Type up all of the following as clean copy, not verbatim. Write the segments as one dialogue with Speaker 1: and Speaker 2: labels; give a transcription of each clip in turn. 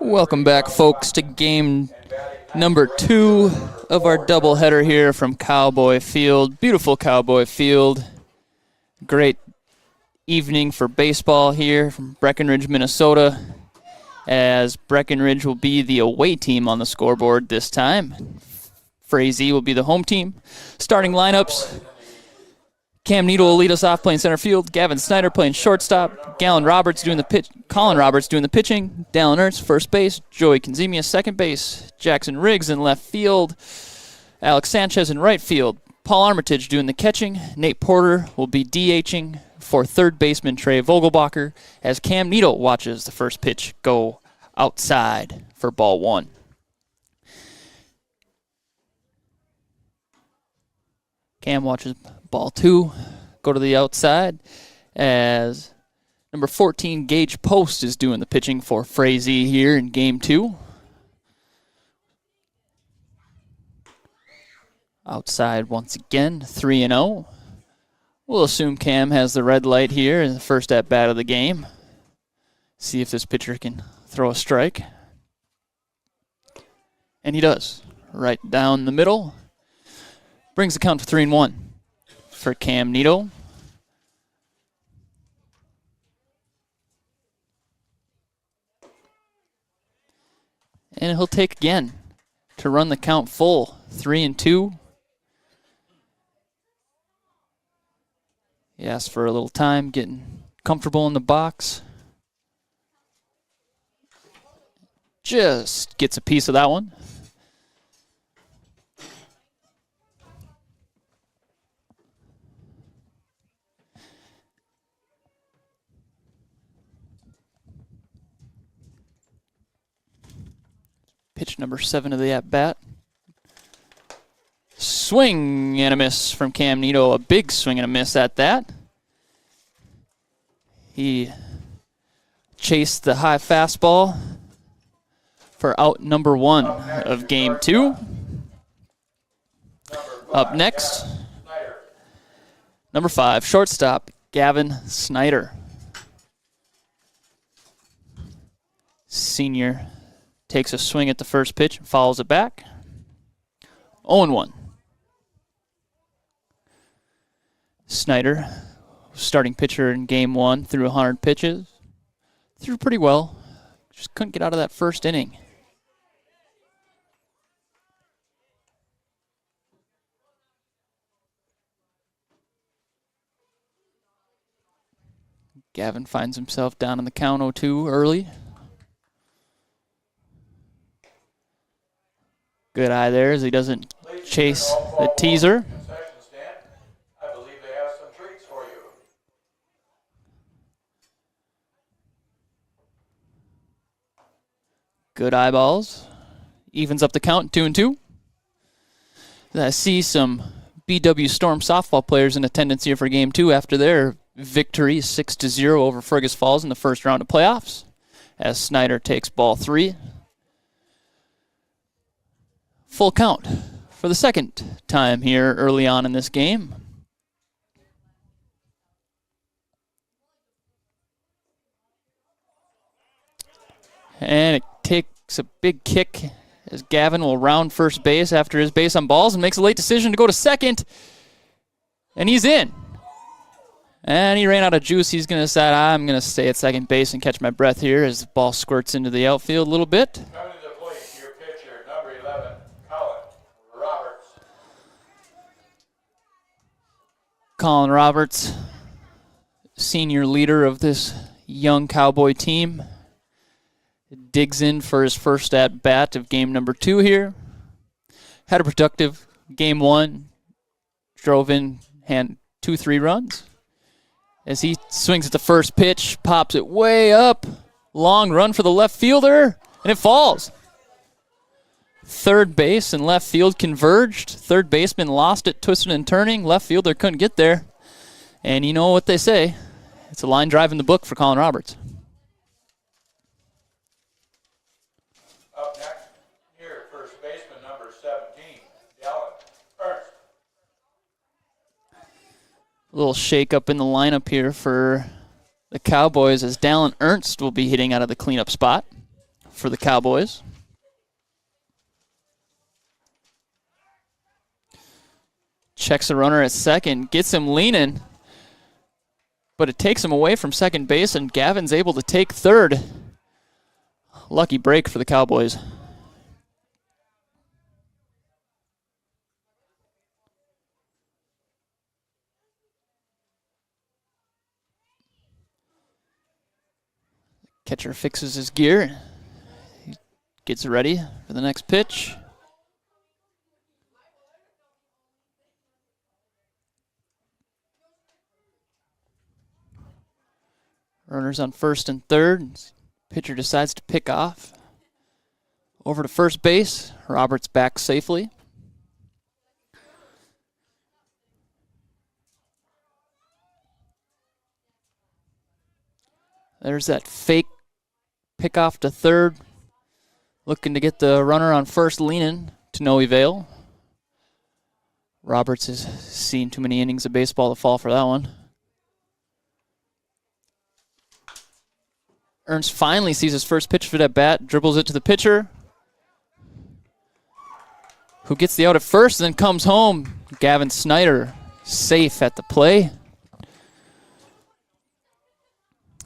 Speaker 1: Welcome back, folks, to game number 2 of our doubleheader here from Cowboy Field. Beautiful Cowboy Field. Great evening for baseball here from Breckenridge, Minnesota, as Breckenridge will be the away team on the scoreboard this time. Frazee will be the home team. Starting lineups: Cam Needle will lead us off playing center field. Gavin Snyder playing shortstop. Colin Roberts doing the pitching. Dallin Ernst first base. Joey Kenzemia second base. Jackson Riggs in left field. Alex Sanchez in right field. Paul Armitage doing the catching. Nate Porter will be DHing for third baseman Trey Vogelbacher as Cam Needle watches the first pitch go outside for ball 1. Cam watches ball 2 go to the outside as number 14, Gage Post, is doing the pitching for Frazee here in game 2. Outside once again, 3-0. We'll assume Cam has the red light here in the first at-bat of the game. See if this pitcher can throw a strike. And he does. Right down the middle. Brings the count to 3-1 for Cam Needle. And he'll take again to run the count full. 3-2. He asks for a little time, getting comfortable in the box. Just gets a piece of that one. Pitch number 7 of the at-bat. Swing and a miss from Cam Needle. A big swing and a miss at that. He chased the high fastball for out number 1 of game 2. Up next, number 5, shortstop, Gavin Snyder. Senior takes a swing at the first pitch and follows it back. 0-1. Snyder, starting pitcher in game 1, threw 100 pitches. Threw pretty well. Just couldn't get out of that first inning. Gavin finds himself down in the count 0-2 early. Good eye there as he doesn't chase the teaser.
Speaker 2: I believe they have some treats for you.
Speaker 1: Good eyeballs. Evens up the count, 2-2. I see some BW Storm softball players in attendance here for game 2 after their victory 6-0 over Fergus Falls in the first round of playoffs, as Snyder takes ball 3. Full count for the second time here early on in this game. And it takes a big kick as Gavin will round first base after his base on balls and makes a late decision to go to second. And he's in. And he ran out of juice. He's going to decide, I'm going to stay at second base and catch my breath here as the ball squirts into the outfield a little bit. Colin Roberts, senior leader of this young Cowboy team, digs in for his first at-bat of game number 2 here. Had a productive game 1. Drove in 2-3 runs. As he swings at the first pitch, pops it way up. Long run for the left fielder, and it falls. Third base and left field converged. Third baseman lost it, twisting and turning. Left fielder couldn't get there. And you know what they say. It's a line drive in the book for Colin Roberts.
Speaker 2: Up next, here, first baseman number 17, Dallin Ernst.
Speaker 1: A little shake-up in the lineup here for the Cowboys as Dallin Ernst will be hitting out of the cleanup spot for the Cowboys. Checks the runner at second, gets him leaning, but it takes him away from second base, and Gavin's able to take third. Lucky break for the Cowboys. Catcher fixes his gear. He gets ready for the next pitch. Runners on first and third. Pitcher decides to pick off. Over to first base. Roberts back safely. There's that fake pick off to third. Looking to get the runner on first leaning to no avail. Roberts has seen too many innings of baseball to fall for that one. Ernst finally sees his first pitch for that bat, dribbles it to the pitcher, who gets the out at first and then comes home. Gavin Snyder safe at the play.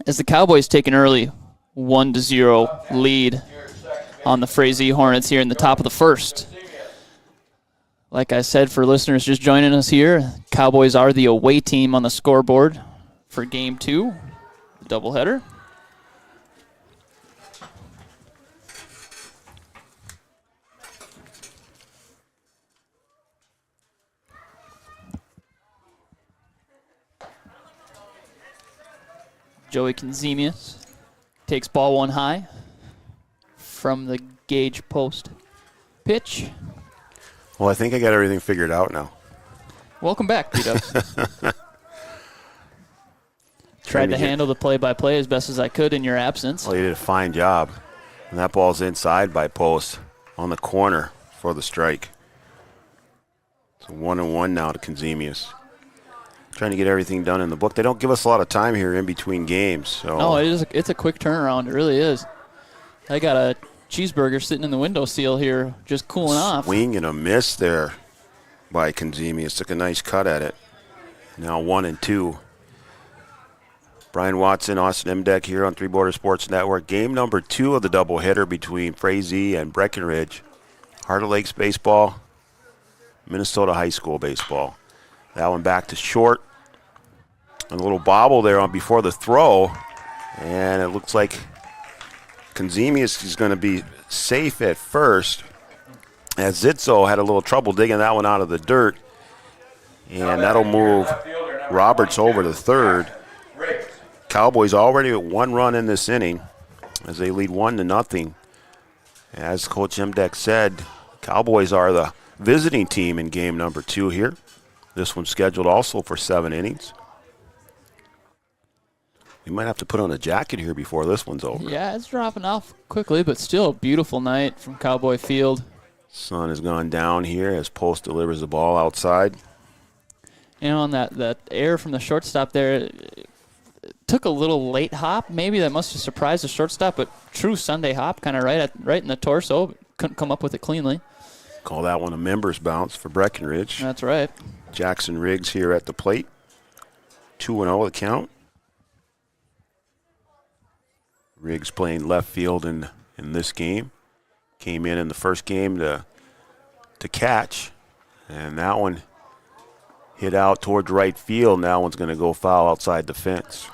Speaker 1: As the Cowboys take an early 1-0 lead on the Frazee Hornets here in the top of the first. Like I said, for listeners just joining us here, Cowboys are the away team on the scoreboard for Game 2, the doubleheader. Joey Kenzemius takes ball one high from the Gage post pitch.
Speaker 3: Well, I think I got everything figured out now.
Speaker 1: Welcome back, P-Dubs. Tried to handle the play-by-play as best as I could in your absence.
Speaker 3: Well, you did a fine job. And that ball's inside by post on the corner for the strike. It's a 1-1 now to Kenzemius. Trying to get everything done in the book. They don't give us a lot of time here in between games. So.
Speaker 1: No, it's a quick turnaround. It really is. I got a cheeseburger sitting in the windowsill here just cooling off.
Speaker 3: Swing and a miss there by Kenzemius. Took a nice cut at it. Now 1-2. Brian Watson, Austin Emdeck here on Three Border Sports Network. Game number 2 of the doubleheader between Frazee and Breckenridge. Heart of Lakes baseball, Minnesota High School baseball. That one back to short. A little bobble there on before the throw. And it looks like Kenzemius is going to be safe at first, as Zitzo had a little trouble digging that one out of the dirt. And that'll move Roberts over to third. Cowboys already at 1 run in this inning as they lead 1-0. As Coach Emdeck said, Cowboys are the visiting team in game number 2 here. This one's scheduled also for 7 innings. We might have to put on a jacket here before this one's over.
Speaker 1: Yeah, it's dropping off quickly, but still a beautiful night from Cowboy Field.
Speaker 3: Sun has gone down here as Post delivers the ball outside.
Speaker 1: You know, on that air from the shortstop there, it took a little late hop. Maybe that must have surprised the shortstop, but true Sunday hop, kind of right in the torso. Couldn't come up with it cleanly.
Speaker 3: Call that one a members bounce for Breckenridge.
Speaker 1: That's right.
Speaker 3: Jackson Riggs here at the plate. 2-0 the count. Riggs playing left field in this game. Came in the first game to catch. And that one hit out towards right field. And that one's going to go foul outside the fence.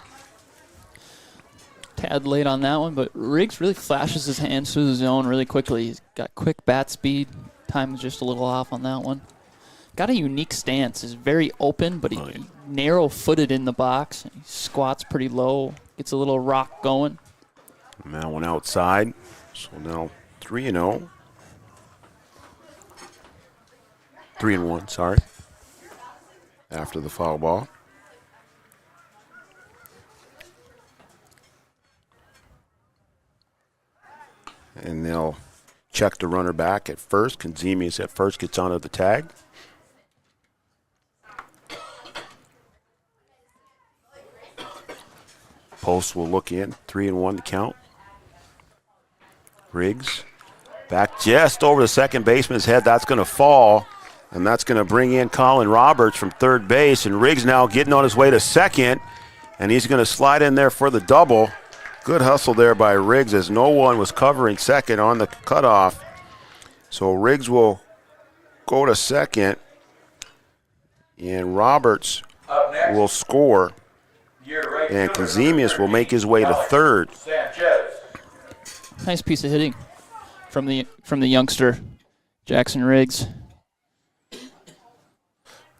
Speaker 1: Tad late on that one, but Riggs really flashes his hands through the zone really quickly. He's got quick bat speed. Time is just a little off on that one. Got a unique stance. He's very open, but he narrow-footed in the box. He squats pretty low. Gets a little rock going.
Speaker 3: And that one outside. So now 3-0. 3-1, sorry. After the foul ball. And they'll check the runner back at first. Kenzemius at first gets onto the tag. Post will look in. 3-1 to count. Riggs back just over the second baseman's head. That's going to fall, and that's going to bring in Colin Roberts from third base. And Riggs now getting on his way to second, and he's going to slide in there for the double. Good hustle there by Riggs as no one was covering second on the cutoff. So Riggs will go to second, and Roberts will score, and Kazemius will make his way to third.
Speaker 1: Nice piece of hitting from the youngster, Jackson Riggs.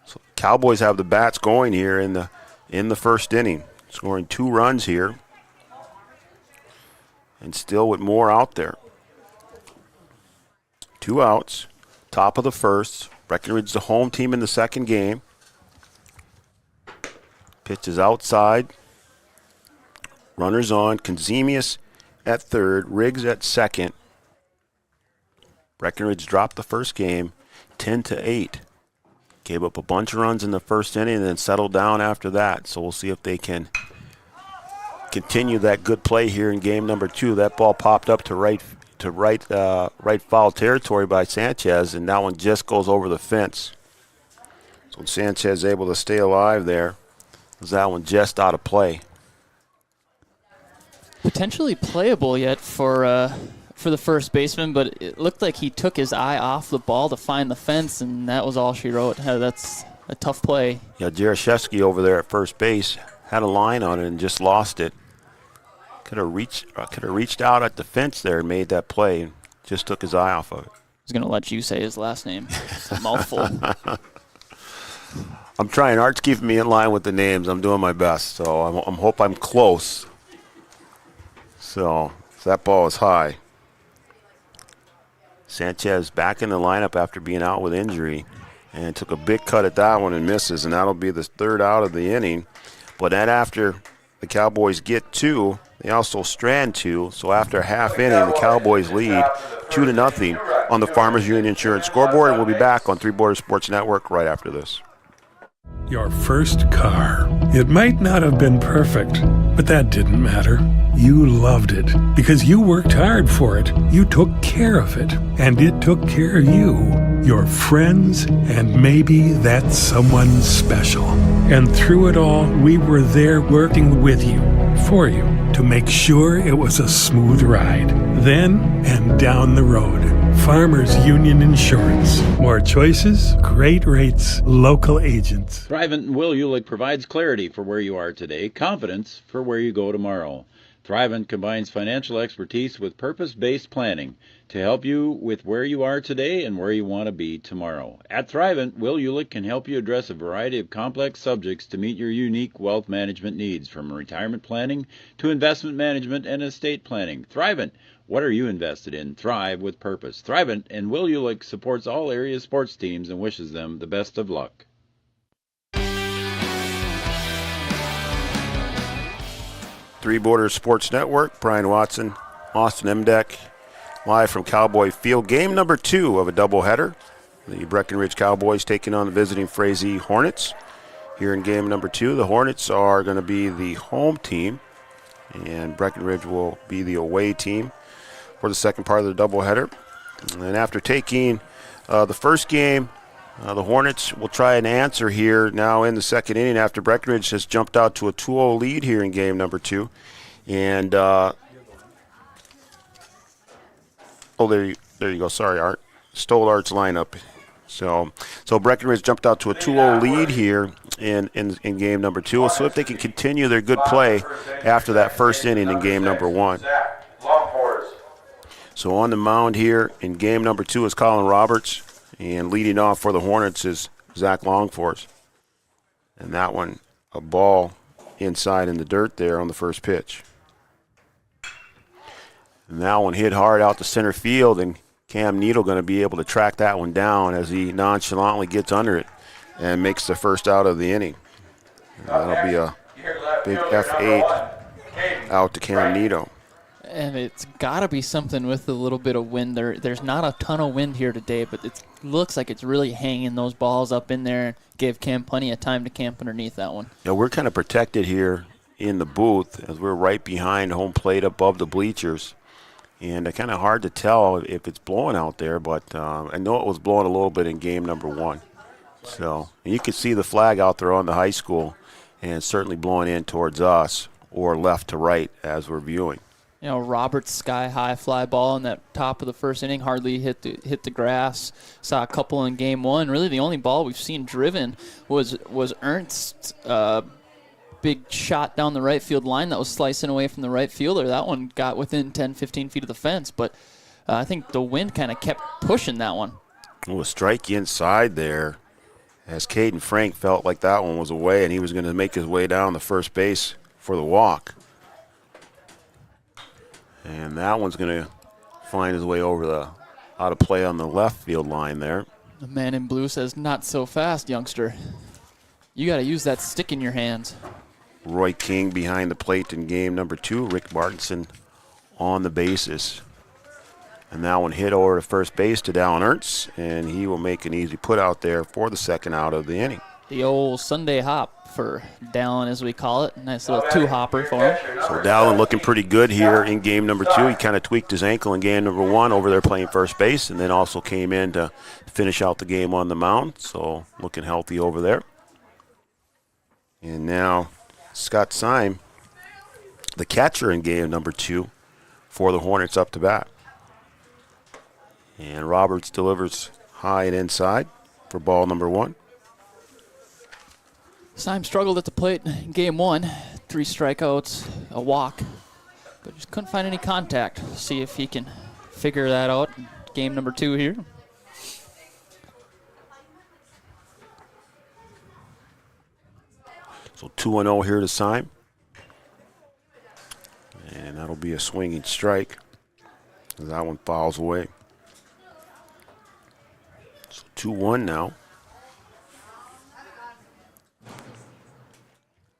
Speaker 3: So Cowboys have the bats going here in the first inning, scoring 2 runs here, and still with more out there. 2 outs, top of the first. Breckenridge the home team in the second game. Pitch is outside. Runners on. Kazemius at third. Riggs at second. Breckenridge dropped the first game 10-8. Gave up a bunch of runs in the first inning and then settled down after that. So we'll see if they can continue that good play here in game number 2. That ball popped up to right foul territory by Sanchez, and that one just goes over the fence. So Sanchez able to stay alive there. That one just out of play.
Speaker 1: Potentially playable yet for the first baseman, but it looked like he took his eye off the ball to find the fence, and that was all she wrote. That's a tough play.
Speaker 3: Yeah, Jaroszewski over there at first base had a line on it and just lost it. Could have reached out at the fence there and made that play, and just took his eye off of it.
Speaker 1: I was going to let you say his last name. It's a mouthful.
Speaker 3: I'm trying. Art's keeping me in line with the names. I'm doing my best, so I hope I'm close. So that ball is high. Sanchez back in the lineup after being out with injury, and took a big cut at that one and misses, and that'll be the third out of the inning. But then after the Cowboys get 2, they also strand 2. So after a half inning, the Cowboys lead 2-0 on the Farmers Union Insurance scoreboard. And we'll be back on Three Borders Sports Network right after this.
Speaker 4: Your first car. It might not have been perfect, but that didn't matter. You loved it because you worked hard for it. You took care of it, and it took care of you, your friends, and maybe that someone special. And through it all, we were there working with you, for you, to make sure it was a smooth ride. Then and down the road. Farmers Union Insurance. More choices, great rates, local agents.
Speaker 5: Thrivent and Will Ulick provides clarity for where you are today, confidence for where you go tomorrow. Thrivent combines financial expertise with purpose-based planning to help you with where you are today and where you want to be tomorrow. At Thrivent, Will Ulick can help you address a variety of complex subjects to meet your unique wealth management needs, from retirement planning to investment management and estate planning. Thrivent, what are you invested in? Thrive with purpose. Thrivent and Will Ulick supports all area sports teams and wishes them the best of luck.
Speaker 3: Three Borders Sports Network, Brian Watson, Austin Emdeck, live from Cowboy Field. Game number 2 of a doubleheader. The Breckenridge Cowboys taking on the visiting Frazee Hornets. Here in game number 2, the Hornets are going to be the home team, and Breckenridge will be the away team for the second part of the doubleheader. And after taking the first game, the Hornets will try and answer here now in the second inning after Breckenridge has jumped out to a 2-0 lead here in game number 2. And, there you go. Sorry, Art. Stole Art's lineup. So Breckenridge jumped out to a 2-0 lead here in game number 2. So if they can continue their good play after that first inning in game number 1. So on the mound here in game number 2 is Colin Roberts. And leading off for the Hornets is Zach Longforce. And that one, a ball inside in the dirt there on the first pitch. And that one hit hard out to center field, and Cam Needle going to be able to track that one down as he nonchalantly gets under it and makes the first out of the inning. And that'll be a big F8 out to Cam Needle.
Speaker 1: And it's got to be something with a little bit of wind. There's not a ton of wind here today, but it looks like it's really hanging those balls up in there. Gave Cam plenty of time to camp underneath that one.
Speaker 3: Yeah, we're kind of protected here in the booth as we're right behind home plate above the bleachers. And kind of hard to tell if it's blowing out there, but I know it was blowing a little bit in game number 1. So and you can see the flag out there on the high school, and it's certainly blowing in towards us or left to right as we're viewing.
Speaker 1: You know, Robert's sky-high fly ball in that top of the first inning hardly hit the grass. Saw a couple in game 1. Really, the only ball we've seen driven was Ernst's big shot down the right field line that was slicing away from the right fielder. That one got within 10, 15 feet of the fence, but I think the wind kind of kept pushing that one.
Speaker 3: A strike inside there as Caden Frank felt like that one was away and he was going to make his way down the first base for the walk. And that one's going to find his way over the out of play on the left field line there.
Speaker 1: The man in blue says, "Not so fast, youngster. You got to use that stick in your hands."
Speaker 3: Roy King behind the plate in game number 2. Rick Martinson on the bases. And that one hit over to first base to Dallin Ernst, and he will make an easy put out there for the second out of the inning.
Speaker 1: The old Sunday hop for Dallin, as we call it. Nice little two-hopper for him.
Speaker 3: So Dallin looking pretty good here in game number 2. He kind of tweaked his ankle in game number 1 over there playing first base, and then also came in to finish out the game on the mound. So looking healthy over there. And now Scott Syme, the catcher in game number 2 for the Hornets, up to bat. And Roberts delivers high and inside for ball number 1.
Speaker 1: Syme struggled at the plate in game 1. 3 strikeouts, a walk, but just couldn't find any contact. See if he can figure that out in game number 2 here.
Speaker 3: So 2-0 here to Syme. And that'll be a swinging strike as that one fouls away. So 2-1 now.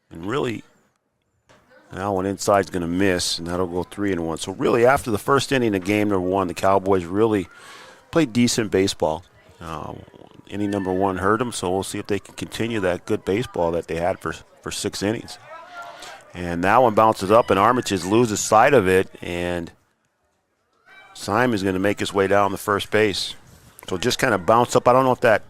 Speaker 3: And really, that one inside's going to miss, and that'll go 3-1. So really, after the first inning of game number 1, the Cowboys really played decent baseball. Inning number 1 hurt them, so we'll see if they can continue that good baseball that they had for 6 innings. And that one bounces up, and Armitage loses sight of it, and Syme is going to make his way down the first base. So just kind of bounced up. I don't know if that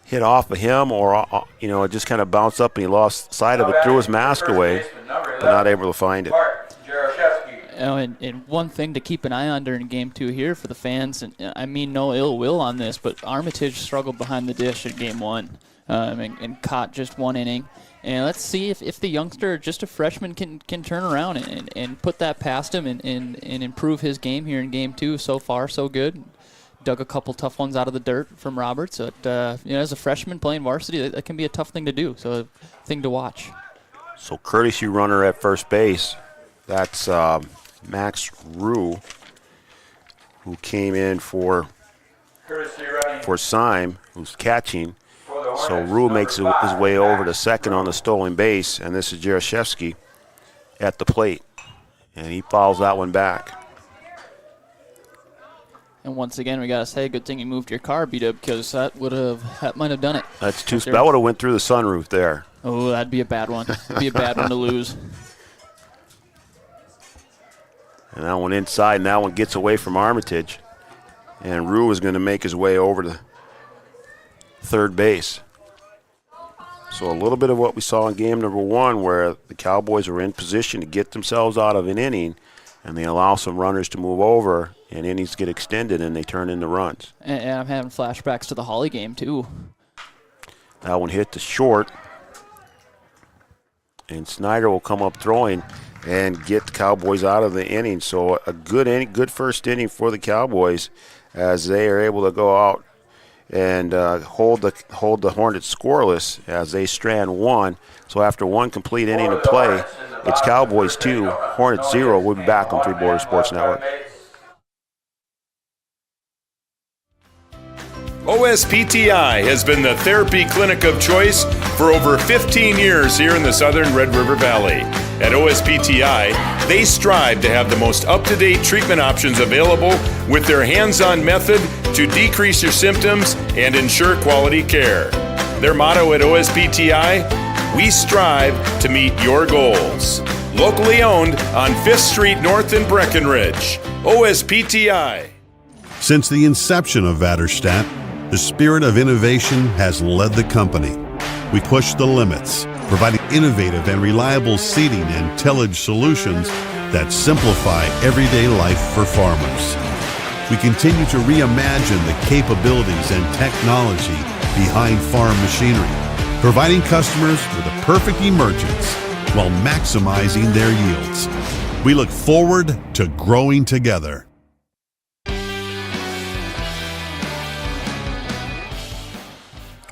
Speaker 3: hit off of him or, it just kind of bounced up and he lost sight of it, threw his mask away, but not able to find it.
Speaker 1: And one thing to keep an eye on during game 2 here for the fans, and I mean no ill will on this, but Armitage struggled behind the dish in game 1 and caught just 1 inning. And let's see if the youngster, just a freshman, can turn around and put that past him and improve his game here in game 2. So far, so good. Dug a couple tough ones out of the dirt from Roberts. But, as a freshman playing varsity, that can be a tough thing to do, so a thing to watch.
Speaker 3: So courtesy runner at first base, that's Max Rue, who came in for Syme, who's catching. So Rue makes his way over to second on the stolen base, and this is Jaroszewski at the plate. And he fouls that one back.
Speaker 1: And once again, we got to say, good thing you moved your car, B-Dub, because that might have done it.
Speaker 3: That would have went through the sunroof there.
Speaker 1: Oh, that'd be a bad one. That'd be a bad one to lose.
Speaker 3: And that one inside, and that one gets away from Armitage. And Rue is going to make his way over to third base. So a little bit of what we saw in game number 1, where the Cowboys were in position to get themselves out of an inning, and they allow some runners to move over, and innings get extended, and they turn into runs.
Speaker 1: And I'm having flashbacks to the Holly game, too.
Speaker 3: That one hit the short, and Snyder will come up throwing and get the Cowboys out of the inning. So a good first inning for the Cowboys as they are able to go out and hold the Hornets scoreless as they strand 1. So after 1 complete inning of play, it's Cowboys 2, Hornets 0. We'll be back on Three Border Sports Network.
Speaker 6: OSPTI has been the therapy clinic of choice for over 15 years here in the southern Red River Valley. At OSPTI, they strive to have the most up-to-date treatment options available with their hands-on method to decrease your symptoms and ensure quality care. Their motto at OSPTI, we strive to meet your goals. Locally owned on 5th Street North in Breckenridge. OSPTI.
Speaker 7: Since the inception of Vatterstadt, the spirit of innovation has led the company. We push the limits, providing innovative and reliable seeding and tillage solutions that simplify everyday life for farmers. We continue to reimagine the capabilities and technology behind farm machinery, providing customers with a perfect emergence while maximizing their yields. We look forward to growing together.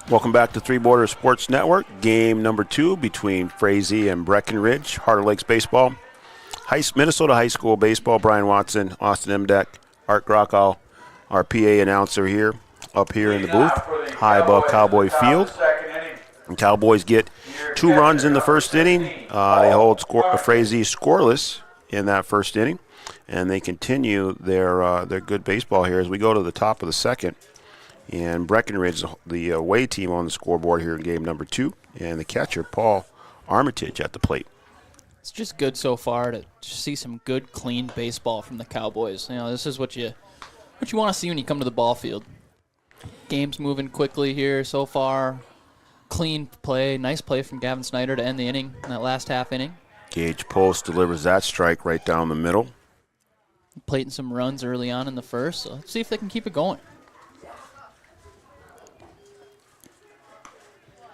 Speaker 3: Welcome back to Three Borders Sports Network. Game number 2 between Frazee and Breckenridge. Heart of Lakes baseball. Minnesota High School baseball. Brian Watson, Austin Emdeck, Art Grockow, our PA announcer here, up here in the booth, high above Cowboy Field. And Cowboys get 2 runs in the first inning. They hold Frazee scoreless in that first inning, and they continue their good baseball here as we go to the top of the second. And Breckenridge, the away team on the scoreboard here in game number 2, and the catcher, Paul Armitage, at the plate.
Speaker 1: It's just good so far to see some good, clean baseball from the Cowboys. You know, this is what you want to see when you come to the ball field. Game's moving quickly here so far. Clean play, nice play from Gavin Snyder to end the inning in that last half inning.
Speaker 3: Gage Post delivers that strike right down the middle.
Speaker 1: Plating some runs early on in the first, so let's see if they can keep it going.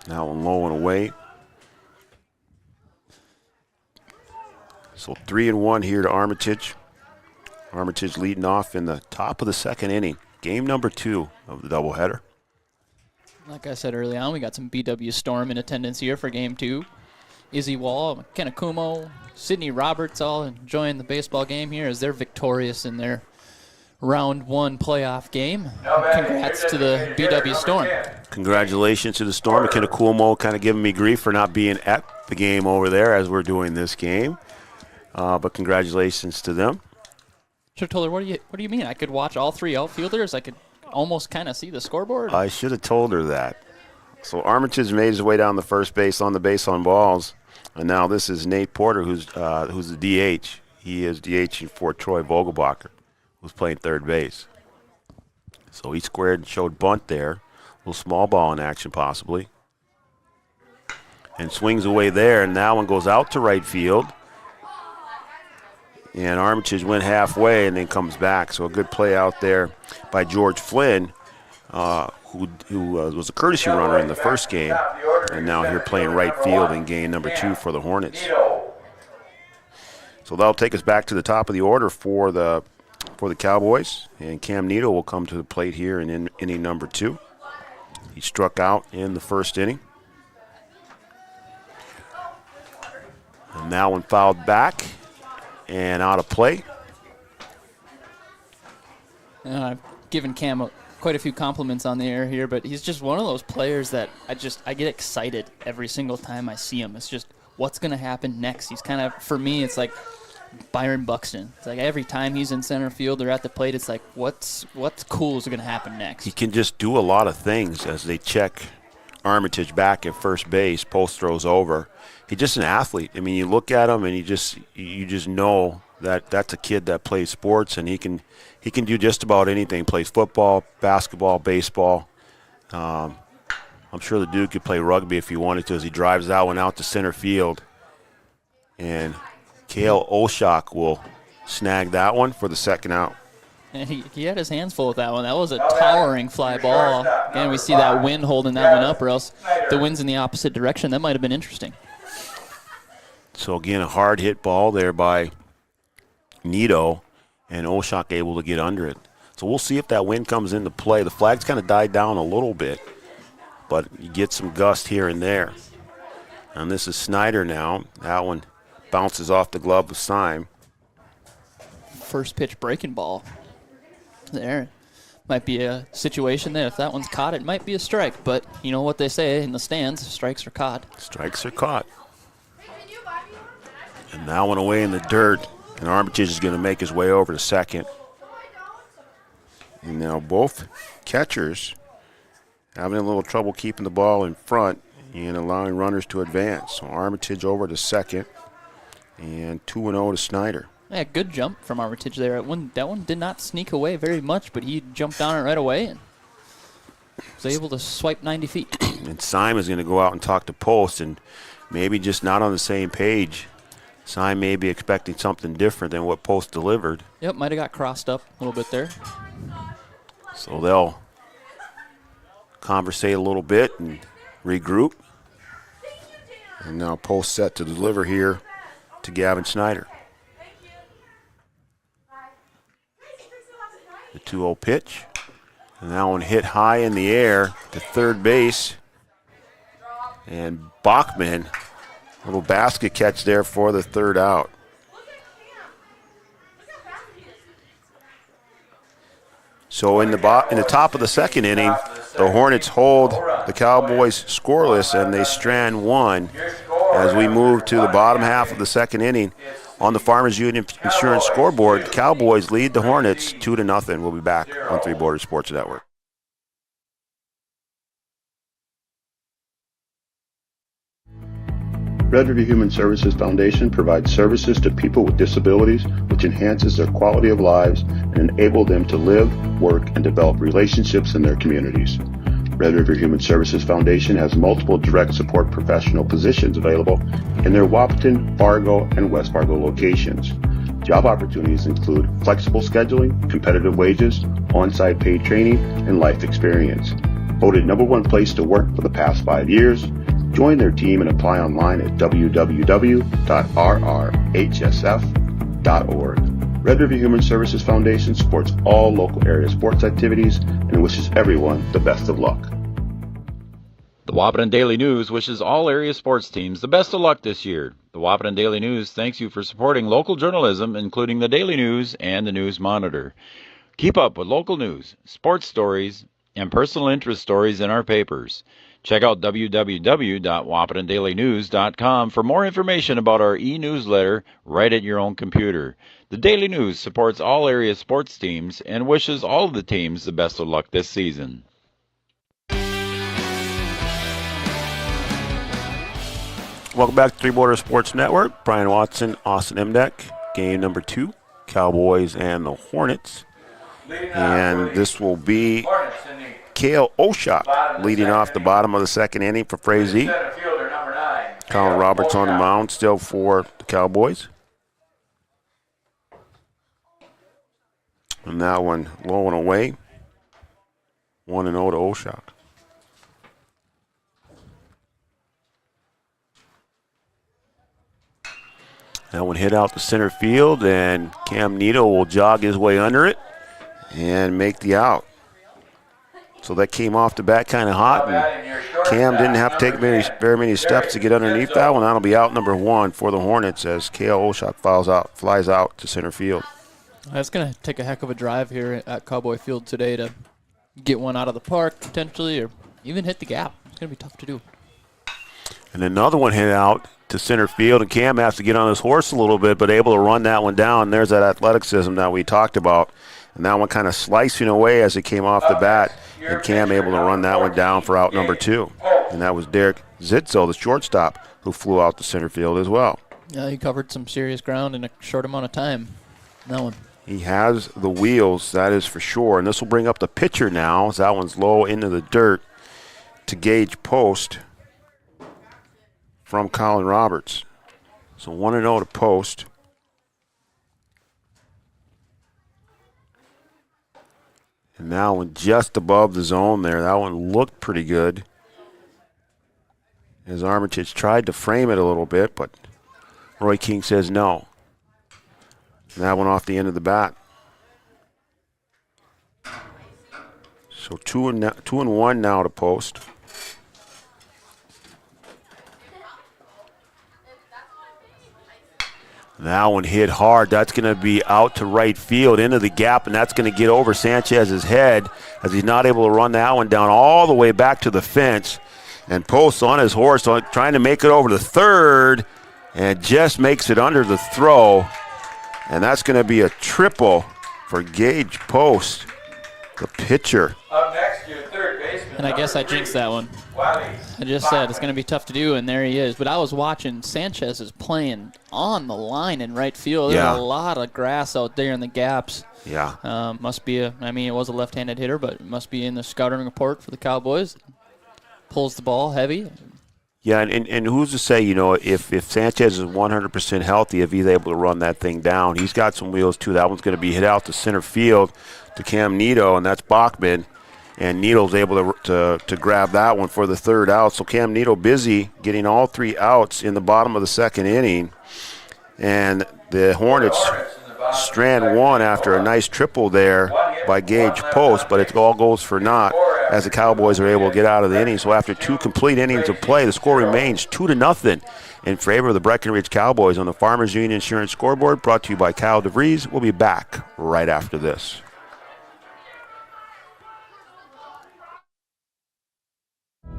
Speaker 3: Now one low and away. So 3-1 here to Armitage. Armitage leading off in the top of the second inning. Game number 2 of the doubleheader.
Speaker 1: Like I said early on, we got some BW Storm in attendance here for game 2. Izzy Wall, McKenna Kumo, Sydney Roberts all enjoying the baseball game here as they're victorious in their round 1 playoff game. Congrats to the BW Storm.
Speaker 3: Congratulations to the Storm. McKenna Kumo kind of giving me grief for not being at the game over there as we're doing this game. But congratulations to them.
Speaker 1: Should have told her, what do you mean? I could watch all 3 outfielders? I could almost kind of see the scoreboard?
Speaker 3: I should have told her that. So Armitage made his way down the first base on the base on balls. And now this is Nate Porter, who's the DH. He is DHing for Troy Vogelbacher, who's playing third base. So he squared and showed bunt there. A little small ball in action possibly. And swings away there, and that one goes out to right field. And Armitage went halfway and then comes back. So a good play out there by George Flynn, who was a courtesy runner in the first game, and now here playing right field in game number 2 for the Hornets. So that'll take us back to the top of the order for the Cowboys, and Cam Nito will come to the plate here in inning number 2. He struck out in the first inning. And that one fouled back and out of play.
Speaker 1: I've given Cam quite a few compliments on the air here, but he's just one of those players that I get excited every single time I see him. It's just what's going to happen next. He's kind of, for me, it's like Byron Buxton. It's like every time he's in center field or at the plate, it's like what's cool is going to happen next.
Speaker 3: He can just do a lot of things as they check Armitage back at first base. Post throws over. He's just an athlete. I mean, you look at him and you just know that that's a kid that plays sports, and he can do just about anything. Plays football, basketball, baseball. I'm sure the dude could play rugby if he wanted to as he drives that one out to center field. And Cale Olshock will snag that one for the second out.
Speaker 1: And he had his hands full with that one. That was a towering fly ball. Again, we see that wind holding that one up, or else the wind's in the opposite direction. That might have been interesting.
Speaker 3: So, again, a hard hit ball there by Nito, and Olshock able to get under it. So we'll see if that wind comes into play. The flag's kind of died down a little bit, but you get some gust here and there. And this is Snyder now. That one bounces off the glove of Syme.
Speaker 1: First pitch breaking ball. There. Might be a situation there. If that one's caught, it might be a strike. But you know what they say in the stands, strikes are caught.
Speaker 3: Strikes are caught. And that one away in the dirt. And Armitage is going to make his way over to second. And now both catchers having a little trouble keeping the ball in front and allowing runners to advance. So Armitage over to second. And 2-0 to Snyder.
Speaker 1: Yeah, good jump from Armitage there. That one did not sneak away very much, but he jumped on it right away and was able to swipe 90 feet.
Speaker 3: And Simon's going to go out and talk to Post, and maybe just not on the same page. Simon may be expecting something different than what Post delivered.
Speaker 1: Yep, might have got crossed up a little bit there.
Speaker 3: So they'll conversate a little bit and regroup. And now Post set to deliver here to Gavin Snyder. The 2-0 pitch. And that one hit high in the air to third base. And Bachman, little basket catch there for the third out. So in the top of the second inning, the Hornets hold the Cowboys scoreless, and they strand one as we move to the bottom half of the second inning. On the Farmers Union Insurance scoreboard, the Cowboys lead the Hornets 2-0. We'll be back on Three Borders Sports Network.
Speaker 8: Red River Human Services Foundation provides services to people with disabilities, which enhances their quality of lives and enable them to live, work, and develop relationships in their communities. Red River Human Services Foundation has multiple direct support professional positions available in their Wahpeton, Fargo, and West Fargo locations. Job opportunities include flexible scheduling, competitive wages, on-site paid training, and life experience. Voted #1 place to work for the past 5 years, join their team and apply online at www.rrhsf.org. Red River Human Services Foundation supports all local area sports activities and wishes everyone the best of luck.
Speaker 5: The Wahpeton Daily News wishes all area sports teams the best of luck this year. The Wahpeton Daily News thanks you for supporting local journalism, including the Daily News and the News Monitor. Keep up with local news, sports stories, and personal interest stories in our papers. Check out www.wahpetondailynews.com for more information about our e-newsletter right at your own computer. The Daily News supports all area sports teams and wishes all of the teams the best of luck this season.
Speaker 3: Welcome back to Three Borders Sports Network. Brian Watson, Austin Emdek. Game number 2, Cowboys and the Hornets. And this will be Cale Oshak leading off the bottom of the second inning for Frazee. Colin Roberts on the mound still for the Cowboys. And that one low and away. 1-0 to Oshak. That one hit out to center field, and Cam Nito will jog his way under it and make the out. So that came off the bat kind of hot, and Cam didn't have to take very many steps to get underneath that one. That'll be out number 1 for the Hornets as Cale Oshak flies out to center field.
Speaker 1: It's going to take a heck of a drive here at Cowboy Field today to get one out of the park potentially, or even hit the gap. It's going to be tough to do.
Speaker 3: And another one hit out to center field, and Cam has to get on his horse a little bit, but able to run that one down. There's that athleticism that we talked about. And that one kind of slicing away as it came off the bat, and Cam able to run that one down for out number 2. And that was Derek Zitzo, the shortstop, who flew out to center field as well.
Speaker 1: Yeah, he covered some serious ground in a short amount of time. That one.
Speaker 3: He has the wheels, that is for sure. And this will bring up the pitcher now, as that one's low into the dirt to Gage Post from Colin Roberts. So 1-0 to Post. And that one just above the zone there. That one looked pretty good. As Armitage tried to frame it a little bit, but Roy King says no. And that one off the end of the bat. So 2-1 now to Post. That one hit hard. That's going to be out to right field into the gap, and that's going to get over Sanchez's head as he's not able to run that one down all the way back to the fence. And Post on his horse trying to make it over to third and just makes it under the throw. And that's going to be a triple for Gage Post, the pitcher.
Speaker 2: Up next, your third baseman.
Speaker 1: And I guess I jinxed that one. I just said it's going to be tough to do, and there he is. But I was watching Sanchez is playing on the line in right field.
Speaker 3: Yeah.
Speaker 1: There's a lot of grass out there in the gaps.
Speaker 3: Yeah.
Speaker 1: Must be it was a left-handed hitter, but it must be in the scouting report for the Cowboys. Pulls the ball heavy.
Speaker 3: Yeah, and who's to say, if Sanchez is 100% healthy, if he's able to run that thing down. He's got some wheels, too. That one's going to be hit out to center field to Cam Neto, and that's Bachman. And Neto's able to grab that one for the third out. So Cam Neto busy getting all 3 outs in the bottom of the second inning. And the Hornets strand one after a nice triple there by Gage Post, but it all goes for naught as the Cowboys are able to get out of the inning. So after 2 complete innings of play, the score remains 2-0 in favor of the Breckenridge Cowboys on the Farmers Union Insurance scoreboard, brought to you by Kyle DeVries. We'll be back right after this.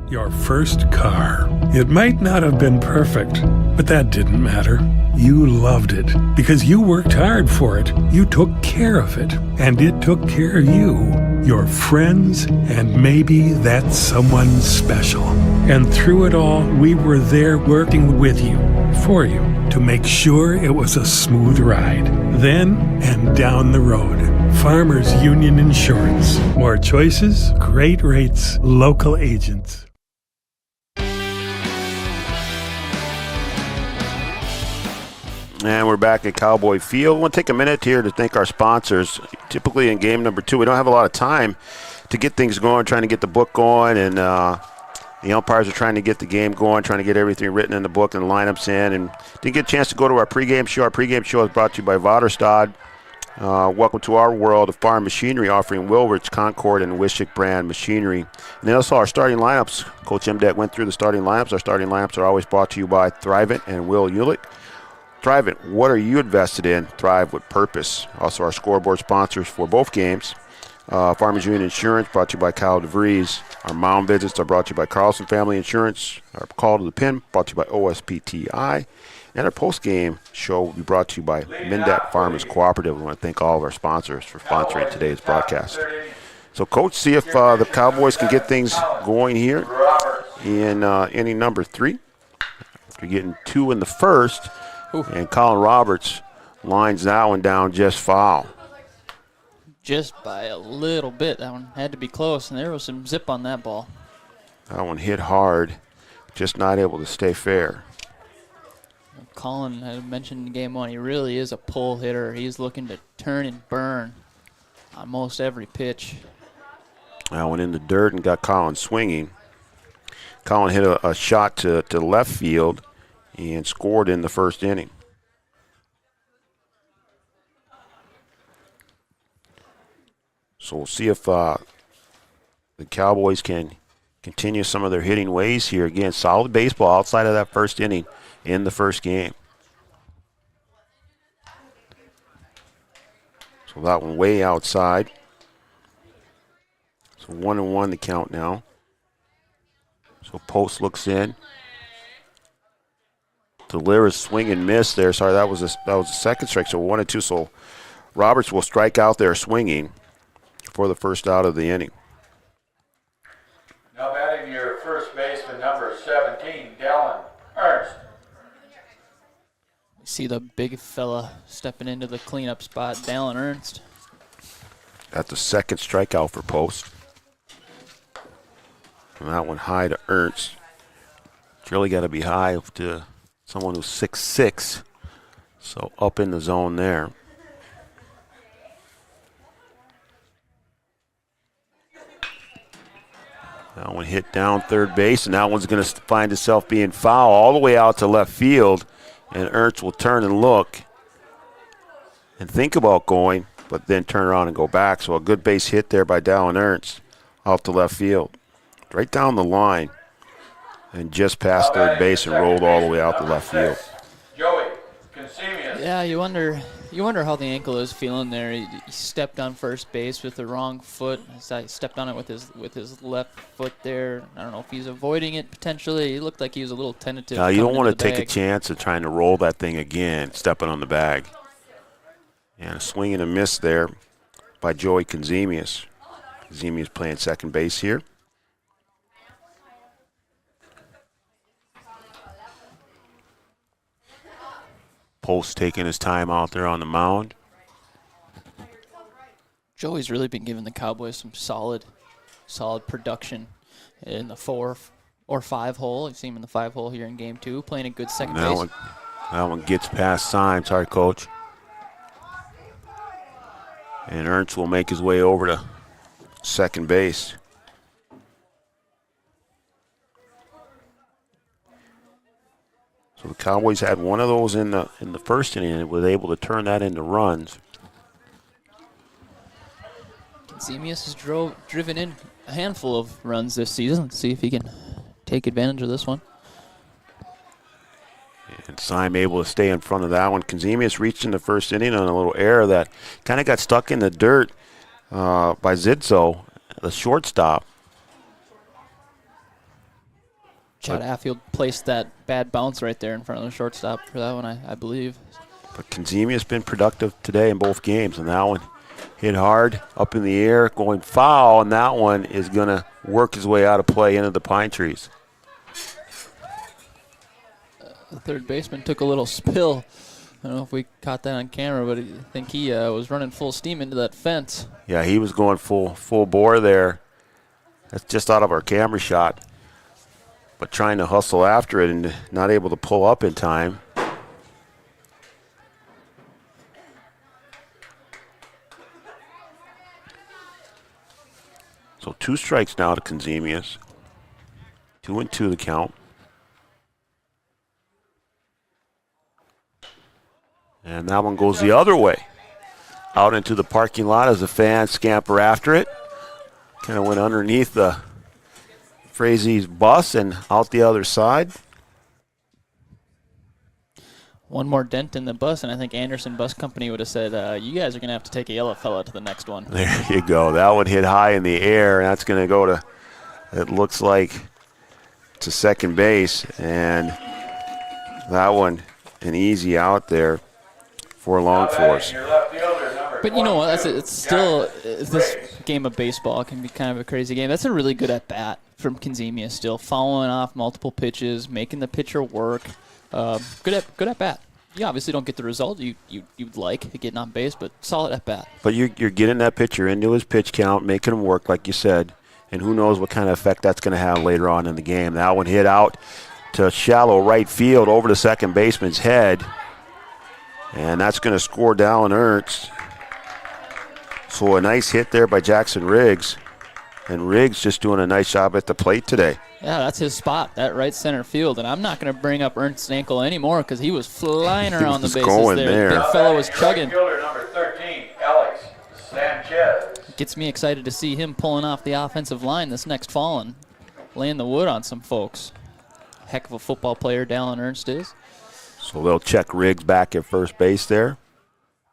Speaker 4: Your first car. It might not have been perfect, but that didn't matter. You loved it because you worked hard for it. You took care of it, and it took care of you, your friends, and maybe that someone special. And through it all, we were there working with you, for you, to make sure it was a smooth ride. Then and down the road. Farmers Union Insurance. More choices, great rates, local agents.
Speaker 3: And we're back at Cowboy Field. I want to take a minute here to thank our sponsors. Typically in game number 2, we don't have a lot of time to get things going, trying to get the book going, and the umpires are trying to get the game going, trying to get everything written in the book and lineups in. And didn't get a chance to go to our pregame show. Our pregame show is brought to you by Vaderstad. Welcome to our world of farm machinery, offering Wilrich, Concord, and Wishick brand machinery. And then also our starting lineups. Coach Emdeck went through the starting lineups. Our starting lineups are always brought to you by Thrivent and Will Ulick. Thrivent, what are you invested in? Thrive with purpose. Also our scoreboard sponsors for both games. Farmers Union Insurance, brought to you by Kyle DeVries. Our mound visits are brought to you by Carlson Family Insurance. Our call to the pin, brought to you by OSPTI. And our post-game show will be brought to you by Mindak Farmers Cooperative. We want to thank all of our sponsors for sponsoring today's broadcast. So, Coach, see if the Cowboys can get things going here in inning number 3. After getting 2 in the first. And Colin Roberts lines that one down just foul.
Speaker 1: Just by a little bit. That one had to be close, and there was some zip on that ball.
Speaker 3: That one hit hard, just not able to stay fair.
Speaker 1: Colin had mentioned in game 1, he really is a pull hitter. He's looking to turn and burn on most every pitch.
Speaker 3: That one in the dirt and got Colin swinging. Colin hit a shot to left field and scored in the first inning. So we'll see if the Cowboys can continue some of their hitting ways here. Again, solid baseball outside of that first inning in the first game. So that one way outside. So 1-1 the count now. So Post looks in. Delira's swing and miss there. Sorry, that was a second strike. So 1-2. So Roberts will strike out there swinging for the first out of the inning.
Speaker 2: Now batting your first baseman, number 17, Dallin Ernst.
Speaker 1: See the big fella stepping into the cleanup spot, Dallin Ernst.
Speaker 3: That's the second strikeout for Post. And that one high to Ernst. It's really got to be high to someone who's 6'6", so up in the zone there. That one hit down third base, and that one's going to find itself being foul all the way out to left field, and Ernst will turn and look and think about going, but then turn around and go back. So a good base hit there by Dallin Ernst out to left field. Right down the line. And just past third base and rolled all the way out to left field.
Speaker 2: Joey Consemius.
Speaker 1: Yeah, you wonder how the ankle is feeling there. He stepped on first base with the wrong foot. He stepped on it with his left foot there. I don't know if he's avoiding it potentially. He looked like he was a little tentative.
Speaker 3: You don't want to take a chance of trying to roll that thing again, stepping on the bag. And a swing and a miss there by Joey Consemius. Consemius playing second base here. Post taking his time out there on the mound.
Speaker 1: Joey's really been giving the Cowboys some solid production in the 4 or 5 hole. You've seen him in the 5 hole here in game 2, playing a good second base.
Speaker 3: That one gets past Symes. Sorry, Coach. And Ernst will make his way over to second base. So the Cowboys had one of those in the first inning and was able to turn that into runs.
Speaker 1: Zemius has driven in a handful of runs this season. Let's see if he can take advantage of this one.
Speaker 3: And Syme able to stay in front of that one. Zemius reached in the first inning on a little error that kind of got stuck in the dirt by Zitzo, the shortstop.
Speaker 1: Chad Affield placed that bad bounce right there in front of the shortstop for that one, I believe.
Speaker 3: But Zemius been productive today in both games, and that one hit hard up in the air, going foul, and that one is going to work his way out of play into the pine trees.
Speaker 1: The third baseman took a little spill. I don't know if we caught that on camera, but I think he was running full steam into that fence.
Speaker 3: Yeah, he was going full bore there. That's just out of our camera shot. But trying to hustle after it and not able to pull up in time. So 2 strikes now to Zemius. 2-2 the count. And that one goes the other way. Out into the parking lot as the fans scamper after it. Kind of went underneath the Frazee's bus and out the other side.
Speaker 1: One more dent in the bus, and I think Anderson Bus Company would have said, you guys are going to have to take a yellow fella to the next one.
Speaker 3: There you go. That one hit high in the air, and that's going to go to, it looks like, to second base. And that one, an easy out there for Longforce.
Speaker 1: But you know what? It's still, this game of baseball can be kind of a crazy game. That's a really good at-bat from Zemius still, following off multiple pitches, making the pitcher work. Good at bat. You obviously don't get the result you'd like getting on base, but solid at bat.
Speaker 3: But you're getting that pitcher into his pitch count, making him work like you said, and who knows what kind of effect that's going to have later on in the game. That one hit out to shallow right field over the second baseman's head, and that's going to score Dallin Ernst. So a nice hit there by Jackson Riggs, and Riggs just doing a nice job at the plate today.
Speaker 1: Yeah, that's his spot, that right center field. And I'm not going to bring up Ernst's ankle anymore because he was flying around the bases there. The big fellow was chugging.
Speaker 2: Fielder number 13, Alex Sanchez.
Speaker 1: Gets me excited to see him pulling off the offensive line this next fall and laying the wood on some folks. Heck of a football player Dallin Ernst is.
Speaker 3: So they'll check Riggs back at first base there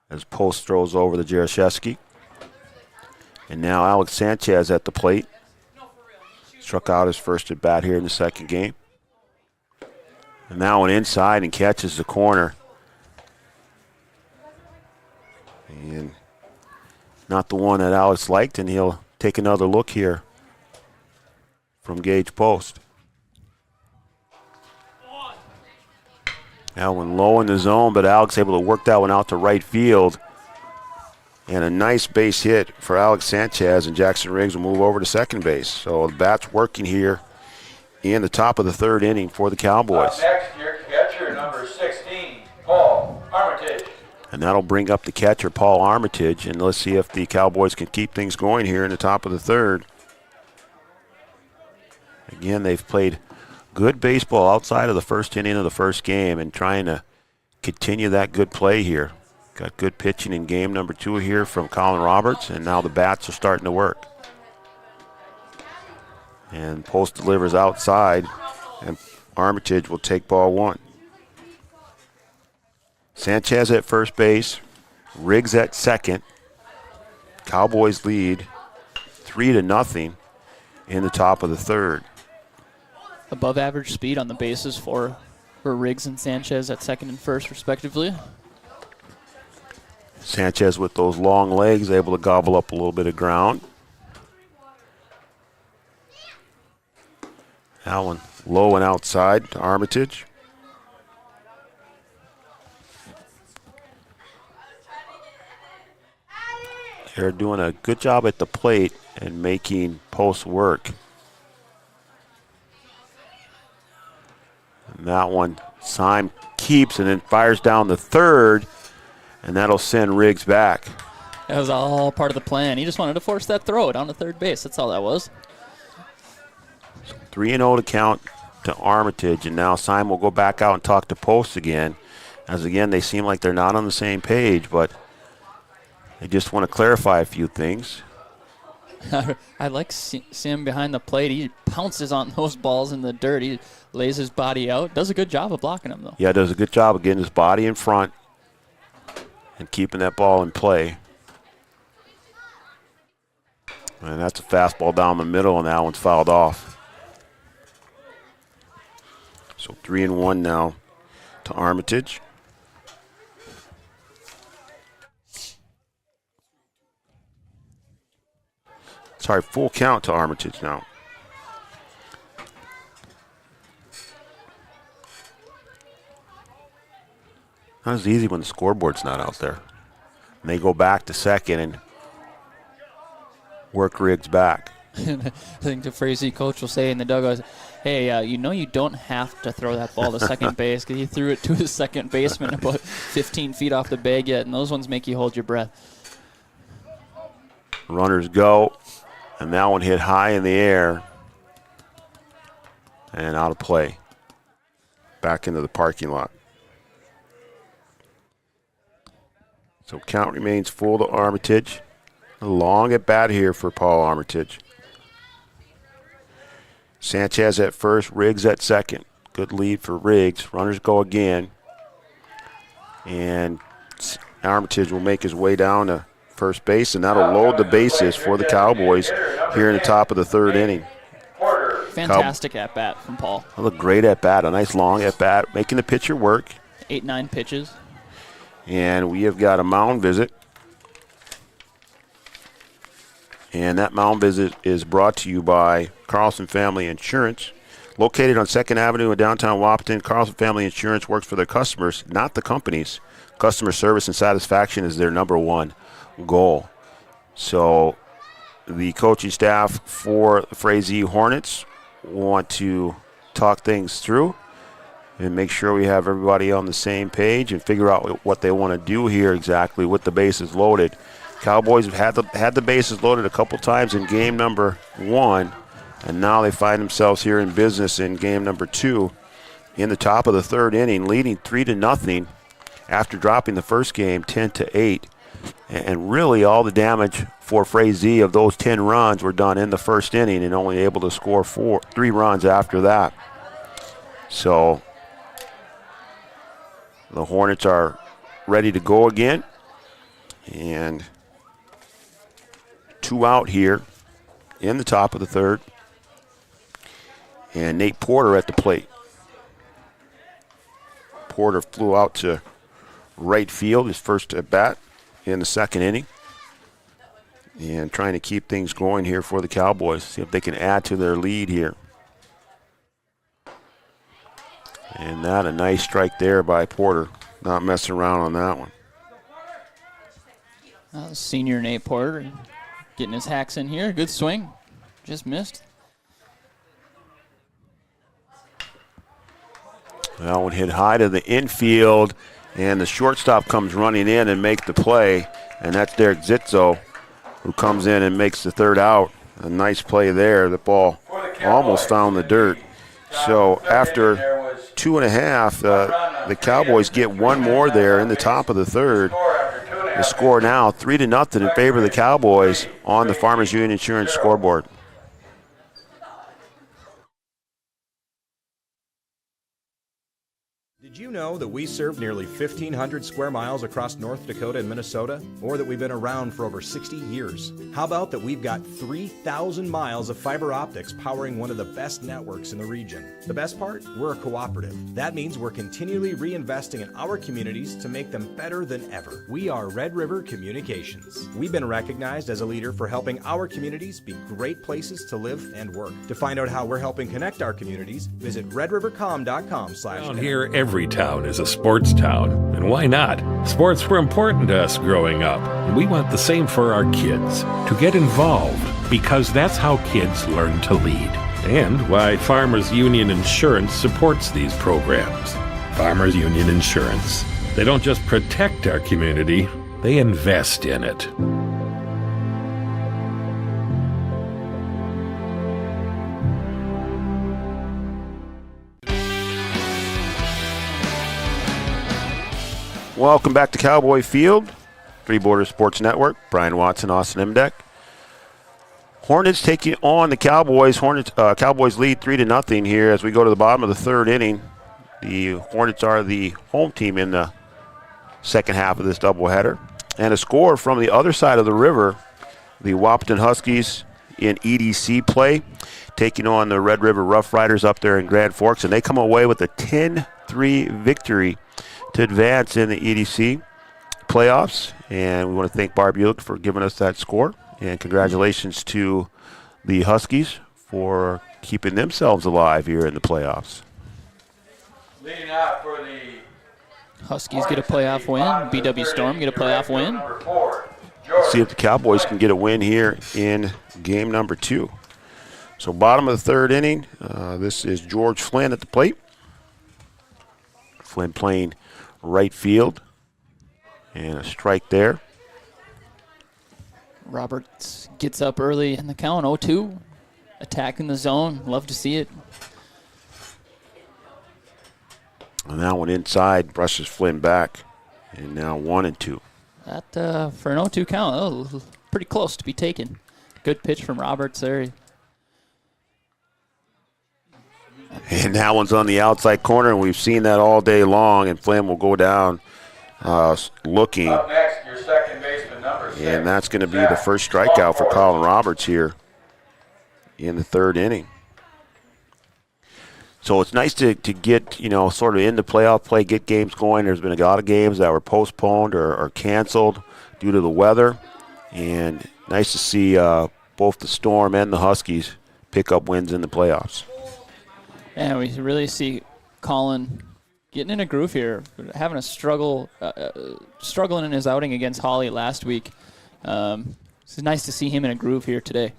Speaker 3: as Post throws over the Jaroszewski. And now Alex Sanchez at the plate. Struck out his first at bat here in the second game. And now an inside and catches the corner. And not the one that Alex liked, and he'll take another look here from Gage Post. That one low in the zone, but Alex able to work that one out to right field. And a nice base hit for Alex Sanchez, and Jackson Riggs will move over to second base. So the bat's working here in the top of the third inning for the Cowboys.
Speaker 2: Up next, your catcher, number 16, Paul Armitage.
Speaker 3: And that'll bring up the catcher, Paul Armitage, and let's see if the Cowboys can keep things going here in the top of the third. Again, they've played good baseball outside of the first inning of the first game and trying to continue that good play here. Got good pitching in game number 2 here from Colin Roberts, and now the bats are starting to work. And Post delivers outside, and Armitage will take ball 1. Sanchez at first base, Riggs at second. Cowboys lead 3-0 in the top of the third.
Speaker 1: Above average speed on the bases for Riggs and Sanchez at second and first respectively.
Speaker 3: Sanchez with those long legs able to gobble up a little bit of ground. That one low and outside to Armitage. They're doing a good job at the plate and making posts work. And that one, Syme keeps and then fires down the third, and that'll send Riggs back.
Speaker 1: That was all part of the plan. He just wanted to force that throw down to third base. That's all that was.
Speaker 3: 3-0 to count to Armitage, and now Syme will go back out and talk to Post again. As again, they seem like they're not on the same page, but they just want to clarify a few things.
Speaker 1: I like seeing him behind the plate. He pounces on those balls in the dirt. He lays his body out. Does a good job of blocking them, though.
Speaker 3: Yeah, does a good job of getting his body in front and keeping that ball in play. And that's a fastball down the middle, and that one's fouled off. So 3-1 now to Armitage. Sorry, full count to Armitage now. Not as easy when the scoreboard's not out there. And they go back to second and work Riggs back.
Speaker 1: I think the Frazee coach will say in the dugout, hey, you don't have to throw that ball to second base, because he threw it to his second baseman about 15 feet off the bag yet, and those ones make you hold your breath.
Speaker 3: Runners go, and that one hit high in the air and out of play. Back into the parking lot. So count remains full to Armitage. A long at bat here for Paul Armitage. Sanchez at first, Riggs at second. Good lead for Riggs. Runners go again. And Armitage will make his way down to first base, and that'll load the bases for the Cowboys here in the top of the third inning.
Speaker 1: Fantastic at bat from Paul.
Speaker 3: That looked great at bat, a nice long at bat, making the pitcher work.
Speaker 1: 8-9 pitches.
Speaker 3: And we have got a mound visit. And that mound visit is brought to you by Carlson Family Insurance. Located on 2nd Avenue in downtown Wahpeton, Carlson Family Insurance works for their customers, not the companies. Customer service and satisfaction is their number one goal. So the coaching staff for the Frazee Hornets want to talk things through and make sure we have everybody on the same page and figure out what they want to do here exactly with the bases loaded. Cowboys have had the bases loaded a couple times in game number 1, and now they find themselves here in business in game number 2 in the top of the third inning, leading 3-0 after dropping the first game 10-8. And really all the damage for Frazee of those 10 runs were done in the first inning and only able to score 3 runs after that. So the Hornets are ready to go again. And 2 out here in the top of the third. And Nate Porter at the plate. Porter flew out to right field, his first at bat in the second inning. And trying to keep things going here for the Cowboys. See if they can add to their lead here. And that a nice strike there by Porter. Not messing around on that one.
Speaker 1: Senior Nate Porter getting his hacks in here. Good swing. Just missed.
Speaker 3: That one hit high to the infield, and the shortstop comes running in and make the play, and that's Derek Zitzo, who comes in and makes the third out. A nice play there. The ball almost found the dirt. So after 2.5, the Cowboys get one more there in the top of the third. The score now 3-0 in favor of the Cowboys on the Farmers Union Insurance scoreboard.
Speaker 9: Did you know that we serve nearly 1,500 square miles across North Dakota and Minnesota? Or that we've been around for over 60 years? How about that we've got 3,000 miles of fiber optics powering one of the best networks in the region? The best part? We're a cooperative. That means we're continually reinvesting in our communities to make them better than ever. We are Red River Communications. We've been recognized as a leader for helping our communities be great places to live and work. To find out how we're helping connect our communities, visit redrivercom.com/.
Speaker 4: Down here every town is a sports town, and why not? Sports were important to us growing up, and we want the same for our kids, to get involved, because that's how kids learn to lead. And why Farmers Union Insurance supports these programs. Farmers Union Insurance. They don't just protect our community, they invest in it.
Speaker 3: Welcome back to Cowboy Field, Three Border Sports Network. Brian Watson, Austin Emdeck. Hornets taking on the Cowboys. Cowboys lead 3-0 here as we go to the bottom of the third inning. The Hornets are the home team in the second half of this doubleheader. And a score from the other side of the river, the Wahpeton Huskies in EDC play, taking on the Red River Rough Riders up there in Grand Forks, and they come away with a 10-3 victory to advance in the EDC playoffs. And we want to thank Barb Ulick for giving us that score. And congratulations to the Huskies for keeping themselves alive here in the playoffs.
Speaker 2: Leading off for the
Speaker 1: Huskies get a playoff win. BW Storm get a playoff win.
Speaker 2: number 4,
Speaker 3: Let's see if the Cowboys can get a win here in game number 2. So bottom of the third inning, this is George Flynn at the plate. Flynn playing right field. And a strike there.
Speaker 1: Roberts gets up early in the count, 0-2. Attacking the zone. Love to see it.
Speaker 3: And that one inside brushes Flynn back. And now 1-2.
Speaker 1: That, for an 0-2 count, that was pretty close to be taken. Good pitch from Roberts there.
Speaker 3: And that one's on the outside corner, and we've seen that all day long. And Flynn will go down looking.
Speaker 2: Up next, your second baseman, number 6.
Speaker 3: And that's going to be the first strikeout for Colin Roberts here in the third inning. So it's nice to get, sort of into playoff play, get games going. There's been a lot of games that were postponed or canceled due to the weather. And nice to see both the Storm and the Huskies pick up wins in the playoffs.
Speaker 1: And we really see Colin getting in a groove here, having a struggling in his outing against Holly last week. It's nice to see him in a groove here today.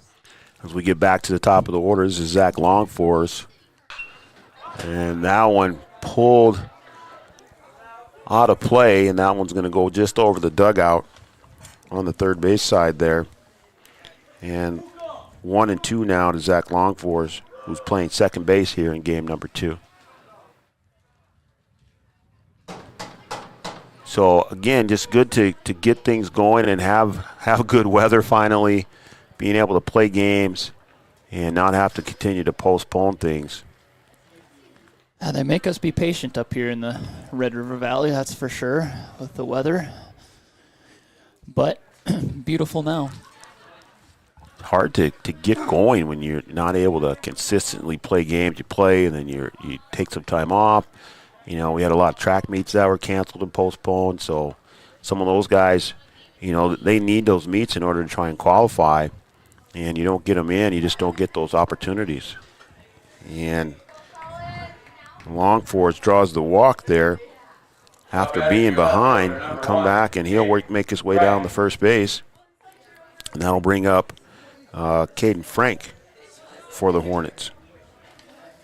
Speaker 3: As we get back to the top of the order, this is Zach Longforce. And that one pulled out of play, and that one's going to go just over the dugout on the third base side there. And 1-2 now to Zach Longforce, who's playing second base here in game number 2. So, again, just good to get things going and have good weather finally, being able to play games and not have to continue to postpone things.
Speaker 1: They make us be patient up here in the Red River Valley, that's for sure, with the weather. But beautiful now.
Speaker 3: Hard to get going when you're not able to consistently play games. You play and then you take some time off. We had a lot of track meets that were canceled and postponed. So some of those guys, they need those meets in order to try and qualify. And you don't get them in, you just don't get those opportunities. And Longforce draws the walk there after being behind and come back, and he'll make his way down the first base. And that'll bring up Caden Frank for the Hornets.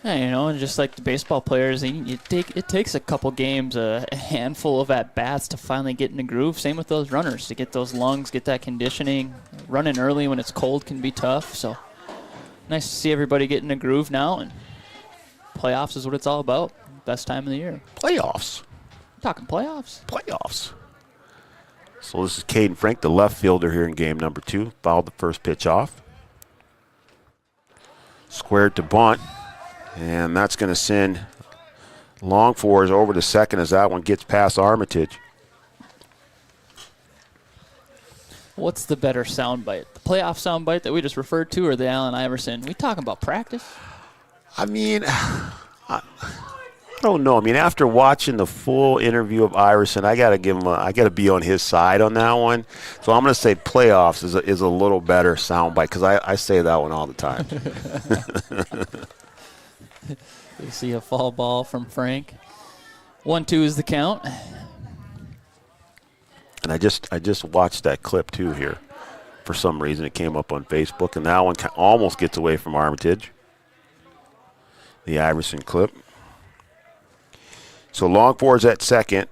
Speaker 1: Yeah, just like the baseball players, it takes a couple games, a handful of at-bats to finally get in the groove. Same with those runners, to get those lungs, get that conditioning. Running early when it's cold can be tough, so nice to see everybody get in the groove now, and playoffs is what it's all about. Best time of the year.
Speaker 3: Playoffs.
Speaker 1: Talking playoffs.
Speaker 3: Playoffs. So this is Caden Frank, the left fielder here in game number 2. Fouled the first pitch off. Squared to bunt. And that's going to send Longforce over to second as that one gets past Armitage.
Speaker 1: What's the better soundbite? The playoff soundbite that we just referred to, or the Allen Iverson? We talking about practice?
Speaker 3: I mean, I don't know. I mean, after watching the full interview of Iverson, I got to be on his side on that one. So I'm going to say playoffs is a little better soundbite because I say that one all the time.
Speaker 1: You see a fall ball from Frank. 1-2 is the count.
Speaker 3: And I just watched that clip too here. For some reason, it came up on Facebook, and that one almost gets away from Armitage. The Iverson clip. So Longford's at second.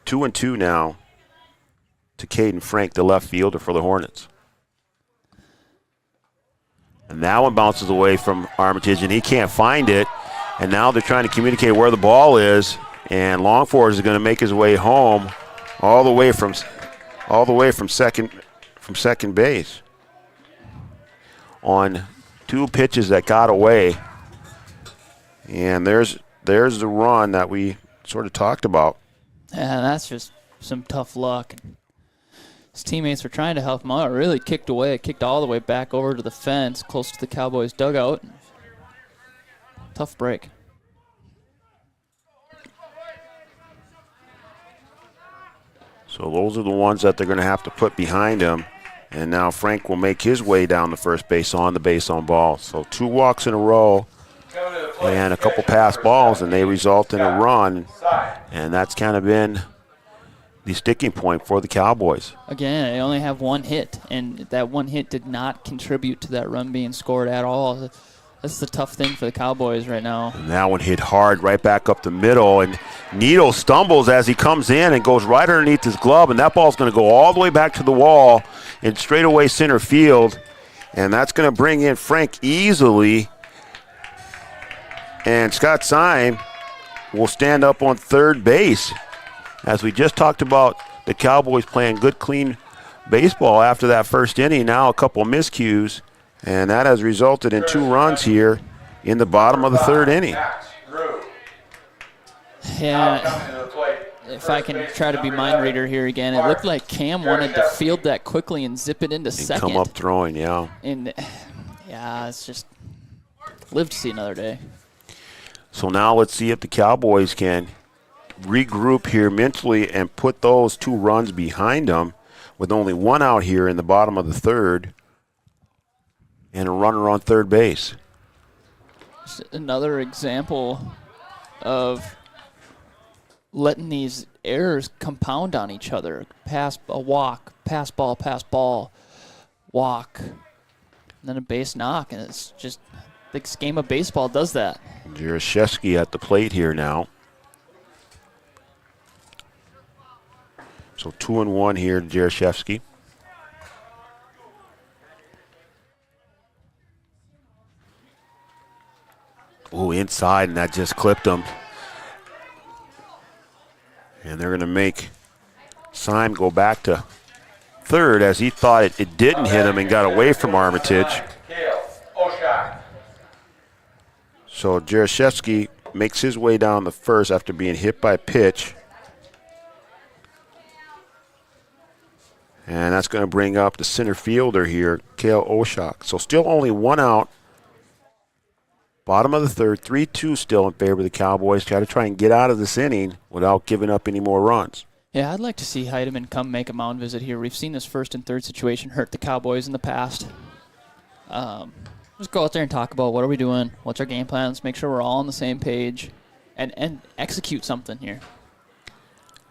Speaker 3: 2-2 now to Caden Frank, the left fielder for the Hornets. And that one bounces away from Armitage, and he can't find it. And now they're trying to communicate where the ball is, and Longford is going to make his way home, all the way from second base on 2 pitches that got away. And there's the run that we sort of talked about.
Speaker 1: Yeah, that's just some tough luck. His teammates were trying to help him out. It really kicked away. It kicked all the way back over to the fence, close to the Cowboys' dugout. Tough break.
Speaker 3: So those are the ones that they're going to have to put behind him. And now Frank will make his way down the first base on the base on ball. So 2 walks in a row and a couple pass balls, and they result in a run. And that's kind of been the sticking point for the Cowboys.
Speaker 1: Again, they only have 1 hit, and that 1 hit did not contribute to that run being scored at all. That's the tough thing for the Cowboys right now.
Speaker 3: And that one hit hard right back up the middle, and Needle stumbles as he comes in and goes right underneath his glove, and that ball's going to go all the way back to the wall in straightaway center field, and that's going to bring in Frank easily. And Scott Syme will stand up on third base. As we just talked about the Cowboys playing good, clean baseball after that first inning, now a couple of miscues, and that has resulted in 2 runs here in the bottom of the third inning.
Speaker 1: Yeah, if I can try to be mind reader here again, it looked like Cam wanted to field that quickly and zip it into second.
Speaker 3: Come up throwing, yeah.
Speaker 1: And yeah, it's just live to see another day.
Speaker 3: So now let's see if the Cowboys can regroup here mentally and put those 2 runs behind them with only 1 out here in the bottom of the third and a runner on third base.
Speaker 1: Just another example of letting these errors compound on each other. Pass, a walk, pass ball, walk, and then a base knock, and it's just this game of baseball does that.
Speaker 3: Jaroszewski at the plate here now. So 2-1 here to Jaroszewski. Oh, inside, and that just clipped him. And they're going to make Syme go back to third as he thought it didn't hit him and got away from Armitage. So Jaroszewski makes his way down the first after being hit by a pitch. And that's going to bring up the center fielder here, Cale Oshak. So still only 1 out. Bottom of the third, 3-2 still in favor of the Cowboys. Got to try and get out of this inning without giving up any more runs.
Speaker 1: Yeah, I'd like to see Heidemann come make a mound visit here. We've seen this first and third situation hurt the Cowboys in the past. Just go out there and talk about what are we doing, what's our game plan, let's make sure we're all on the same page, and execute something here.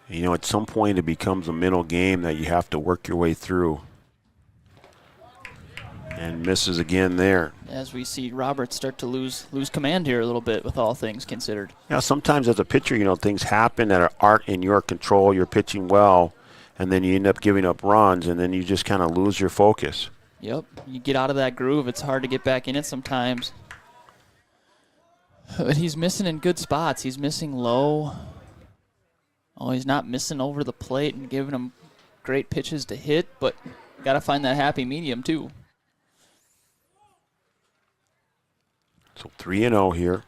Speaker 3: You know, at some point it becomes a mental game that you have to work your way through. And misses again there.
Speaker 1: As we see Roberts start to lose command here a little bit with all things considered.
Speaker 3: Yeah, sometimes as a pitcher, you know, things happen that aren't in your control. You're pitching well, and then you end up giving up runs, and then you just kind of lose your focus.
Speaker 1: Yep, you get out of that groove. It's hard to get back in it sometimes. But he's missing in good spots. He's missing low. Oh, he's not missing over the plate and giving him great pitches to hit, but got to find that happy medium too.
Speaker 3: So 3-0 here.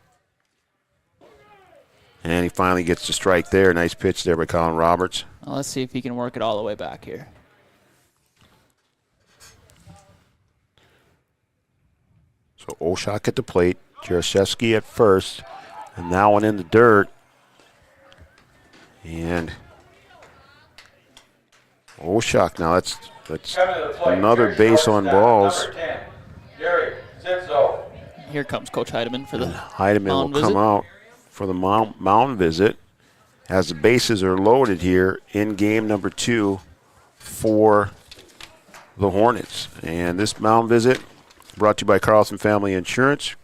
Speaker 3: And he finally gets the strike there. Nice pitch there by Colin Roberts.
Speaker 1: Well, let's see if he can work it all the way back here.
Speaker 3: So Oshak at the plate, Jaroszewski at first, and that one in the dirt. And Oshak, now that's another base on balls.
Speaker 2: Number 10, Gary Zitzo.
Speaker 1: Here comes Coach Heidemann for the
Speaker 3: Heidemann will
Speaker 1: visit.
Speaker 3: come out for the mound visit as the bases are loaded here in game number 2 for the Hornets. And this mound visit brought to you by Carlson Family Insurance.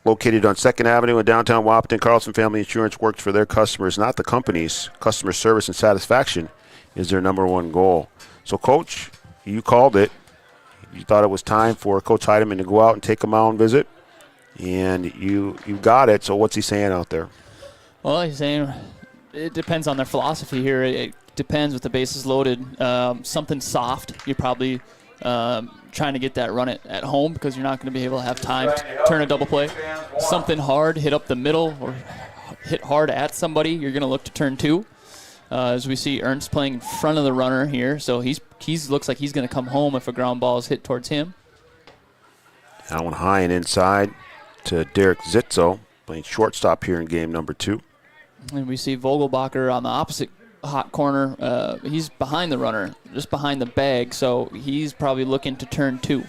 Speaker 3: Located on 2nd Avenue in downtown Wapaton, Carlson Family Insurance works for their customers, not the companies. Customer service and satisfaction is their number one goal. So, Coach, you called it. You thought it was time for Coach Heidemann to go out and take a mound visit, and you got it. So what's he saying out there?
Speaker 1: Well, he's saying it depends on their philosophy here. It depends with the bases loaded. Something soft, you're probably trying to get that run at home because you're not going to be able to have time to turn a double play. Something hard, hit up the middle or hit hard at somebody, you're going to look to turn 2. As we see Ernst playing in front of the runner here, so he looks like he's going to come home if a ground ball is hit towards him.
Speaker 3: That one high and inside to Derek Zitzo, playing shortstop here in game number 2.
Speaker 1: And we see Vogelbacher on the opposite hot corner. He's behind the runner, just behind the bag, so he's probably looking to turn 2.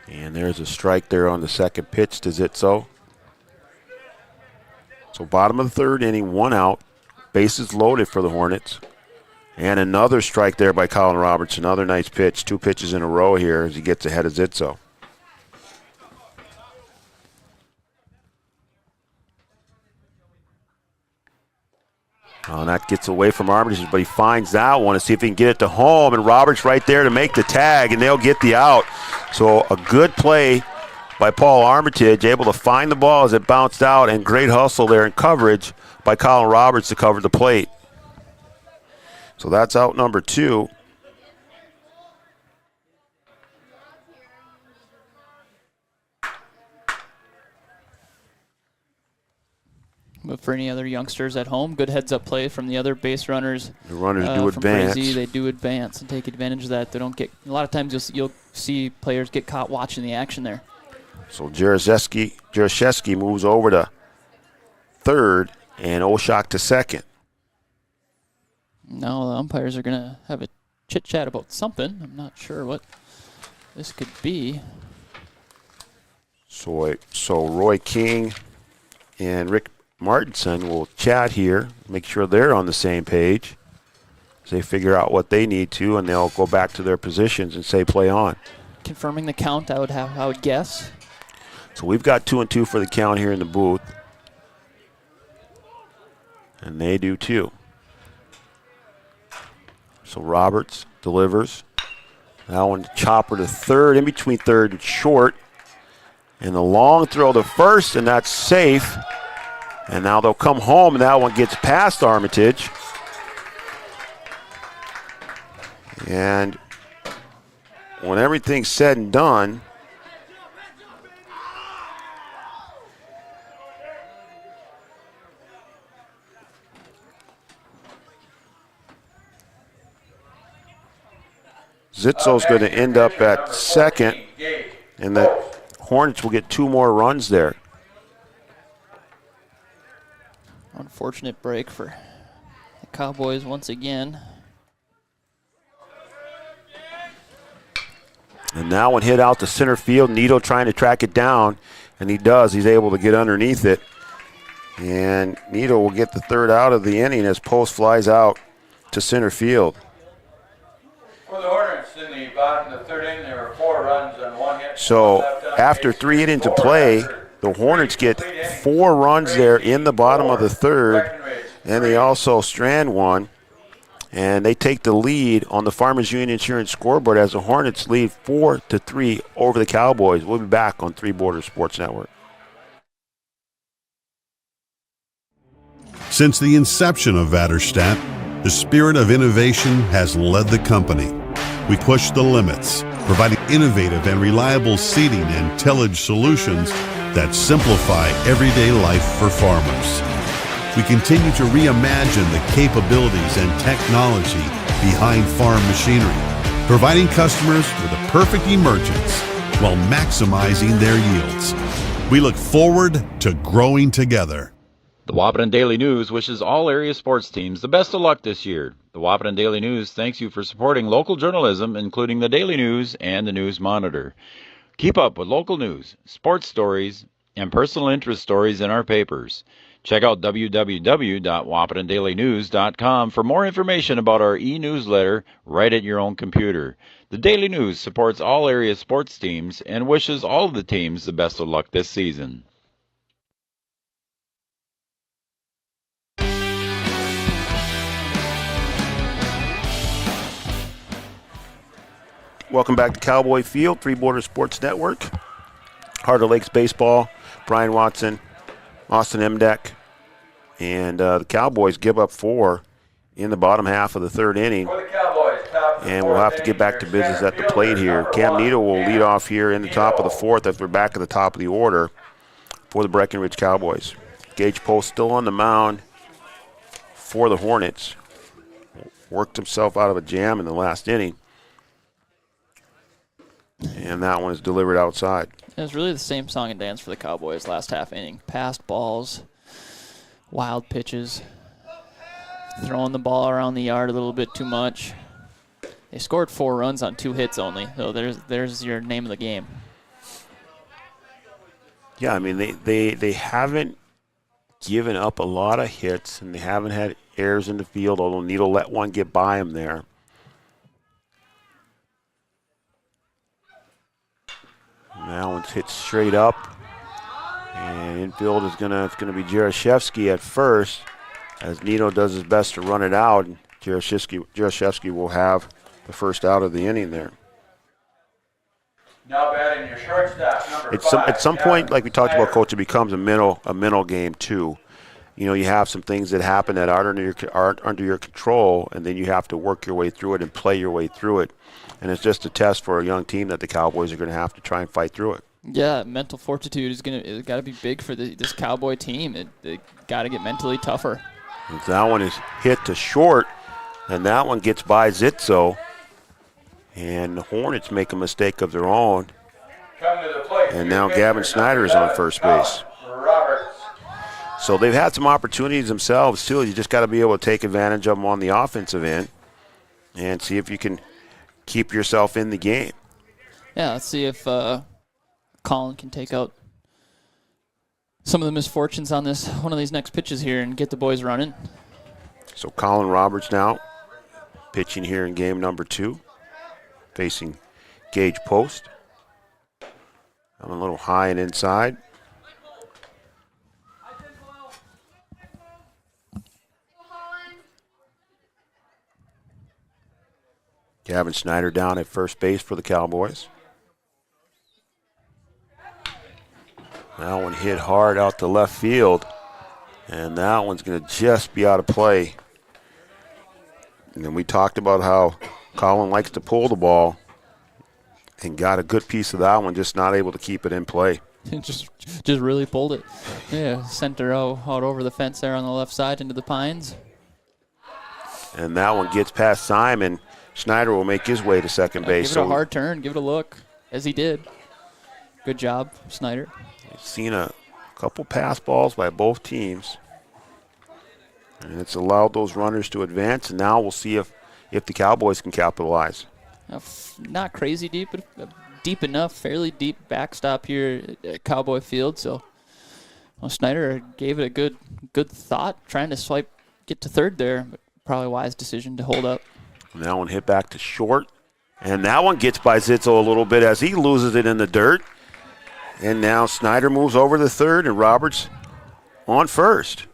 Speaker 3: And there's a strike there on the second pitch to Zitzo. So bottom of the 3rd inning, 1 out. Bases loaded for the Hornets. And another strike there by Colin Roberts. Another nice pitch. 2 pitches in a row here as he gets ahead of Zitzo. And that gets away from Armitage, but he finds that one to see if he can get it to home. And Roberts right there to make the tag, and they'll get the out. So a good play by Paul Armitage, able to find the ball as it bounced out, and great hustle there in coverage by Colin Roberts to cover the plate. So that's out number 2.
Speaker 1: But for any other youngsters at home, good heads-up play from the other base runners.
Speaker 3: The runners do
Speaker 1: from
Speaker 3: advance.
Speaker 1: Frazee, they do advance and take advantage of that. They don't get. A lot of times you'll see players get caught watching the action there.
Speaker 3: So Jaroszewski moves over to 3rd, and Oshak to 2nd.
Speaker 1: Now the umpires are going to have a chit-chat about something. I'm not sure what this could be.
Speaker 3: So Roy King and Rick Martinson will chat here, make sure they're on the same page as they figure out what they need to, and they'll go back to their positions and say play on.
Speaker 1: Confirming the count, I would guess.
Speaker 3: So we've got 2-2 for the count here in the booth. And they do too. So Roberts delivers. That one chopper to 3rd, in between 3rd and short. And the long throw to 1st, and that's safe. And now they'll come home, and that one gets past Armitage. And when everything's said and done, Zitzo's going to end up at 2nd, and the Hornets will get 2 more runs there.
Speaker 1: Unfortunate break for the Cowboys once again.
Speaker 3: And now one hit out to center field. Nito trying to track it down, and he does. He's able to get underneath it. And Nito will get the 3rd out of the inning as Post flies out to center field.
Speaker 2: For the Hornets, in the bottom of the 3rd inning, there were 4 runs and 1 hit.
Speaker 3: So after 3 innings of play, the Hornets get 4 runs there in the bottom of the 3rd, and they also strand one. And they take the lead on the Farmers Union Insurance scoreboard as the Hornets lead 4-3 over the Cowboys. We'll be back on Three Borders Sports Network.
Speaker 7: Since the inception of Vaderstadt, the spirit of innovation has led the company. We push the limits, providing innovative and reliable seating and tillage solutions that simplify everyday life for farmers. We continue to reimagine the capabilities and technology behind farm machinery, providing customers with a perfect emergence while maximizing their yields. We look forward to growing together.
Speaker 5: The Wapaton Daily News wishes all area sports teams the best of luck this year. The Wapaton Daily News thanks you for supporting local journalism, including the Daily News and the News Monitor. Keep up with local news, sports stories, and personal interest stories in our papers. Check out www.wahpetondailynews.com for more information about our e-newsletter right at your own computer. The Daily News supports all area sports teams and wishes all of the teams the best of luck this season.
Speaker 3: Welcome back to Cowboy Field, Three Border Sports Network. Heart of Lakes Baseball, Brian Watson, Austin Emdeck, and the Cowboys give up 4 in the bottom half of the third inning.
Speaker 2: For the Cowboys, top of the
Speaker 3: And we'll have to get back to business at the plate here. Cam Needle will lead off here in the top of the fourth as we're back at the top of the order for the Breckenridge Cowboys. Gage Post still on the mound for the Hornets. Worked himself out of a jam in the last inning. And that one is delivered outside.
Speaker 1: It was really the same song and dance for the Cowboys last half inning. Passed balls, wild pitches, throwing the ball around the yard a little bit too much. They scored 4 runs on 2 hits only, so there's your name of the game.
Speaker 3: Yeah, I mean, they haven't given up a lot of hits, and they haven't had errors in the field, although Needle let one get by him there. That one's hit straight up, and infield is it's gonna be Jarashevsky at first, as Nino does his best to run it out. And Jarashevsky will have the first out of the inning there.
Speaker 2: Now batting your shortstop, number 5.
Speaker 3: At some point, like we talked about, Coach, it becomes a mental game too. You know, you have some things that happen that aren't under your control, and then you have to work your way through it and play your way through it. And it's just a test for a young team that the Cowboys are going to have to try and fight through it.
Speaker 1: Yeah, mental fortitude is got to be big for this Cowboy team. They got to get mentally tougher.
Speaker 3: And that one is hit to short, and that one gets by Zitzo. And the Hornets make a mistake of their own.
Speaker 2: Come to the plate.
Speaker 3: And now Gavin Snyder is on first base. So they've had some opportunities themselves, too. You just got to be able to take advantage of them on the offensive end and see if you can keep yourself in the game.
Speaker 1: Yeah, let's see if Colin can take out some of the misfortunes on one of these next pitches here and get the boys running.
Speaker 3: So Colin Roberts now pitching here in game number 2, facing Gage Post. I'm a little high and inside. Gavin Snyder down at first base for the Cowboys. That one hit hard out to left field, and that one's going to just be out of play. And then we talked about how Colin likes to pull the ball, and got a good piece of that one, just not able to keep it in play.
Speaker 1: just really pulled it. Yeah, sent her out over the fence there on the left side into the pines.
Speaker 3: And that one gets past Simon. Snyder will make his way to second base.
Speaker 1: Give it a hard turn, give it a look, as he did. Good job, Snyder.
Speaker 3: We've seen a couple pass balls by both teams. And it's allowed those runners to advance, and now we'll see if the Cowboys can capitalize.
Speaker 1: Not crazy deep, but deep enough, fairly deep backstop here at Cowboy Field. So Snyder gave it a good thought, trying to get to third there, but probably a wise decision to hold up.
Speaker 3: And that one hit back to short. And that one gets by Zitzo a little bit as he loses it in the dirt. And now Snyder moves over to third and Roberts on first.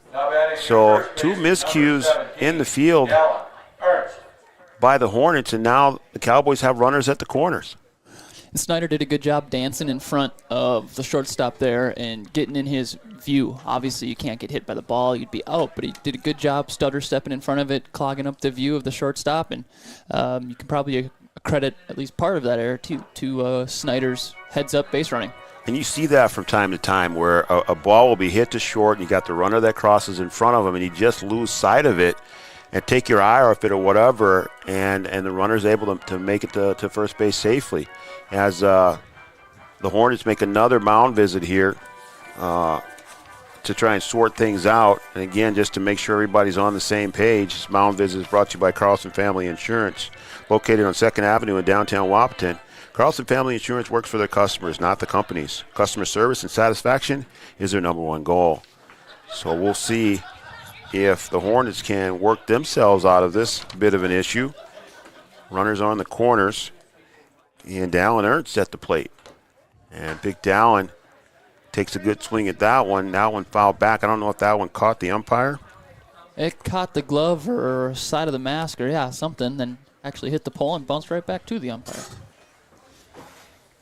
Speaker 3: So 2 miscues in the field by the Hornets, and now the Cowboys have runners at the corners.
Speaker 1: And Snyder did a good job dancing in front of the shortstop there and getting in his view. Obviously, you can't get hit by the ball. You'd be out, but he did a good job stutter stepping in front of it, clogging up the view of the shortstop, and you can probably credit at least part of that error to Snyder's heads-up base running.
Speaker 3: And you see that from time to time where a ball will be hit to short, and you got the runner that crosses in front of him, and you just lose sight of it and take your eye off it or whatever, and the runner's able to make it to first base safely. As the Hornets make another mound visit here to try and sort things out. And again, just to make sure everybody's on the same page, this mound visit is brought to you by Carlson Family Insurance, located on 2nd Avenue in downtown Wahpeton. Carlson Family Insurance works for their customers, not the companies. Customer service and satisfaction is their number one goal. So we'll see if the Hornets can work themselves out of this bit of an issue. Runners on the corners, and Dallin Ernst at the plate. And Big Dallin takes a good swing at that one. That one fouled back. I don't know if that one caught the umpire.
Speaker 1: It caught the glove or side of the mask or, something, then actually hit the pole and bounced right back to the umpire.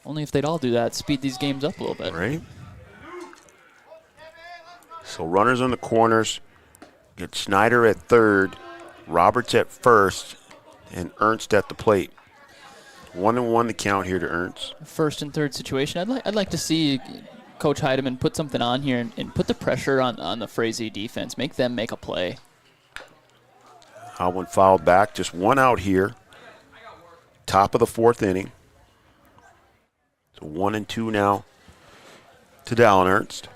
Speaker 1: Only if they'd all do that, speed these games up a little bit.
Speaker 3: Right. So runners on the corners. Get Snyder at third, Roberts at first, and Ernst at the plate. 1-1 the count here to Ernst.
Speaker 1: First and third situation. I'd like to see Coach Heidemann put something on here and put the pressure on the Frazee defense. Make them make a play.
Speaker 3: That one fouled back. Just one out here. Top of the fourth inning. So 1-2 now to Dallin Ernst.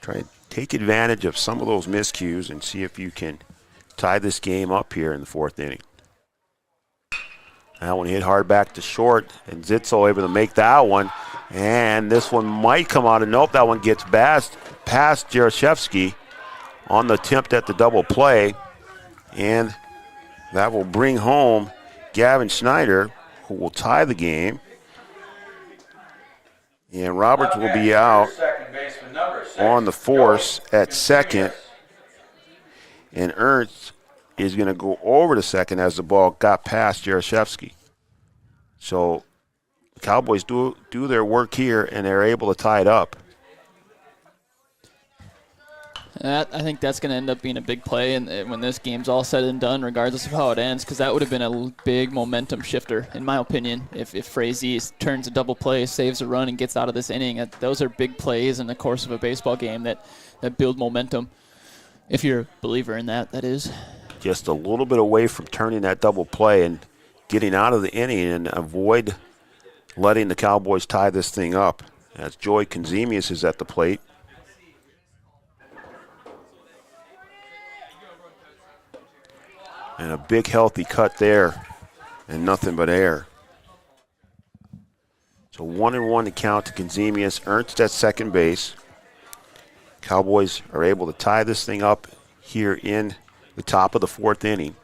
Speaker 3: Try to take advantage of some of those miscues and see if you can tie this game up here in the fourth inning. That one hit hard back to short, and Zitzo able to make that one. And this one might come out, and nope, that one gets past Jaroszewski on the attempt at the double play. And that will bring home Gavin Snyder, who will tie the game. And Roberts will be out on the force at second. And Ernst is going to go over to second as the ball got past Jaroszewski. So the Cowboys do their work here, and they're able to tie it up.
Speaker 1: I think that's going to end up being a big play and when this game's all said and done, regardless of how it ends, because that would have been a big momentum shifter, in my opinion, if Frazee turns a double play, saves a run, and gets out of this inning. Those are big plays in the course of a baseball game that build momentum, if you're a believer in that is.
Speaker 3: Just a little bit away from turning that double play and getting out of the inning and avoid letting the Cowboys tie this thing up, as Joey Konzemius is at the plate. And a big healthy cut there, and nothing but air. So 1-1 to count to Konzemius. Ernst at second base. Cowboys are able to tie this thing up here in the top of the fourth inning.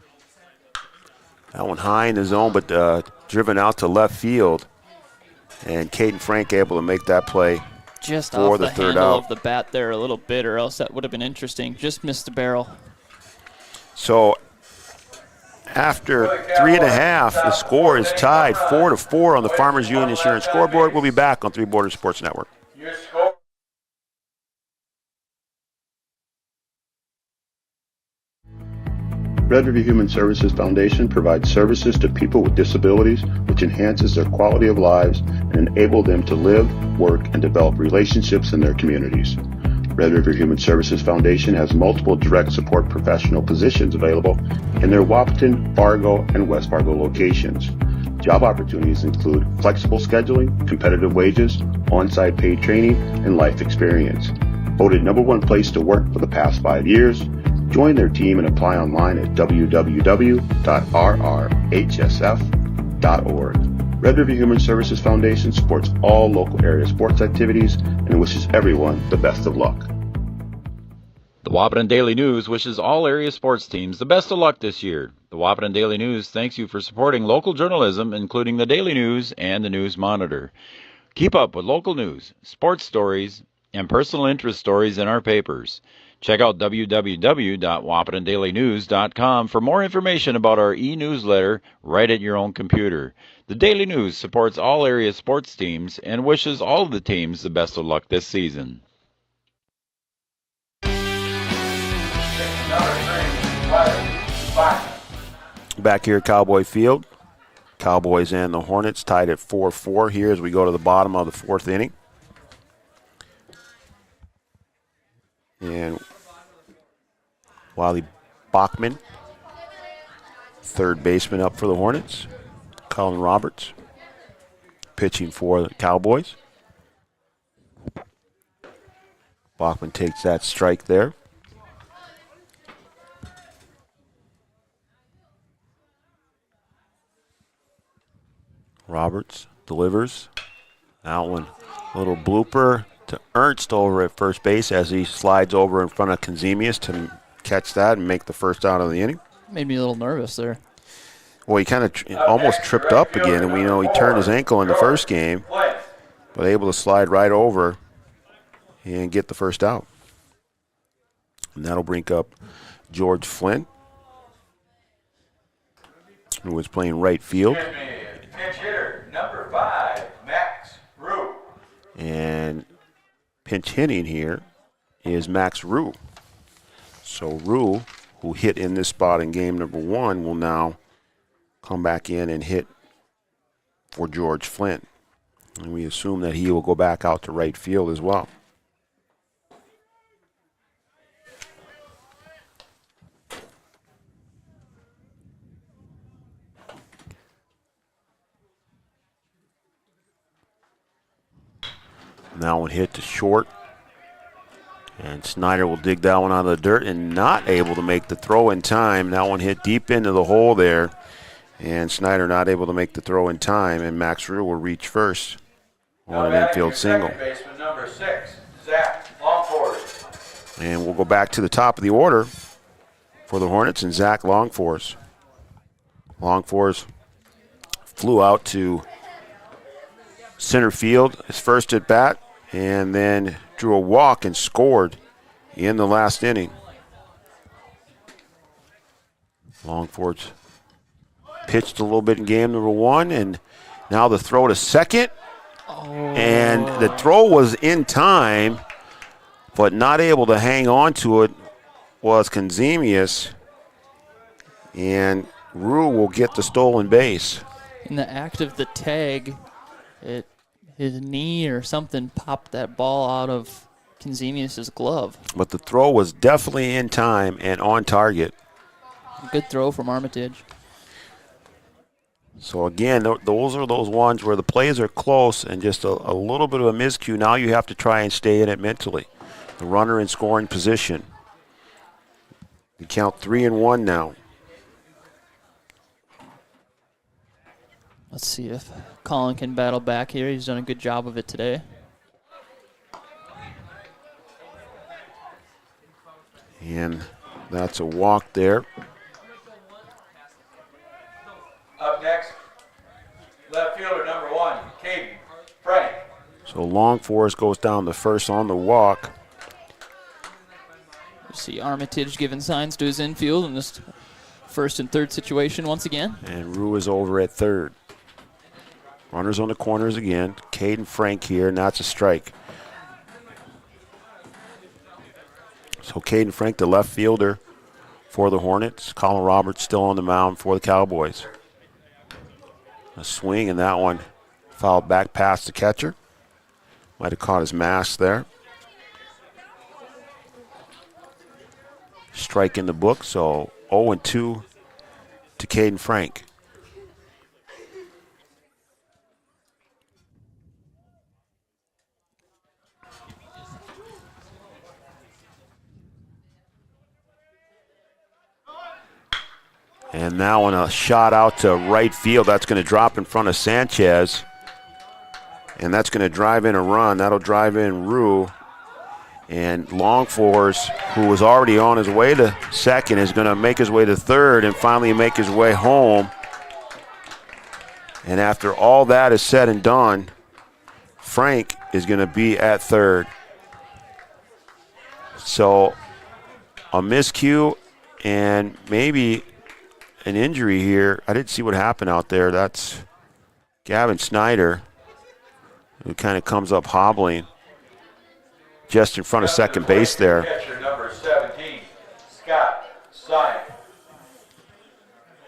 Speaker 3: That one high in the zone, but driven out to left field. And Caden Frank able to make that play
Speaker 1: just
Speaker 3: for
Speaker 1: off
Speaker 3: the
Speaker 1: the
Speaker 3: third
Speaker 1: handle
Speaker 3: out.
Speaker 1: of the bat there a little bit, or else that would have been interesting. Just missed the barrel.
Speaker 3: So after 3.5, the score is tied 4-4 on the Farmers Union Insurance scoreboard. We'll be back on Three Borders Sports Network.
Speaker 8: Red River Human Services Foundation provides services to people with disabilities, which enhances their quality of lives and enable them to live, work, and develop relationships in their communities. Red River Human Services Foundation has multiple direct support professional positions available in their Wahpeton, Fargo, and West Fargo locations. Job opportunities include flexible scheduling, competitive wages, on-site paid training, and life experience. Voted #1 place to work for the past 5 years, join their team and apply online at www.rrhsf.org. Red River Human Services Foundation supports all local area sports activities and wishes everyone the best of luck.
Speaker 5: The Wahpeton Daily News wishes all area sports teams the best of luck this year. The Wahpeton Daily News thanks you for supporting local journalism, including the Daily News and the News Monitor. Keep up with local news, sports stories, and personal interest stories in our papers. Check out www.wahpetondailynews.com for more information about our e-newsletter right at your own computer. The Daily News supports all area sports teams and wishes all of the teams the best of luck this season.
Speaker 3: Back here at Cowboy Field, Cowboys and the Hornets tied at 4-4 here as we go to the bottom of the fourth inning. And Wiley Bachman, third baseman up for the Hornets. Colin Roberts pitching for the Cowboys. Bachman takes that strike there. Roberts delivers. That one, a little blooper to Ernst over at first base as he slides over in front of Conzemius to catch that and make the first out of the inning.
Speaker 1: Made me a little nervous there.
Speaker 3: Well, he kind of almost tripped up again, and we know he turned his ankle in the first game, but able to slide right over and get the first out. And that'll bring up George Flint, who was playing right field.
Speaker 2: Pinch hitter, number 5, Max Rue.
Speaker 3: And pinch hitting here is Max Rue. So Rue, who hit in this spot in game number 1, will now come back in and hit for George Flint. And we assume that he will go back out to right field as well. Now one hit to short. And Snyder will dig that one out of the dirt and not able to make the throw in time. That one hit deep into the hole there. And Snyder not able to make the throw in time. And Max Rue will reach first on an infield single.
Speaker 2: Baseman number 6, Zach Longford.
Speaker 3: And we'll go back to the top of the order for the Hornets and Zach Longforce. Longforce flew out to center field his first at bat, and then drew a walk and scored in the last inning. Longford's pitched a little bit in game number 1, and now the throw to second. And the throw was in time, but not able to hang on to it was Conzemius. And Rue will get the stolen base.
Speaker 1: In the act of the tag, his knee or something popped that ball out of Conzemius' glove.
Speaker 3: But the throw was definitely in time and on target.
Speaker 1: Good throw from Armitage.
Speaker 3: So again, those are those ones where the plays are close and just a little bit of a miscue. Now you have to try and stay in it mentally. The runner in scoring position. You count 3-1 now.
Speaker 1: Let's see if Colin can battle back here. He's done a good job of it today.
Speaker 3: And that's a walk there.
Speaker 2: Up next, left fielder number 1, Caden Frank.
Speaker 3: So Longforce goes down the first on the walk.
Speaker 1: You see Armitage giving signs to his infield in this first and third situation once again.
Speaker 3: And Rue is over at third. Runners on the corners again. Caden Frank here, and that's a strike. So Caden Frank, the left fielder for the Hornets. Colin Roberts still on the mound for the Cowboys. A swing, and that one fouled back past the catcher. Might have caught his mask there. Strike in the book, so 0-2 to Caden Frank. And now on a shot out to right field, that's going to drop in front of Sanchez. And that's going to drive in a run. That'll drive in Rue. And Longforce, who was already on his way to second, is going to make his way to third and finally make his way home. And after all that is said and done, Frank is going to be at third. So a miscue and maybe an injury here. I didn't see what happened out there. That's Gavin Snyder, who kind of comes up hobbling just in front of second base there.
Speaker 2: Catcher number 17, Scott Simon.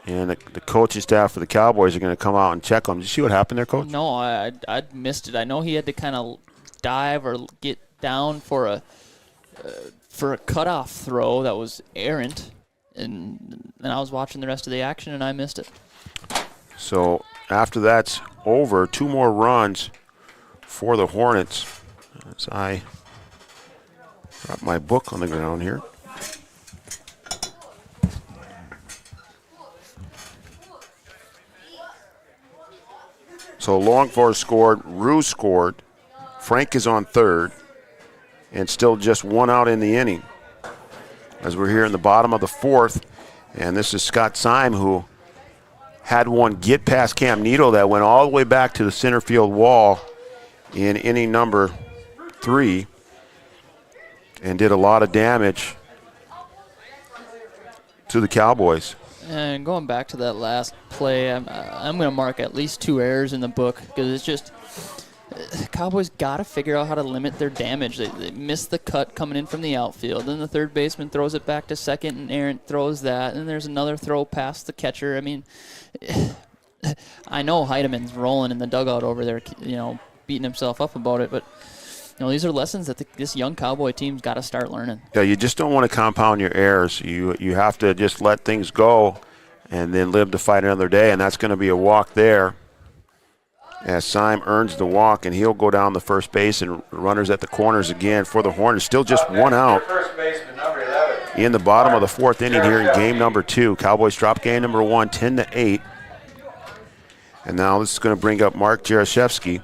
Speaker 3: And the coaching staff for the Cowboys are going to come out and check him. Did you see what happened there, Coach?
Speaker 1: No, I missed it. I know he had to kind of dive or get down for a cutoff throw that was errant. And I was watching the rest of the action, and I missed it.
Speaker 3: So after that's over, 2 more runs for the Hornets. As I drop my book on the ground here. So Longford scored, Rue scored, Frank is on third, and still just one out in the inning. As we're here in the bottom of the fourth, and this is Scott Syme, who had one get past Cam Needle that went all the way back to the center field wall in inning number 3 and did a lot of damage to the Cowboys.
Speaker 1: And going back to that last play, I'm going to mark at least 2 errors in the book because it's just Cowboys got to figure out how to limit their damage. They missed the cut coming in from the outfield. Then the third baseman throws it back to second, and Aaron throws that. And there's another throw past the catcher. I mean, I know Heidemann's rolling in the dugout over there, beating himself up about it, but these are lessons that this young Cowboy team's got to start learning.
Speaker 3: Yeah, you just don't want to compound your errors. You have to just let things go and then live to fight another day, and that's going to be a walk there as Syme earns the walk, and he'll go down the first base, and runners at the corners again for the Hornets. Still just one out in the bottom of the fourth inning here in game number 2. Cowboys drop game number 1, 10-8. And now this is going to bring up Mark Jarashevsky,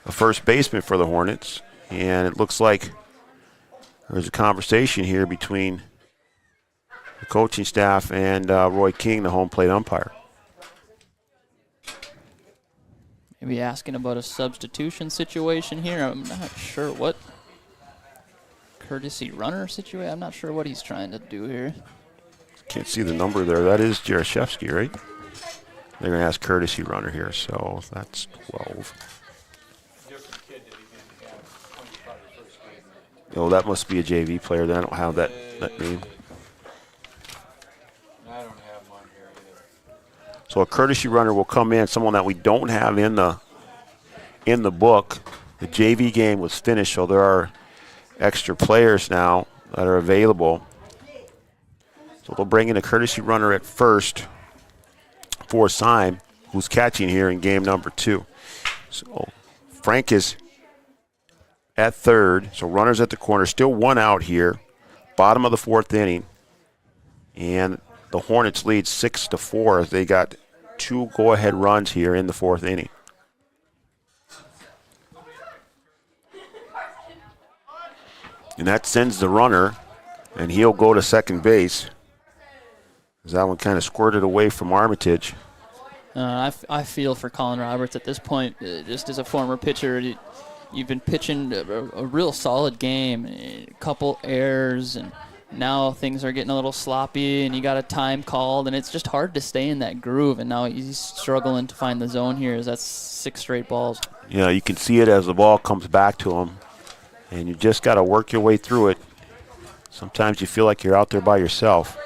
Speaker 3: a first baseman for the Hornets. And it looks like there's a conversation here between the coaching staff and Roy King, the home plate umpire.
Speaker 1: Maybe asking about a substitution situation here. I'm not sure what courtesy runner situation. I'm not sure what he's trying to do here.
Speaker 3: Can't see the number there. That is Jarashevsky, right? They're going to ask courtesy runner here, so that's 12. Oh, that must be a JV player. Then I don't have that name.
Speaker 2: I don't have one here either.
Speaker 3: So a courtesy runner will come in, someone that we don't have in the book. The JV game was finished, so there are extra players now that are available. So they'll bring in a courtesy runner at first for Syme, who's catching here in game number 2. So Frank is at third, so runners at the corner. Still one out here, bottom of the fourth inning. And the Hornets lead 6-4 as they got 2 go-ahead runs here in the fourth inning. And that sends the runner, and he'll go to second base. As that one kind of squirted away from Armitage.
Speaker 1: I feel for Colin Roberts at this point. Just as a former pitcher, you've been pitching a real solid game, a couple errors, and now things are getting a little sloppy, and you got a time called, and it's just hard to stay in that groove. And now he's struggling to find the zone here as that's 6 straight balls.
Speaker 3: Yeah, you can see it as the ball comes back to him, and you just got to work your way through it. Sometimes you feel like you're out there by yourself.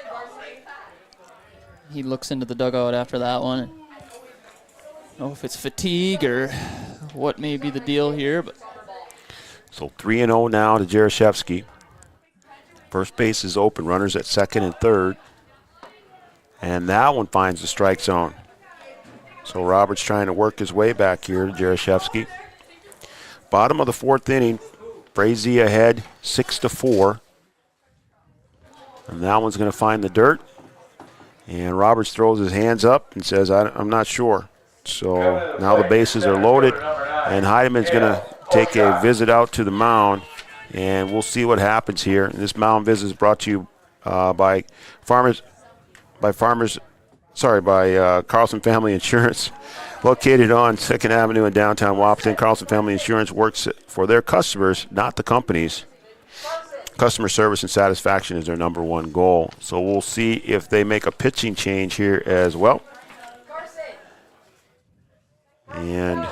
Speaker 1: He looks into the dugout after that one. I don't know if it's fatigue or what may be the deal here, but
Speaker 3: so 3-0 now to Jarashevsky. First base is open, runners at second and third. And that one finds the strike zone. So Roberts trying to work his way back here to Jarashevsky. Bottom of the fourth inning, Frazee ahead 6-4. And that one's going to find the dirt. And Roberts throws his hands up and says, I'm not sure. So now the bases are loaded, and Heidemann's going to take a visit out to the mound, and we'll see what happens here. And this mound visit is brought to you by Carlson Family Insurance, located on 2nd Avenue in downtown Wahpeton. Carlson Family Insurance works for their customers, not the companies. Customer service and satisfaction is their number one goal. So we'll see if they make a pitching change here as well. And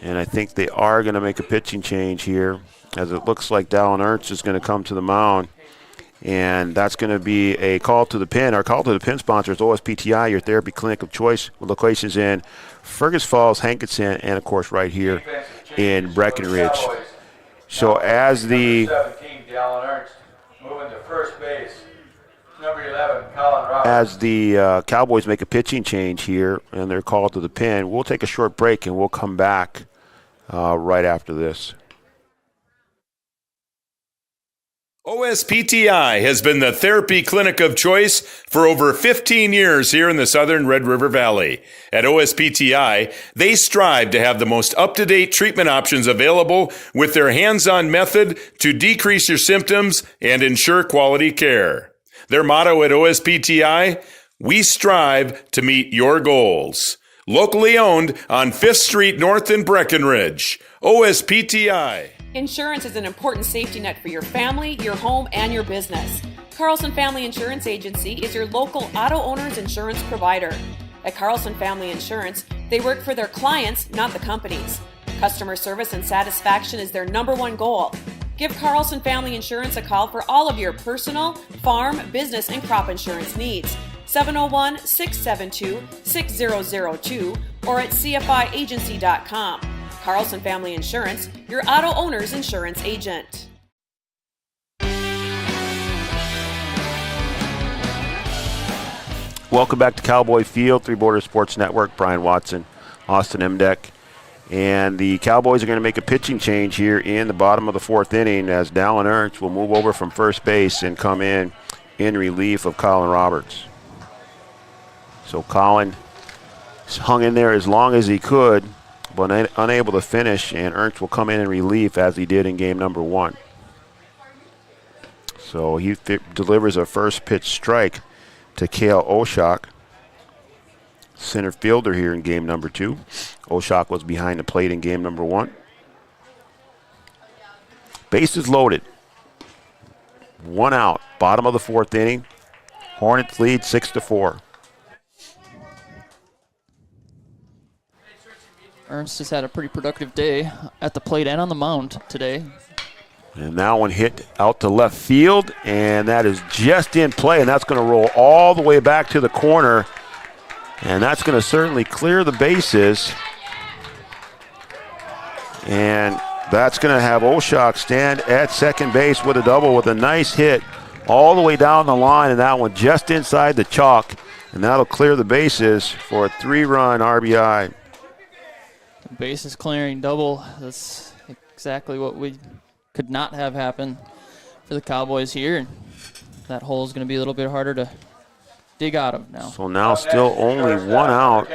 Speaker 3: I think they are going to make a pitching change here, as it looks like Dallin Ernst is going to come to the mound. And that's going to be a call to the pin. Our call to the pin sponsor is OSPTI, your therapy clinic of choice, with locations in Fergus Falls, Hankinson, and, of course, right here in Breckenridge. So as the
Speaker 2: 17, Dallin Ernst, moving to first base. Number 11, Colin Roberts.
Speaker 3: As the Cowboys make a pitching change here and they're called to the pin, we'll take a short break and we'll come back right after this.
Speaker 6: OSPTI has been the therapy clinic of choice for over 15 years here in the southern Red River Valley. At OSPTI, they strive to have the most up-to-date treatment options available with their hands-on method to decrease your symptoms and ensure quality care. Their motto at OSPTI, we strive to meet your goals. Locally owned on 5th Street North in Breckenridge. OSPTI.
Speaker 10: Insurance is an important safety net for your family, your home, and your business. Carlson Family Insurance Agency is your local auto owner's insurance provider. At Carlson Family Insurance, they work for their clients, not the companies. Customer service and satisfaction is their #1 goal. Give Carlson Family Insurance a call for all of your personal, farm, business, and crop insurance needs. 701-672-6002 or at cfiagency.com. Carlson Family Insurance, your auto owner's insurance agent.
Speaker 3: Welcome back to Cowboy Field, Three Border Sports Network. Brian Watson, Austin Emdeck. And the Cowboys are going to make a pitching change here in the bottom of the 4th inning as Dallin Ernst will move over from first base and come in relief of Colin Roberts. So Colin hung in there as long as he could, but unable to finish, and Ernst will come in relief as he did in game number 1. So he delivers a first pitch strike to Cale Oshak, center fielder here in game number 2. Oshak was behind the plate in game number 1. Bases loaded. 1 out, bottom of the 4th inning. Hornets lead 6-4.
Speaker 1: Ernst has had a pretty productive day at the plate and on the mound today.
Speaker 3: And that one hit out to left field, and that is just in play, and that's going to roll all the way back to the corner, and that's going to certainly clear the bases. And that's going to have Oshak stand at second base with a double with a nice hit all the way down the line, and that one just inside the chalk, and that'll clear the bases for a 3-run RBI.
Speaker 1: Bases clearing double. That's exactly what we could not have happen for the Cowboys here. And that hole is going to be a little bit harder to dig out of now.
Speaker 3: So now still only 1 out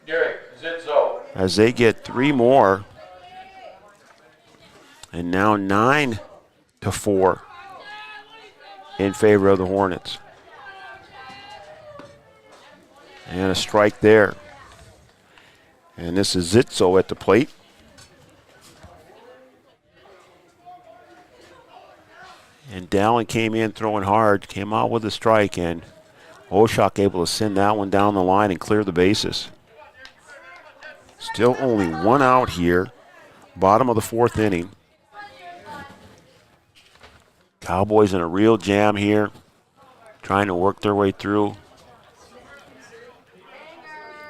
Speaker 2: Zitzo.
Speaker 3: as they get 3 more. And now 9-4 in favor of the Hornets. And a strike there. And this is Zitzo at the plate. And Dallin came in throwing hard, came out with a strike, and Oshak able to send that one down the line and clear the bases. Still only 1 out here, bottom of the 4th inning. Cowboys in a real jam here, trying to work their way through.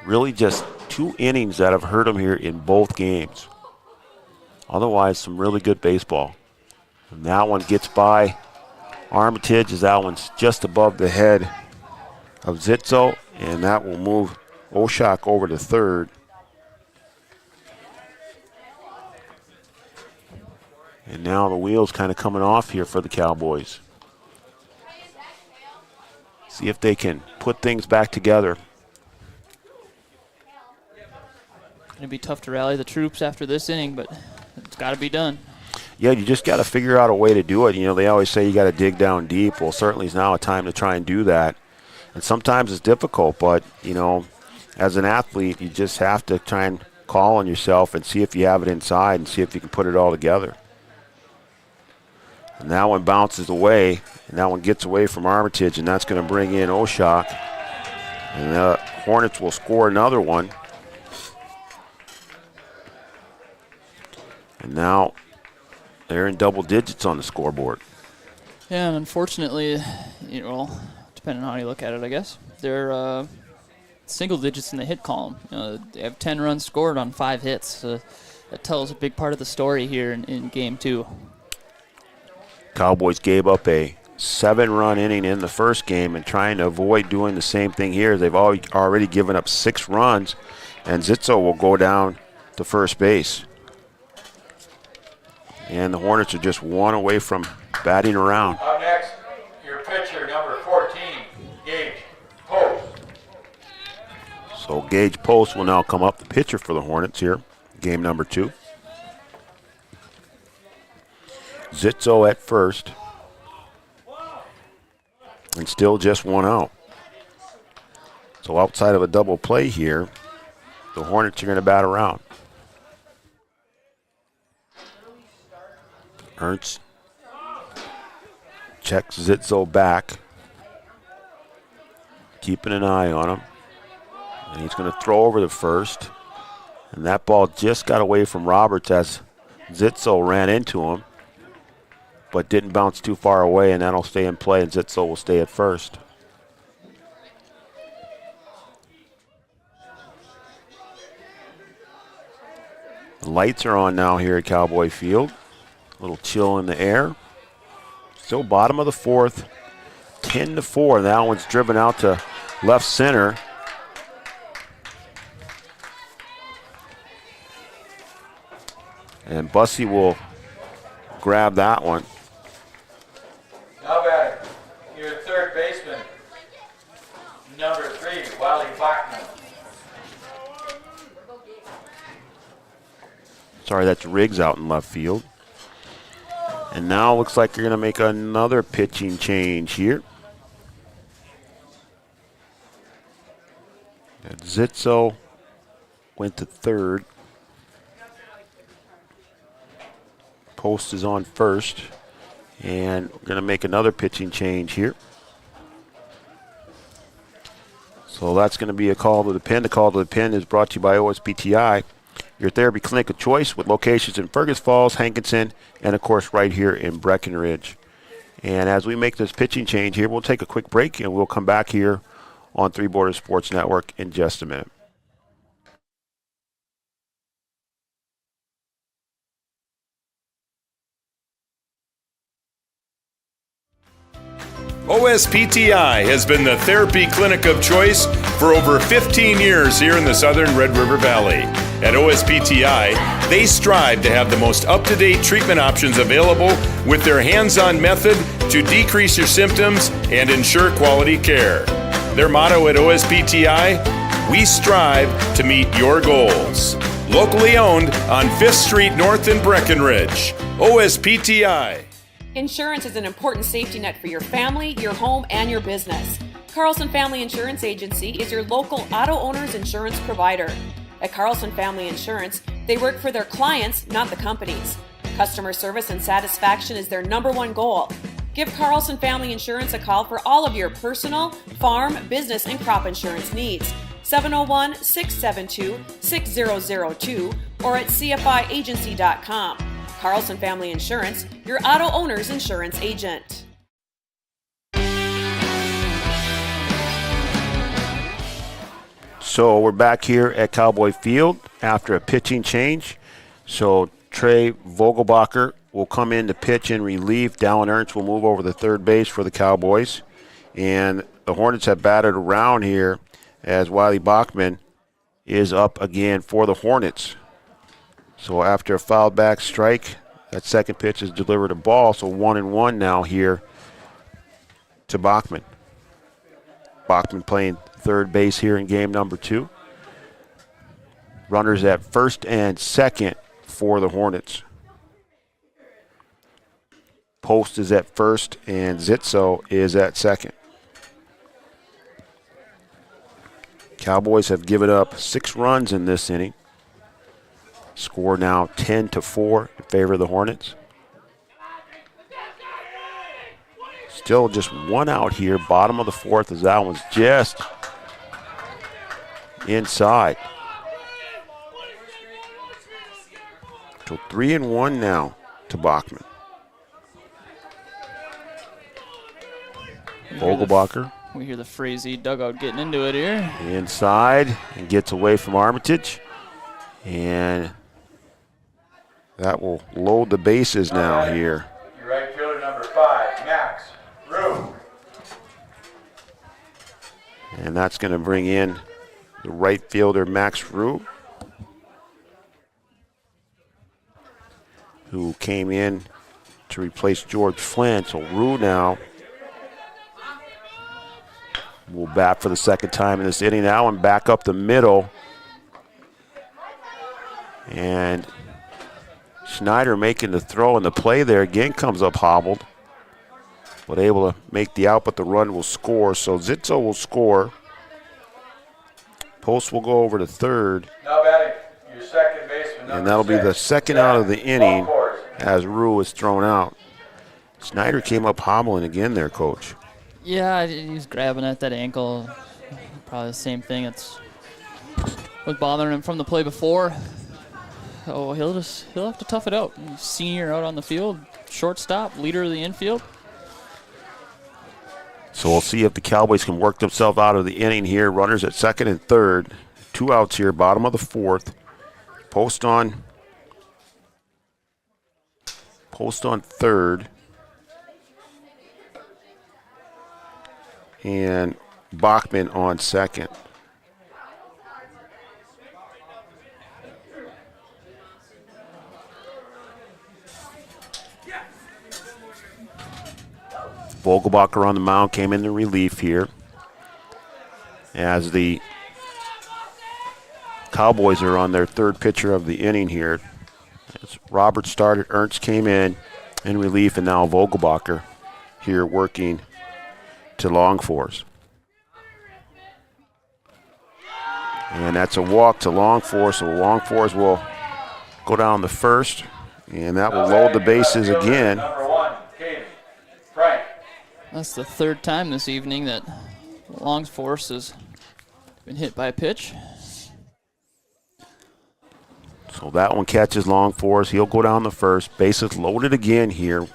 Speaker 3: Really just 2 innings that have hurt them here in both games. Otherwise, some really good baseball. And that one gets by Armitage as that one's just above the head of Zitzo, and that will move Oshak over to third. And now the wheels kind of coming off here for the Cowboys. See if they can put things back together.
Speaker 1: Going to be tough to rally the troops after this inning, but it's got to be done.
Speaker 3: Yeah, you just got to figure out a way to do it. You know, they always say you got to dig down deep. Well, certainly is now a time to try and do that. And sometimes it's difficult, but, you know, as an athlete, you just have to try and call on yourself and see if you have it inside and see if you can put it all together. And that one bounces away, and that one gets away from Armitage, and that's going to bring in Oshak. And the Hornets will score another one. And now they're in double digits on the scoreboard.
Speaker 1: Yeah, and unfortunately, you know, depending on how you look at it, I guess, they're single digits in the hit column. They have 10 runs scored on 5 hits. So that tells a big part of the story here in game 2.
Speaker 3: Cowboys gave up a 7-run inning in the first game, and trying to avoid doing the same thing here. They've already given up 6 runs, and Zitzo will go down to first base. And the Hornets are just 1 away from batting around.
Speaker 2: Up next, your pitcher, number 14, Gage Post.
Speaker 3: So Gage Post will now come up, the pitcher for the Hornets here, game number 2. Zitzo at first. And still just 1 out. So outside of a double play here, the Hornets are going to bat around. Ernst checks Zitzo back, keeping an eye on him. And he's going to throw over the first. And that ball just got away from Roberts as Zitzo ran into him, but didn't bounce too far away, and that'll stay in play, and Zitzo will stay at first. The lights are on now here at Cowboy Field. A little chill in the air. Still bottom of the 4th, 10-4. That one's driven out to left center. And Bussey will grab that one.
Speaker 2: Now batting, your third baseman, number 3, Wally Bachman.
Speaker 3: Sorry, that's Riggs out in left field. And now looks like you're going to make another pitching change here. And Zitzo went to third. Post is on first. And we're going to make another pitching change here. So that's going to be a call to the pin. The call to the pin is brought to you by OSPTI, your therapy clinic of choice, with locations in Fergus Falls, Hankinson, and of course right here in Breckenridge. And as we make this pitching change here, we'll take a quick break and we'll come back here on Three Borders Sports Network in just a minute.
Speaker 6: OSPTI has been the therapy clinic of choice for over 15 years here in the southern Red River Valley. At OSPTI, they strive to have the most up-to-date treatment options available with their hands-on method to decrease your symptoms and ensure quality care. Their motto at OSPTI, we strive to meet your goals. Locally owned on 5th Street North in Breckenridge. OSPTI.
Speaker 10: Insurance is an important safety net for your family, your home, and your business. Carlson Family Insurance Agency is your local auto owner's insurance provider. At Carlson Family Insurance, they work for their clients, not the companies. Customer service and satisfaction is their #1 goal. Give Carlson Family Insurance a call for all of your personal, farm, business, and crop insurance needs. 701-672-6002 or at cfiagency.com. Carlson Family Insurance, your auto owner's insurance agent.
Speaker 3: So we're back here at Cowboy Field after a pitching change. So Trey Vogelbacher will come in to pitch in relief. Dallin Ernst will move over to third base for the Cowboys. And the Hornets have batted around here as Wiley Bachman is up again for the Hornets. So after a fouled back strike, that second pitch is delivered a ball. So 1-1 now here to Bachman. Bachman playing third base here in game number 2. Runners at first and second for the Hornets. Post is at first and Zitzo is at second. Cowboys have given up 6 runs in this inning. Score now 10-4 in favor of the Hornets. Still just 1 out here, bottom of the 4th, as that one's just inside. So 3-1 now to Bachman. Vogelbacher.
Speaker 1: We hear the Frazee dugout getting into it here.
Speaker 3: Inside and gets away from Armitage. And that will load the bases now here.
Speaker 2: Your right fielder, number 5, Max Rue.
Speaker 3: And that's going to bring in the right fielder, Max Rue, who came in to replace George Flynn. So Rue now will bat for the second time in this inning now and back up the middle. And Snyder making the throw, and the play there again comes up hobbled, but able to make the out, but the run will score. So Zitzo will score. Post will go over to third.
Speaker 2: Now batting, your second baseman,
Speaker 3: And that'll be the second out of the inning as Rue is thrown out. Snyder came up hobbling again there, Coach.
Speaker 1: Yeah, he's grabbing at that ankle. Probably the same thing that's was bothering him from the play before. Oh, he'll have to tough it out. He's senior out on the field, shortstop, leader of the infield.
Speaker 3: So we'll see if the Cowboys can work themselves out of the inning here. Runners at second and third. 2 outs here, bottom of the fourth. Post on third. And Bachman on second. Vogelbacher on the mound, came into relief here as the Cowboys are on their third pitcher of the inning here. As Robert started, Ernst came in relief, and now Vogelbacher here working to long fours. And that's a walk to long fours, so long fours will go down the first, and that will load the bases again.
Speaker 2: Number 1, Frank.
Speaker 1: That's the third time this evening that Longforce has been hit by a pitch.
Speaker 3: So that one catches Longforce. He'll go down the first. Bases loaded again here.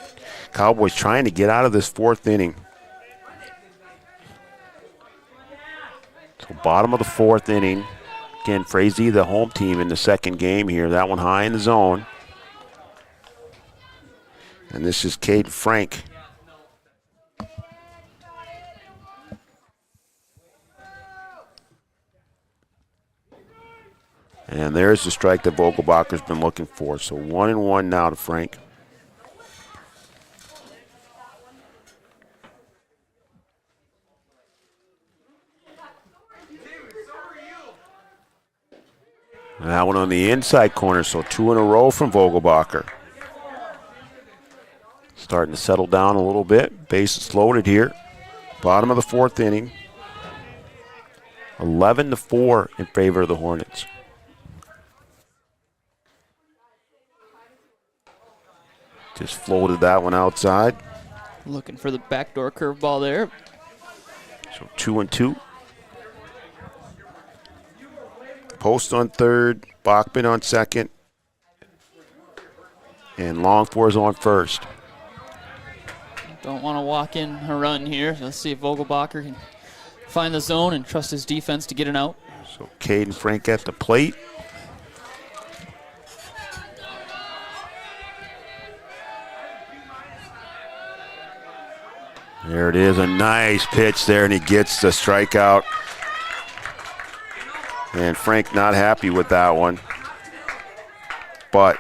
Speaker 3: Cowboys trying to get out of this fourth inning. So bottom of the fourth inning. Again, Frazee, the home team in the second game here. That one high in the zone. And this is Caden Frank. And there's the strike that Vogelbacher's been looking for. So 1-1 now to Frank. And that one on the inside corner, so 2 in a row from Vogelbacher. Starting to settle down a little bit. Bases loaded here. Bottom of the fourth inning. 11-4 in favor of the Hornets. Just floated that one outside.
Speaker 1: Looking for the backdoor curveball there.
Speaker 3: So 2-2. Post on third, Bachman on second, and Longforce on first.
Speaker 1: Don't want to walk in a run here. Let's see if Vogelbacher can find the zone and trust his defense to get an out.
Speaker 3: So Caden Frank at the plate. There it is, a nice pitch there, and he gets the strikeout. And Frank not happy with that one. But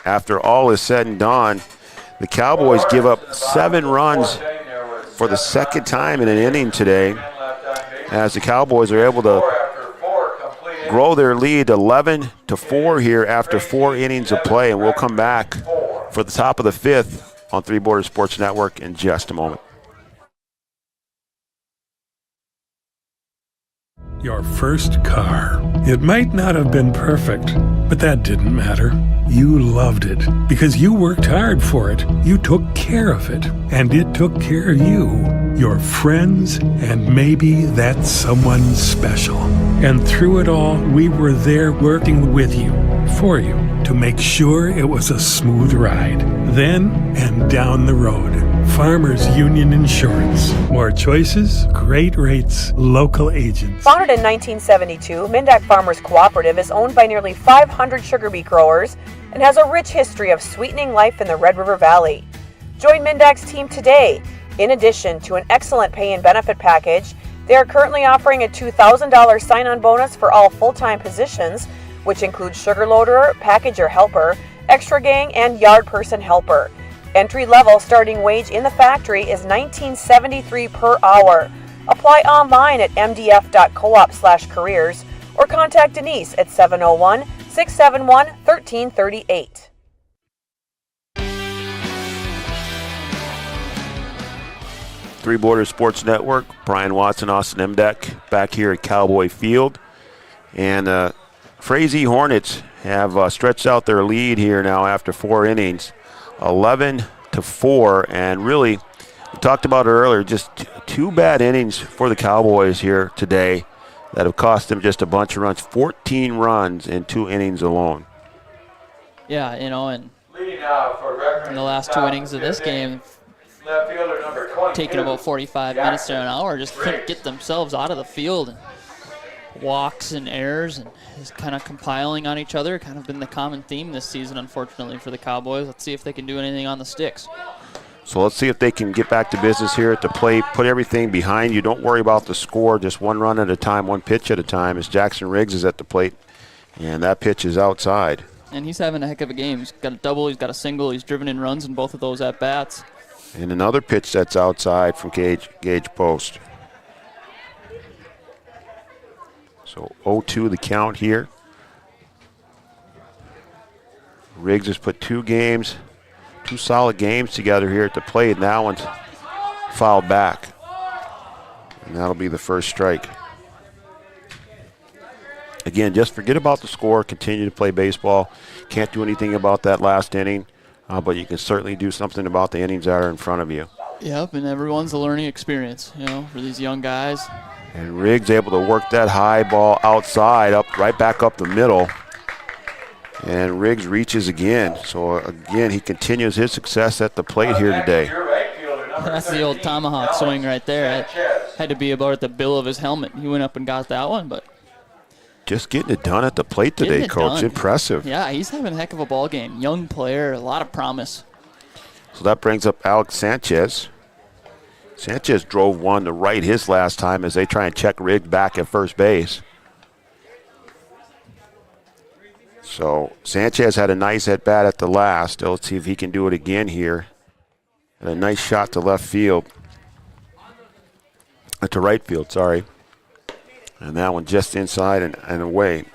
Speaker 3: after all is said and done, the Cowboys give up 7 runs for the second time in an inning today, as the Cowboys are able to grow their lead 11-4 here after 4 innings of play. And we'll come back for the top of the 5th on Three Borders Sports Network in just a moment.
Speaker 4: Your first car. It might not have been perfect, but that didn't matter. You loved it because you worked hard for it. You took care of it, and it took care of you, your friends, and maybe that someone special. And through it all, we were there working with you, for you, to make sure it was a smooth ride. Then and down the road. Farmers Union Insurance. More choices, great rates, local agents.
Speaker 10: Founded in 1972, Mindak Farmers Cooperative is owned by nearly 500 sugar beet growers and has a rich history of sweetening life in the Red River Valley. Join Mindak's team today. In addition to an excellent pay and benefit package, they are currently offering a $2,000 sign-on bonus for all full-time positions, which includes sugar loader, packager helper, extra gang, and yard person helper. Entry-level starting wage in the factory is $19.73 per hour. Apply online at mdf.coop/careers or contact Denise at 701-671-1338.
Speaker 3: Three Borders Sports Network, Brian Watson, Austin Emdeck back here at Cowboy Field. And Frazee Hornets have stretched out their lead here now after 4 innings, 11-4. And really, we talked about it earlier, just 2 bad innings for the Cowboys here today that have cost them just a bunch of runs, 14 runs in 2 innings alone.
Speaker 1: Yeah, and
Speaker 2: Leading now for Breckenridge.
Speaker 1: in the last 2 innings of this game,
Speaker 2: Left fielder number 22.
Speaker 1: taking about 45 minutes to an hour, just couldn't get themselves out of the field. And walks and errors and just kind of compiling on each other. Kind of been the common theme this season, unfortunately, for the Cowboys. Let's see if they can do anything on the sticks.
Speaker 3: So let's see if they can get back to business here at the plate, put everything behind you. Don't worry about the score, just 1 run at a time, 1 pitch at a time as Jackson Riggs is at the plate, and that pitch is outside.
Speaker 1: And he's having a heck of a game. He's got a double, he's got a single, he's driven in runs in both of those at-bats.
Speaker 3: And another pitch that's outside from Gage Post. So 0-2 the count here. Riggs has put 2 solid games together here at the plate, and that one's fouled back. And that'll be the first strike. Again, just forget about the score, continue to play baseball. Can't do anything about that last inning, but you can certainly do something about the innings that are in front of you.
Speaker 1: Yep, and everyone's a learning experience, for these young guys.
Speaker 3: And Riggs able to work that high ball outside, right back up the middle. And Riggs reaches again. So again, he continues his success at the plate here today.
Speaker 1: That's the old tomahawk swing right there. It had to be about at the bill of his helmet. He went up and got that one, but
Speaker 3: just getting it done at the plate today, Coach.
Speaker 1: Done.
Speaker 3: Impressive.
Speaker 1: Yeah, he's having a heck of a ball game. Young player, a lot of promise.
Speaker 3: So that brings up Alex Sanchez. Sanchez drove one to right his last time as they try and check Riggs back at first base. So Sanchez had a nice at-bat at the last. Let's see if he can do it again here. And a nice shot to left field. To right field, sorry. And that one just inside and away.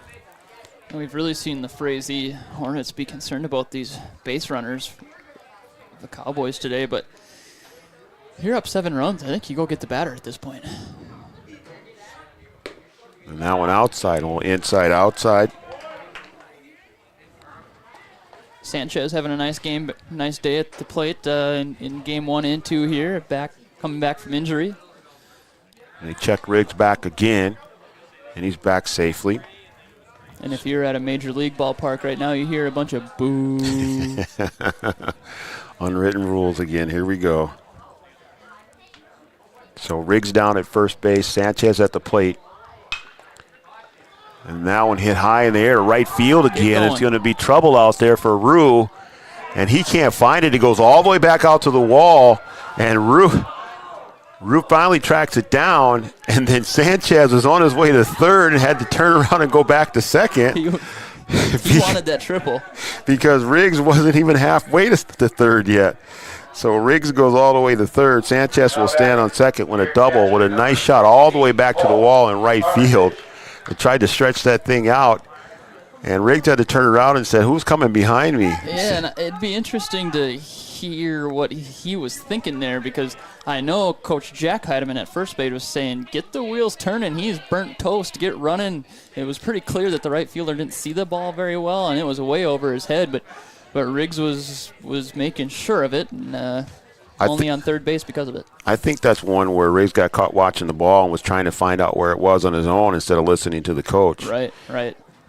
Speaker 1: And we've really seen the Frazee Hornets be concerned about these base runners, the Cowboys today, but you're up 7 runs. I think you go get the batter at this point.
Speaker 3: And that one outside, a little inside, outside.
Speaker 1: Sanchez having a nice game, nice day at the plate in game 1 and 2 here, coming back from injury.
Speaker 3: And they check Riggs back again, and he's back safely.
Speaker 1: And if you're at a major league ballpark right now, you hear a bunch of boo.
Speaker 3: Unwritten rules again. Here we go. So Riggs down at first base, Sanchez at the plate. And that one hit high in the air to right field again. It's going to be trouble out there for Rue. And he can't find it. He goes all the way back out to the wall. And Rue finally tracks it down. And then Sanchez was on his way to third and had to turn around and go back to second.
Speaker 1: He wanted that triple.
Speaker 3: Because Riggs wasn't even halfway to third yet. So Riggs goes all the way to third. Sanchez will stand on second with a double with a nice shot all the way back to the wall in right field. They tried to stretch that thing out, and Riggs had to turn around and said, "Who's coming behind me?"
Speaker 1: Yeah, and it'd be interesting to hear what he was thinking there, because I know Coach Jack Heidemann at first base was saying, get the wheels turning, he's burnt toast, get running. It was pretty clear that the right fielder didn't see the ball very well, and it was way over his head, but Riggs was making sure of it, and only on third base because of it.
Speaker 3: I think that's one where Riggs got caught watching the ball and was trying to find out where it was on his own instead of listening to the coach.
Speaker 1: Right.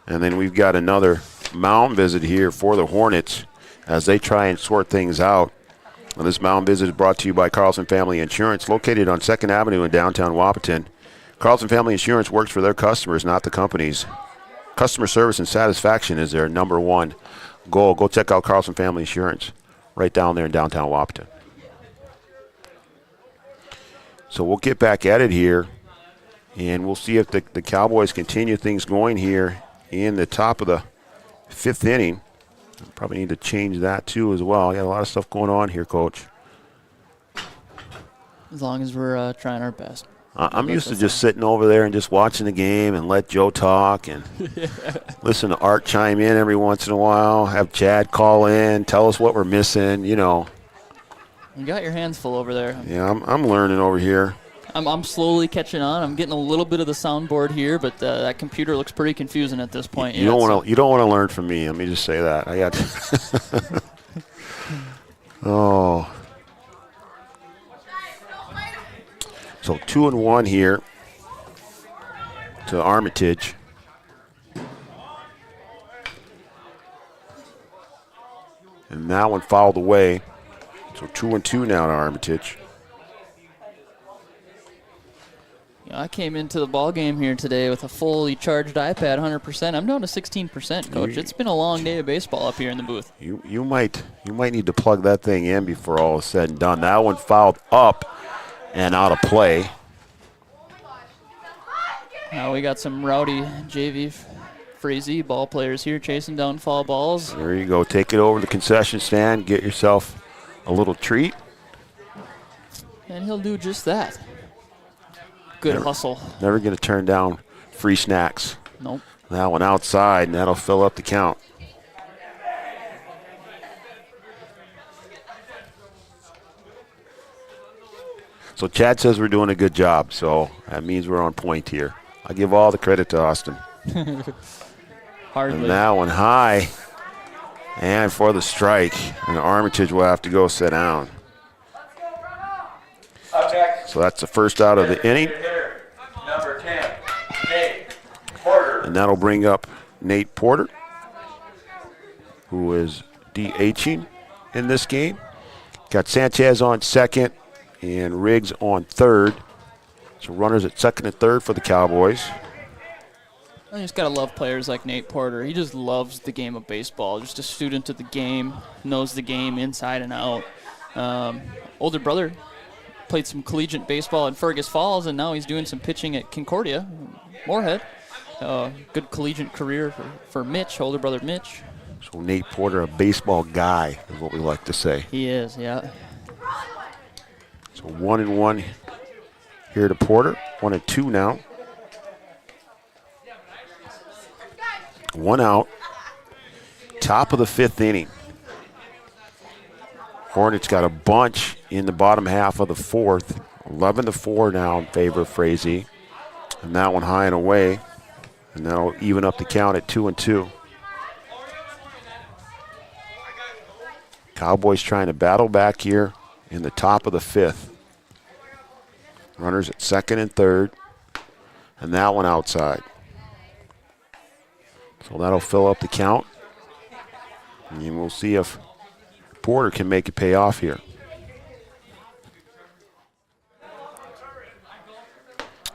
Speaker 3: And then we've got another mound visit here for the Hornets as they try and sort things out. Well, this mound visit is brought to you by Carlson Family Insurance, located on 2nd Avenue in downtown Wapaton. Carlson Family Insurance works for their customers, not the companies. Customer service and satisfaction is their number one goal. Go check out Carlson Family Insurance right down there in downtown Wapaton. So we'll get back at it here, and we'll see if the Cowboys continue things going here in the top of the 5th inning. Probably need to change that too as well. Got a lot of stuff going on here, Coach.
Speaker 1: As long as we're trying our best.
Speaker 3: I'm used to just sitting over there and just watching the game and let Joe talk and listen to Art chime in every once in a while, have Chad call in, tell us what we're missing, you know.
Speaker 1: You got your hands full over there.
Speaker 3: Yeah, I'm learning over here.
Speaker 1: I'm slowly catching on. I'm getting a little bit of the soundboard here, but that computer looks pretty confusing at this point.
Speaker 3: You don't want to learn from me. Let me just say that. I got. Oh. So 2-1 here to Armitage. And that one fouled away. So 2-2 now to Armitage.
Speaker 1: I came into the ball game here today with a fully charged iPad, 100%. I'm down to 16%, Coach. It's been a long day of baseball up here in the booth.
Speaker 3: You might need to plug that thing in before all is said and done. That one fouled up and out of play.
Speaker 1: Now we got some rowdy JV Frazee ball players here chasing down foul balls.
Speaker 3: There you go. Take it over to the concession stand. Get yourself a little treat.
Speaker 1: And he'll do just that. Good hustle.
Speaker 3: Never going to turn down free snacks.
Speaker 1: Nope.
Speaker 3: That one outside, and that'll fill up the count. So Chad says we're doing a good job, so that means we're on point here. I give all the credit to Austin.
Speaker 1: Hardly.
Speaker 3: And that one high, and for the strike, and Armitage will have to go sit down. So that's the first out of the inning.
Speaker 2: Number 10, Nate Porter.
Speaker 3: And that'll bring up Nate Porter, who is DHing in this game. Got Sanchez on second and Riggs on third. So runners at second and third for the Cowboys.
Speaker 1: You just got to love players like Nate Porter. He just loves the game of baseball. Just a student of the game, knows the game inside and out. Older brother played some collegiate baseball in Fergus Falls, and now he's doing some pitching at Concordia, Moorhead. Good collegiate career for Mitch, older brother Mitch.
Speaker 3: So Nate Porter, a baseball guy, is what we like to say.
Speaker 1: He is, yeah.
Speaker 3: So 1-1 here to Porter. 1-2 now. One out. Top of the fifth inning. Hornets got a bunch in the bottom half of the fourth. 11-4 now in favor of Frazee. And that one high and away. And that'll even up the count at 2-2. Cowboys trying to battle back here in the top of the fifth. Runners at second and third. And that one outside. So that'll fill up the count. And we'll see if Porter can make it pay off here.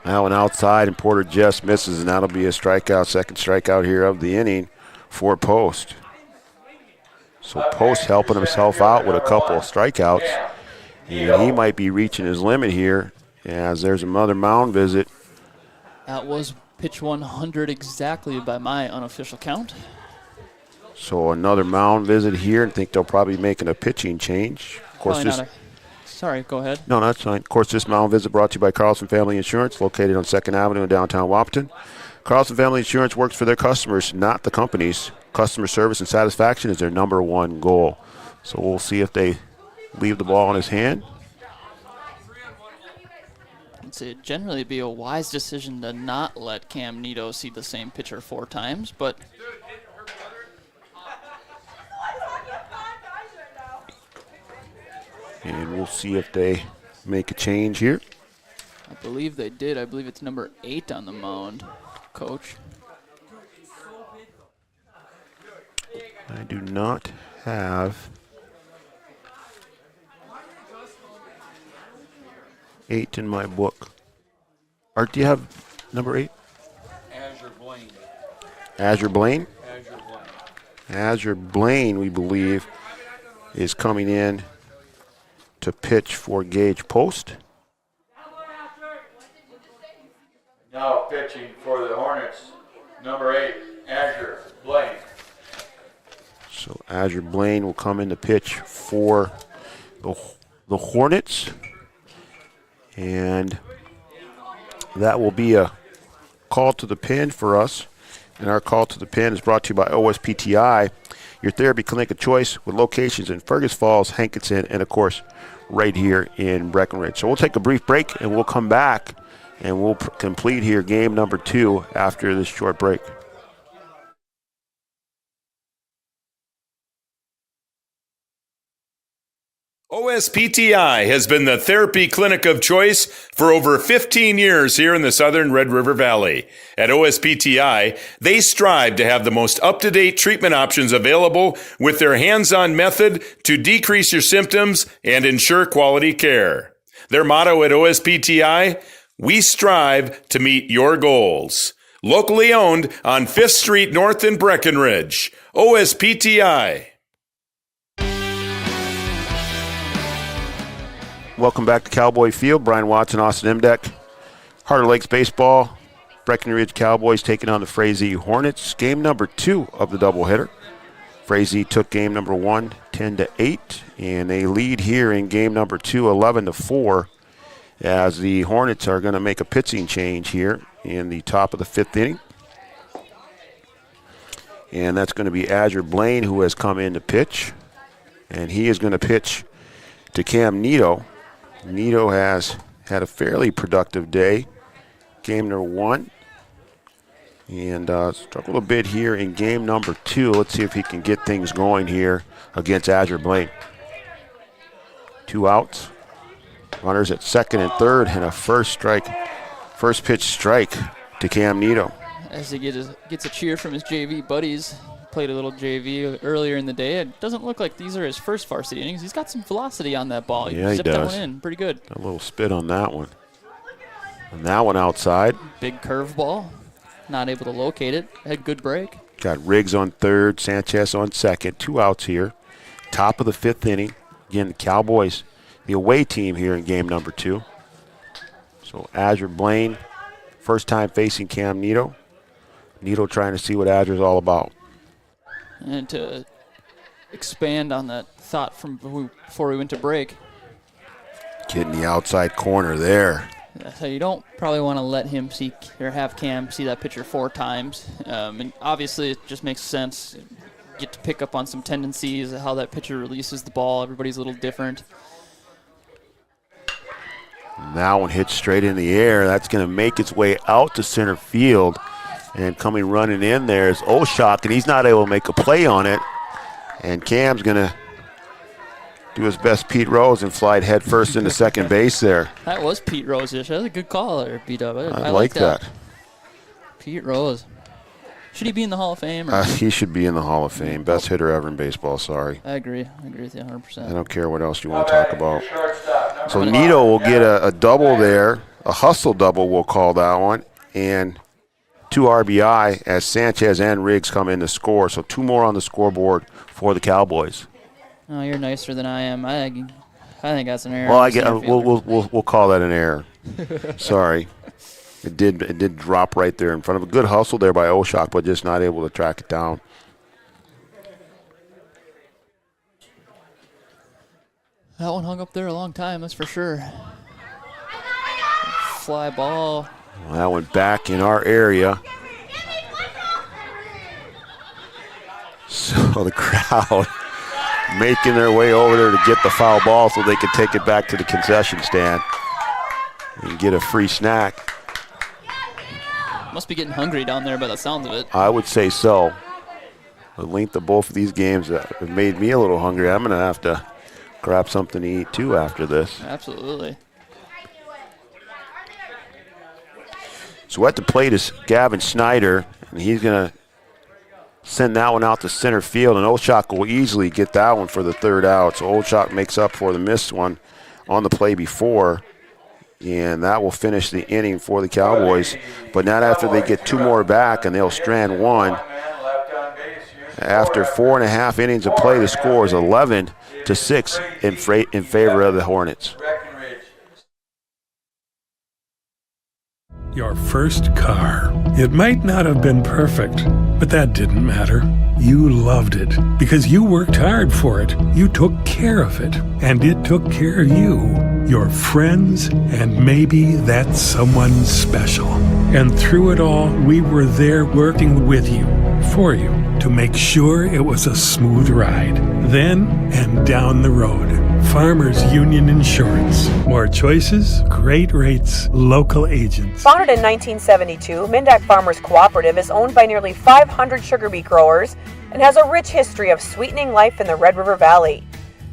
Speaker 3: That one outside, and Porter just misses, and that'll be a strikeout, second strikeout here of the inning for Post. So Post helping himself out with a couple of strikeouts. And he might be reaching his limit here as there's another mound visit.
Speaker 1: That was pitch 100 exactly by my unofficial count.
Speaker 3: So another mound visit here, and think they'll probably be making a pitching change. Of course,
Speaker 1: sorry, go ahead.
Speaker 3: No, that's fine. Of course, this mound visit brought to you by Carlson Family Insurance, located on 2nd Avenue in downtown Wahpeton. Carlson Family Insurance works for their customers, not the companies. Customer service and satisfaction is their number one goal. So we'll see if they leave the ball in his hand.
Speaker 1: It'd generally be a wise decision to not let Cam Nito see the same pitcher 4 times, but
Speaker 3: and we'll see if they make a change here.
Speaker 1: I believe they did. I believe it's number 8 on the mound, Coach.
Speaker 3: I do not have 8 in my book. Art, do you have number 8?
Speaker 2: Azure Blaine.
Speaker 3: Azure Blaine?
Speaker 2: Azure Blaine.
Speaker 3: Azure Blaine, we believe, is coming in to pitch for Gage Post.
Speaker 2: Now pitching for the Hornets, number 8, Azure Blaine.
Speaker 3: So Azure Blaine will come in to pitch for the Hornets. And that will be a call to the pin for us. And our call to the pin is brought to you by OSPTI, your therapy clinic of choice with locations in Fergus Falls, Hankinson, and, of course, right here in Breckenridge. So we'll take a brief break, and we'll come back, and we'll complete here game number 2 after this short break.
Speaker 6: OSPTI has been the therapy clinic of choice for over 15 years here in the southern Red River Valley. At OSPTI, they strive to have the most up-to-date treatment options available with their hands-on method to decrease your symptoms and ensure quality care. Their motto at OSPTI, we strive to meet your goals. Locally owned on 5th Street North in Breckenridge. OSPTI.
Speaker 3: Welcome back to Cowboy Field. Brian Watson, Austin Emdek. Heart of Lakes Baseball. Breckenridge Cowboys taking on the Frazee Hornets. Game number 2 of the doubleheader. Frazee took game number 1, 10-8, and they lead here in game number 2, 11-4, as the Hornets are going to make a pitching change here in the top of the 5th inning. And that's going to be Azure Blaine, who has come in to pitch, and he is going to pitch to Cam Nito. Nito has had a fairly productive day. Game number 1. And struggled a bit here in game number 2. Let's see if he can get things going here against Azure Blaine. 2 outs. Runners at second and third, and a first pitch strike to Cam Nito.
Speaker 1: As he gets a cheer from his JV buddies. Played a little JV earlier in the day. It doesn't look like these are his first varsity innings. He's got some velocity on that ball.
Speaker 3: Yeah, he
Speaker 1: zipped
Speaker 3: does.
Speaker 1: That one in pretty good.
Speaker 3: A little spit on that one. And that one outside.
Speaker 1: Big curveball. Not able to locate it. Had good break.
Speaker 3: Got Riggs on third, Sanchez on second. 2 outs here. Top of the 5th inning. Again, the Cowboys, the away team here in game number 2. So Azure Blaine, first time facing Cam Nito. Nito trying to see what Azure's all about.
Speaker 1: And to expand on that thought from before we went to break.
Speaker 3: Getting the outside corner there.
Speaker 1: So you don't probably want to let him see or have Cam see that pitcher 4 times. And obviously it just makes sense. Get to pick up on some tendencies, how that pitcher releases the ball. Everybody's a little different.
Speaker 3: And that one hits straight in the air. That's going to make its way out to center field. And coming running in there is Oshak, and he's not able to make a play on it. And Cam's going to do his best Pete Rose and fly head first into second base there.
Speaker 1: That was Pete Rose-ish. That was a good call there, B-Dub.
Speaker 3: I like that.
Speaker 1: Pete Rose. Should he be in the Hall of Fame? Or?
Speaker 3: He should be in the Hall of Fame. Best hitter ever in baseball, sorry.
Speaker 1: I agree. I agree with you 100%.
Speaker 3: I don't care what else you want to talk about. So Nito will get a double there, a hustle double, we'll call that one, and 2 RBI as Sanchez and Riggs come in to score. So 2 more on the scoreboard for the Cowboys.
Speaker 1: Oh, you're nicer than I am. I think that's an error.
Speaker 3: Well, we'll call that an error. Sorry, it did drop right there in front of a good hustle there by Oshak, but just not able to track it down.
Speaker 1: That one hung up there a long time, that's for sure. Fly ball.
Speaker 3: Well, that went back in our area. So the crowd making their way over there to get the foul ball so they could take it back to the concession stand and get a free snack.
Speaker 1: Must be getting hungry down there by the sounds of it.
Speaker 3: I would say so. The length of both of these games have made me a little hungry. I'm going to have to grab something to eat too after this.
Speaker 1: Absolutely.
Speaker 3: So at the plate is Gavin Snyder, and he's going to send that one out to center field, and Oshak will easily get that one for the 3rd out. So Oshak makes up for the missed one on the play before, and that will finish the inning for the Cowboys. But not after they get 2 more back, and they'll strand 1. After 4.5 innings of play, the score is 11-6 in favor of the Hornets.
Speaker 4: Your first car. It might not have been perfect, but that didn't matter. You loved it because you worked hard for it. You took care of it, and it took care of you, your friends, and maybe that someone special. And through it all, we were there working with you, for you, to make sure it was a smooth ride. Then and down the road. Farmers Union Insurance. More choices, great rates, local agents.
Speaker 10: Founded in 1972, Mindak Farmers Cooperative is owned by nearly 500 sugar beet growers and has a rich history of sweetening life in the Red River Valley.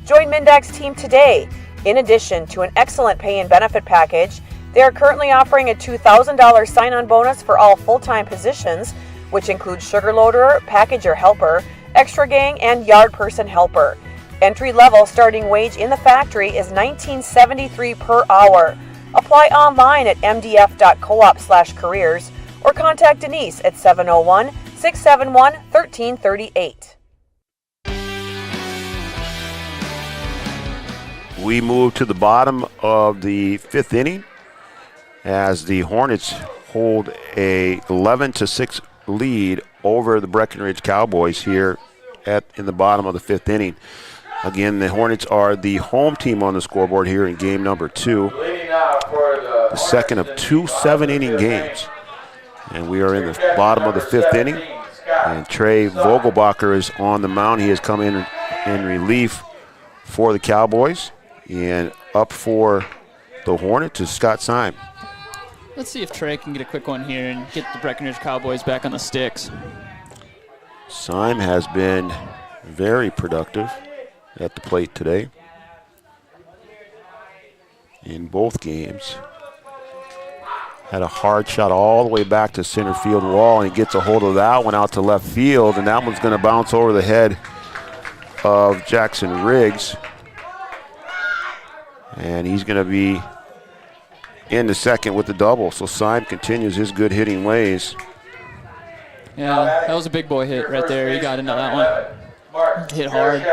Speaker 10: Join Mindak's team today. In addition to an excellent pay and benefit package, they are currently offering a $2,000 sign-on bonus for all full-time positions, which includes sugar loader, packager helper, extra gang, and yard person helper. Entry-level starting wage in the factory is $19.73 per hour. Apply online at mdf.coop/careers or contact Denise at 701-671-1338.
Speaker 3: We move to the bottom of the fifth inning as the Hornets hold a 11-6 lead over the Breckenridge Cowboys here in the bottom of the fifth inning. Again, the Hornets are the home team on the scoreboard here in game number 2. The second of 2 7-inning games. And we are in the bottom of the fifth inning. And Trey Vogelbacher is on the mound. He has come in relief for the Cowboys. And up for the Hornets is Scott Syme.
Speaker 1: Let's see if Trey can get a quick one here and get the Breckenridge Cowboys back on the sticks.
Speaker 3: Syme has been very productive at the plate today in both games. Had a hard shot all the way back to center field wall, and he gets a hold of that one out to left field, and that one's going to bounce over the head of Jackson Riggs. And he's going to be in the second with the double. So Syme continues his good hitting ways.
Speaker 1: Yeah, that was a big boy hit right there. He got into that one. Hit hard.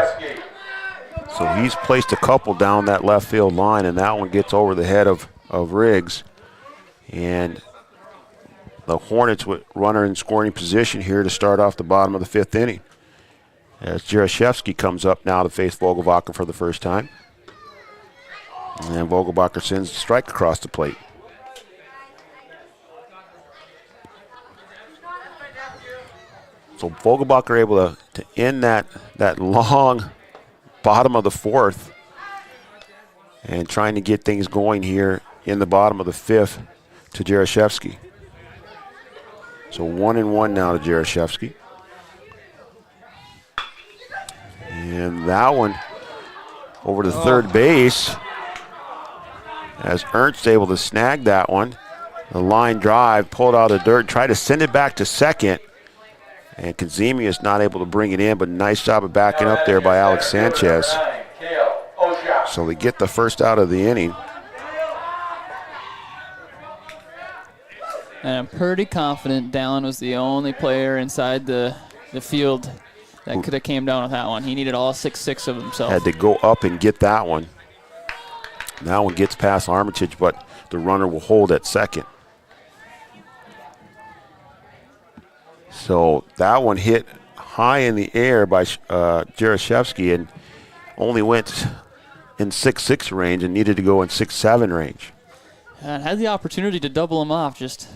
Speaker 3: So he's placed a couple down that left field line, and that one gets over the head of Riggs. And the Hornets with runner in scoring position here to start off the bottom of the fifth inning. As Jarashevsky comes up now to face Vogelbacher for the first time. And then Vogelbacher sends the strike across the plate. So Vogelbacher able to end that long bottom of the fourth and trying to get things going here in the bottom of the fifth to Jarashevsky. So 1-1 now to Jarashevsky. And that one over to third base as Ernst able to snag that one. The line drive, pulled out of the dirt, tried to send it back to second. And Kazemi is not able to bring it in, but nice job of backing up there by Alex Sanchez. So they get the first out of the inning.
Speaker 1: And I'm pretty confident Dallin was the only player inside the field that could have came down with that one. He needed all 6 of himself.
Speaker 3: Had to go up and get that one. That one gets past Armitage, but the runner will hold at second. So that one hit high in the air by Jarashevsky and only went in 6-6 range and needed to go in 6-7 range.
Speaker 1: And had the opportunity to double him off, just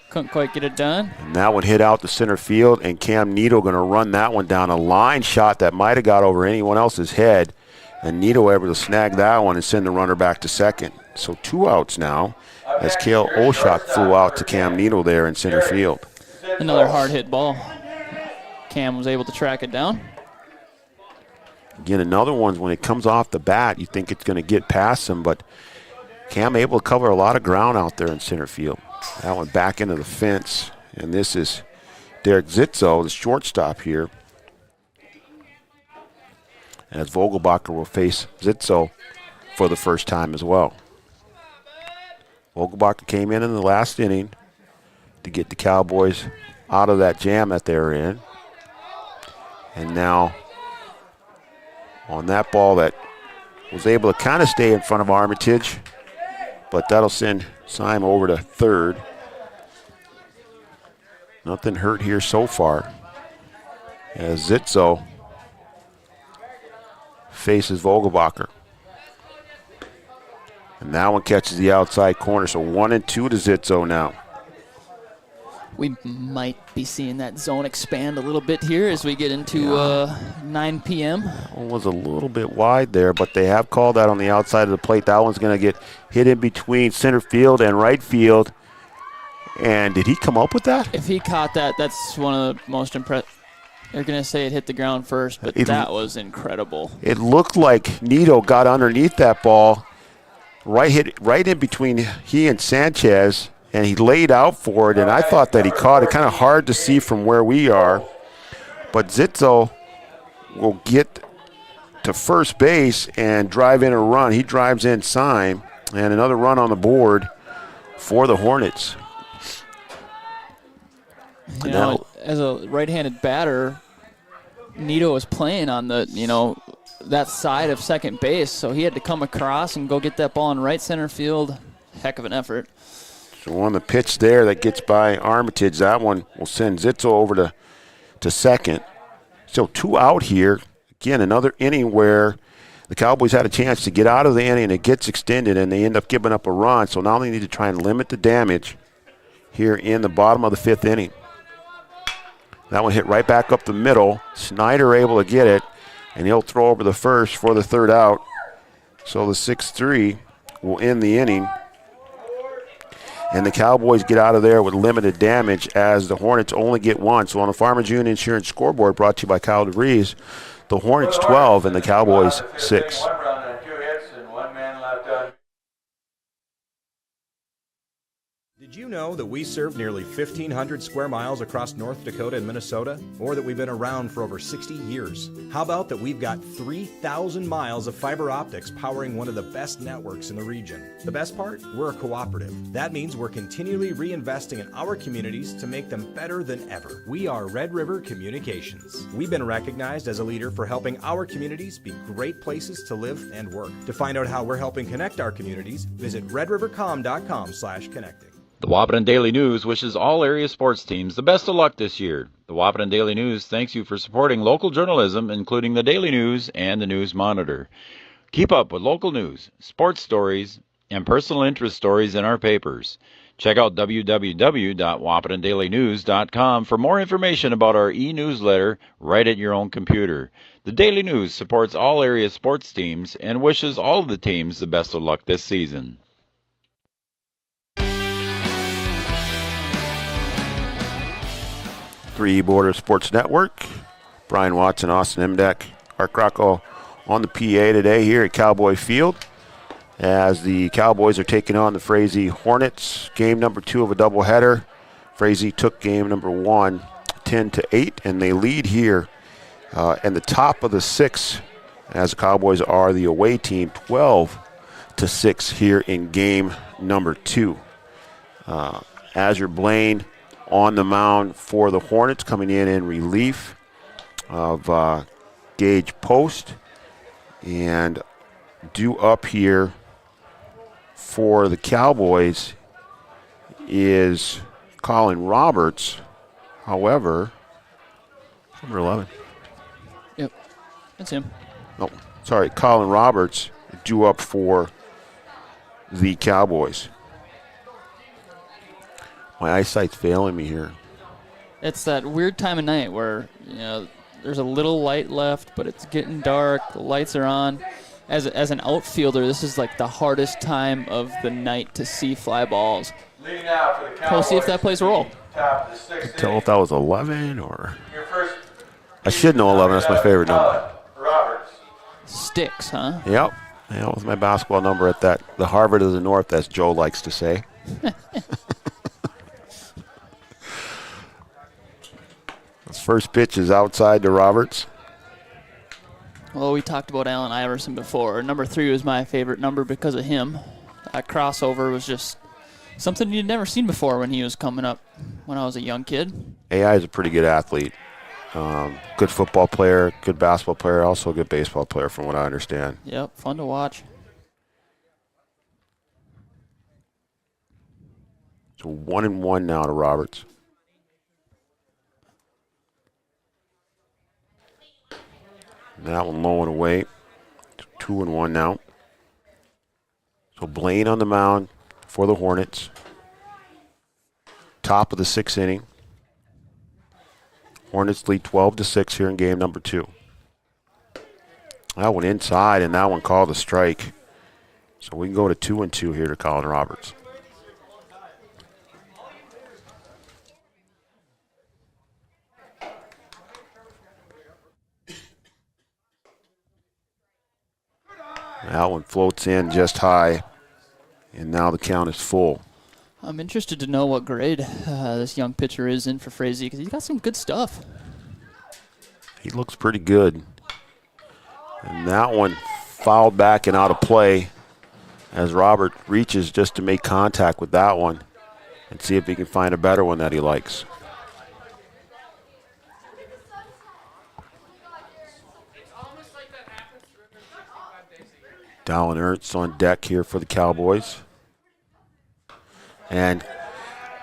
Speaker 1: couldn't quite get it done.
Speaker 3: And that one hit out to center field, and Cam Needle going to run that one down. A line shot that might have got over anyone else's head, and Needle able to snag that one and send the runner back to second. So 2 outs now as Cale Oshak flew out to Cam Needle there in center field.
Speaker 1: Another hard hit ball. Cam was able to track it down.
Speaker 3: Again, another one when it comes off the bat, you think it's going to get past him, but Cam able to cover a lot of ground out there in center field. That one back into the fence, and this is Derek Zitzo, the shortstop here. As Vogelbacher will face Zitzo for the first time as well. Vogelbacher came in the last inning to get the Cowboys out of that jam that they're in. And now on that ball that was able to kind of stay in front of Armitage, but that'll send Syme over to third. Nothing hurt here so far. As Zitzo faces Vogelbacher. And that one catches the outside corner, so 1-2 to Zitzo now.
Speaker 1: We might be seeing that zone expand a little bit here as we get into 9 p.m.
Speaker 3: One was a little bit wide there, but they have called that on the outside of the plate. That one's going to get hit in between center field and right field. And did he come up with that?
Speaker 1: If he caught that, that's one of the most impressive. They're going to say it hit the ground first, but that was incredible.
Speaker 3: It looked like Nito got underneath that ball, right in between he and Sanchez, and he laid out for it, and I thought that he caught it. Kind of hard to see from where we are. But Zitzo will get to first base and drive in a run. He drives in Syme, and another run on the board for the Hornets.
Speaker 1: You know, as a right-handed batter, Nito was playing on the, that side of second base, so he had to come across and go get that ball in right center field. Heck of an effort.
Speaker 3: So on the pitch there that gets by Armitage, that one will send Zitzo over to second. So 2 out here. Again, another inning where the Cowboys had a chance to get out of the inning and it gets extended and they end up giving up a run. So now they need to try and limit the damage here in the bottom of the 5th inning. That one hit right back up the middle. Snyder able to get it, and he'll throw over the first for the 3rd out. So the 6-3 will end the inning. And the Cowboys get out of there with limited damage as the Hornets only get 1. So on the Farmers Union Insurance scoreboard brought to you by Kyle DeVries, the Hornets 12 and the Cowboys 6.
Speaker 2: 1 run on 2 hits and 1 man left on.
Speaker 9: Did you know that we serve nearly 1,500 square miles across North Dakota and Minnesota? Or that we've been around for over 60 years? How about that we've got 3,000 miles of fiber optics powering one of the best networks in the region? The best part? We're a cooperative. That means we're continually reinvesting in our communities to make them better than ever. We are Red River Communications. We've been recognized as a leader for helping our communities be great places to live and work. To find out how we're helping connect our communities, visit redrivercom.com/connecting.
Speaker 5: The Wapaton Daily News wishes all area sports teams the best of luck this year. The Wapaton Daily News thanks you for supporting local journalism, including the Daily News and the News Monitor. Keep up with local news, sports stories, and personal interest stories in our papers. Check out www.wapatondailynews.com for more information about our e-newsletter right at your own computer. The Daily News supports all area sports teams and wishes all of the teams the best of luck this season.
Speaker 3: Three Border Sports Network. Brian Watson, Austin Emdek, Art Crocco on the PA today here at Cowboy Field as the Cowboys are taking on the Frazee Hornets. Game number 2 of a doubleheader. Frazee took game number 1 10-8, and they lead here in the top of the 6th as the Cowboys are the away team 12-6 here in game number 2. Azure Blaine on the mound for the Hornets, coming in relief of Gage Post. And due up here for the Cowboys is Colin Roberts. However, number 11.
Speaker 1: Yep, that's him.
Speaker 3: No, sorry, Colin Roberts due up for the Cowboys. My eyesight's failing me here.
Speaker 1: It's that weird time of night where, there's a little light left, but it's getting dark. The lights are on. As an outfielder, this is like the hardest time of the night to see fly balls.
Speaker 2: Leading out for the Cowboys.
Speaker 1: We'll see if that plays a role.
Speaker 2: Top of the 6th
Speaker 3: Tell if that was 11 or...
Speaker 2: Your first
Speaker 3: I should know 11. That's my favorite number.
Speaker 2: Roberts.
Speaker 1: Sticks, huh?
Speaker 3: Yep. That was my basketball number at the Harvard of the North, as Joe likes to say. His first pitch is outside to Roberts.
Speaker 1: Well, we talked about Allen Iverson before. Number 3 was my favorite number because of him. That crossover was just something you'd never seen before when he was coming up when I was a young kid.
Speaker 3: AI is a pretty good athlete. Good football player, good basketball player, also a good baseball player from what I understand.
Speaker 1: Yep, fun to watch.
Speaker 3: So 1-1 now to Roberts. That one low and away. 2-1 now. So Blaine on the mound for the Hornets. Top of the 6th inning. Hornets lead 12-6 here in game number 2. That one inside, and that one called a strike. So we can go to 2-2 here to Colin Roberts. That one floats in just high, and now the count is full.
Speaker 1: I'm interested to know what grade this young pitcher is in for Frazee, because he's got some good stuff.
Speaker 3: He looks pretty good. And that one fouled back and out of play as Robert reaches just to make contact with that one and see if he can find a better one that he likes. Dallin Ernst on deck here for the Cowboys. And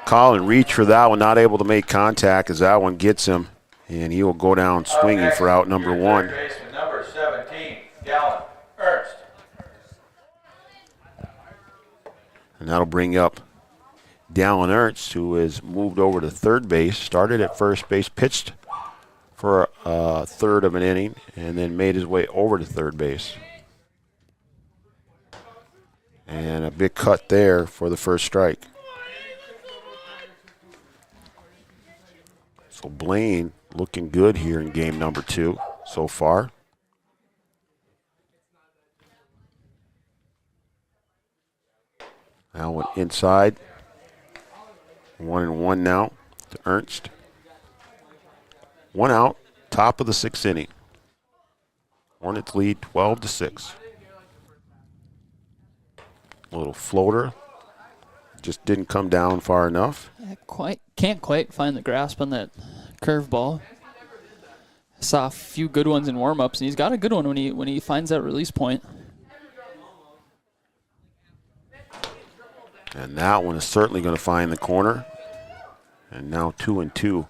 Speaker 3: Colin reached for that one, not able to make contact as that one gets him, and he will go down swinging for out number 1.
Speaker 2: Number 17, Dallin Ernst.
Speaker 3: And that'll bring up Dallin Ernst, who has moved over to third base, started at first base, pitched for a third of an inning, and then made his way over to third base. And a big cut there for the first strike. So Blaine looking good here in game number 2 so far. Now one inside. 1-1 now to Ernst. 1 out, top of the 6th inning. Hornets lead 12-6. A little floater. Just didn't come down far enough.
Speaker 1: Can't quite find the grasp on that curveball. I saw a few good ones in warm-ups, and he's got a good one when he finds that release point.
Speaker 3: And that one is certainly going to find the corner. And now 2-2.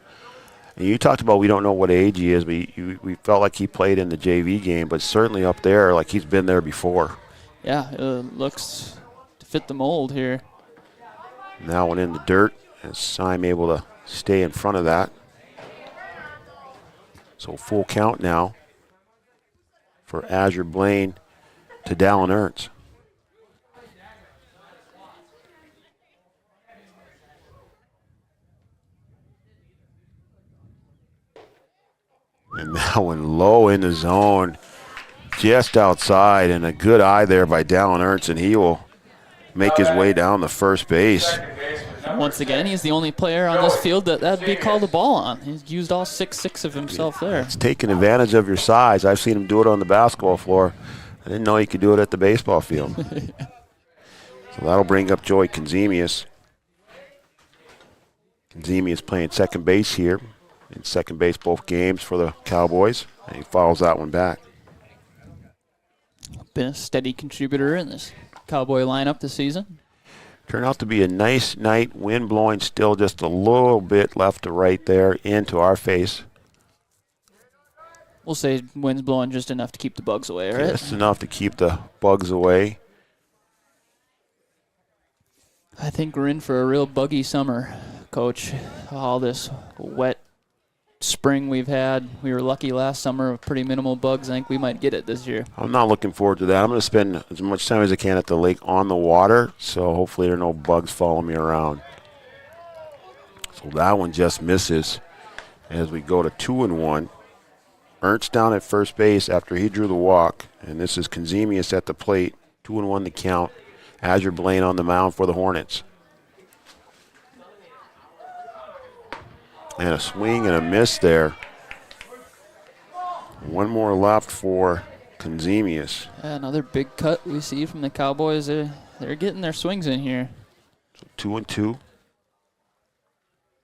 Speaker 3: And you talked about we don't know what age he is, but we felt like he played in the JV game, but certainly up there like he's been there before.
Speaker 1: Yeah, looks to fit the mold here.
Speaker 3: Now one in the dirt, and Syme able to stay in front of that. So full count now for Azure Blaine to Dallin Ernst. And that one low in the zone, just outside, and a good eye there by Dallin Ernst, and he will make his way down the first base.
Speaker 1: Once again, he's the only player on this field that'd be called a ball on. He's used all 6'6" of himself there.
Speaker 3: It's taking advantage of your size. I've seen him do it on the basketball floor. I didn't know he could do it at the baseball field. So that'll bring up Joey Konzemius. Konzemius playing second base here. In second base both games for the Cowboys, and he fouls that one back.
Speaker 1: Been a steady contributor in this Cowboy lineup this season.
Speaker 3: Turned out to be a nice night. Wind blowing still just a little bit left to right there into our face.
Speaker 1: We'll say wind's blowing just enough to keep the bugs away, right?
Speaker 3: Just enough to keep the bugs away.
Speaker 1: I think we're in for a real buggy summer, Coach. All this wet spring we've had. We were lucky last summer with pretty minimal bugs. I think we might get it this year.
Speaker 3: I'm not looking forward to that. I'm going to spend as much time as I can at the lake on the water, so hopefully there are no bugs following me around. So that one just misses as we go to 2-1. Ernst down at first base after he drew the walk, and this is Konzemius at the plate. 2-1 the count. Azure Blaine on the mound for the Hornets. And a swing and a miss there. One more left for Konzemius.
Speaker 1: Another big cut we see from the Cowboys. They're getting their swings in here.
Speaker 3: So 2-2.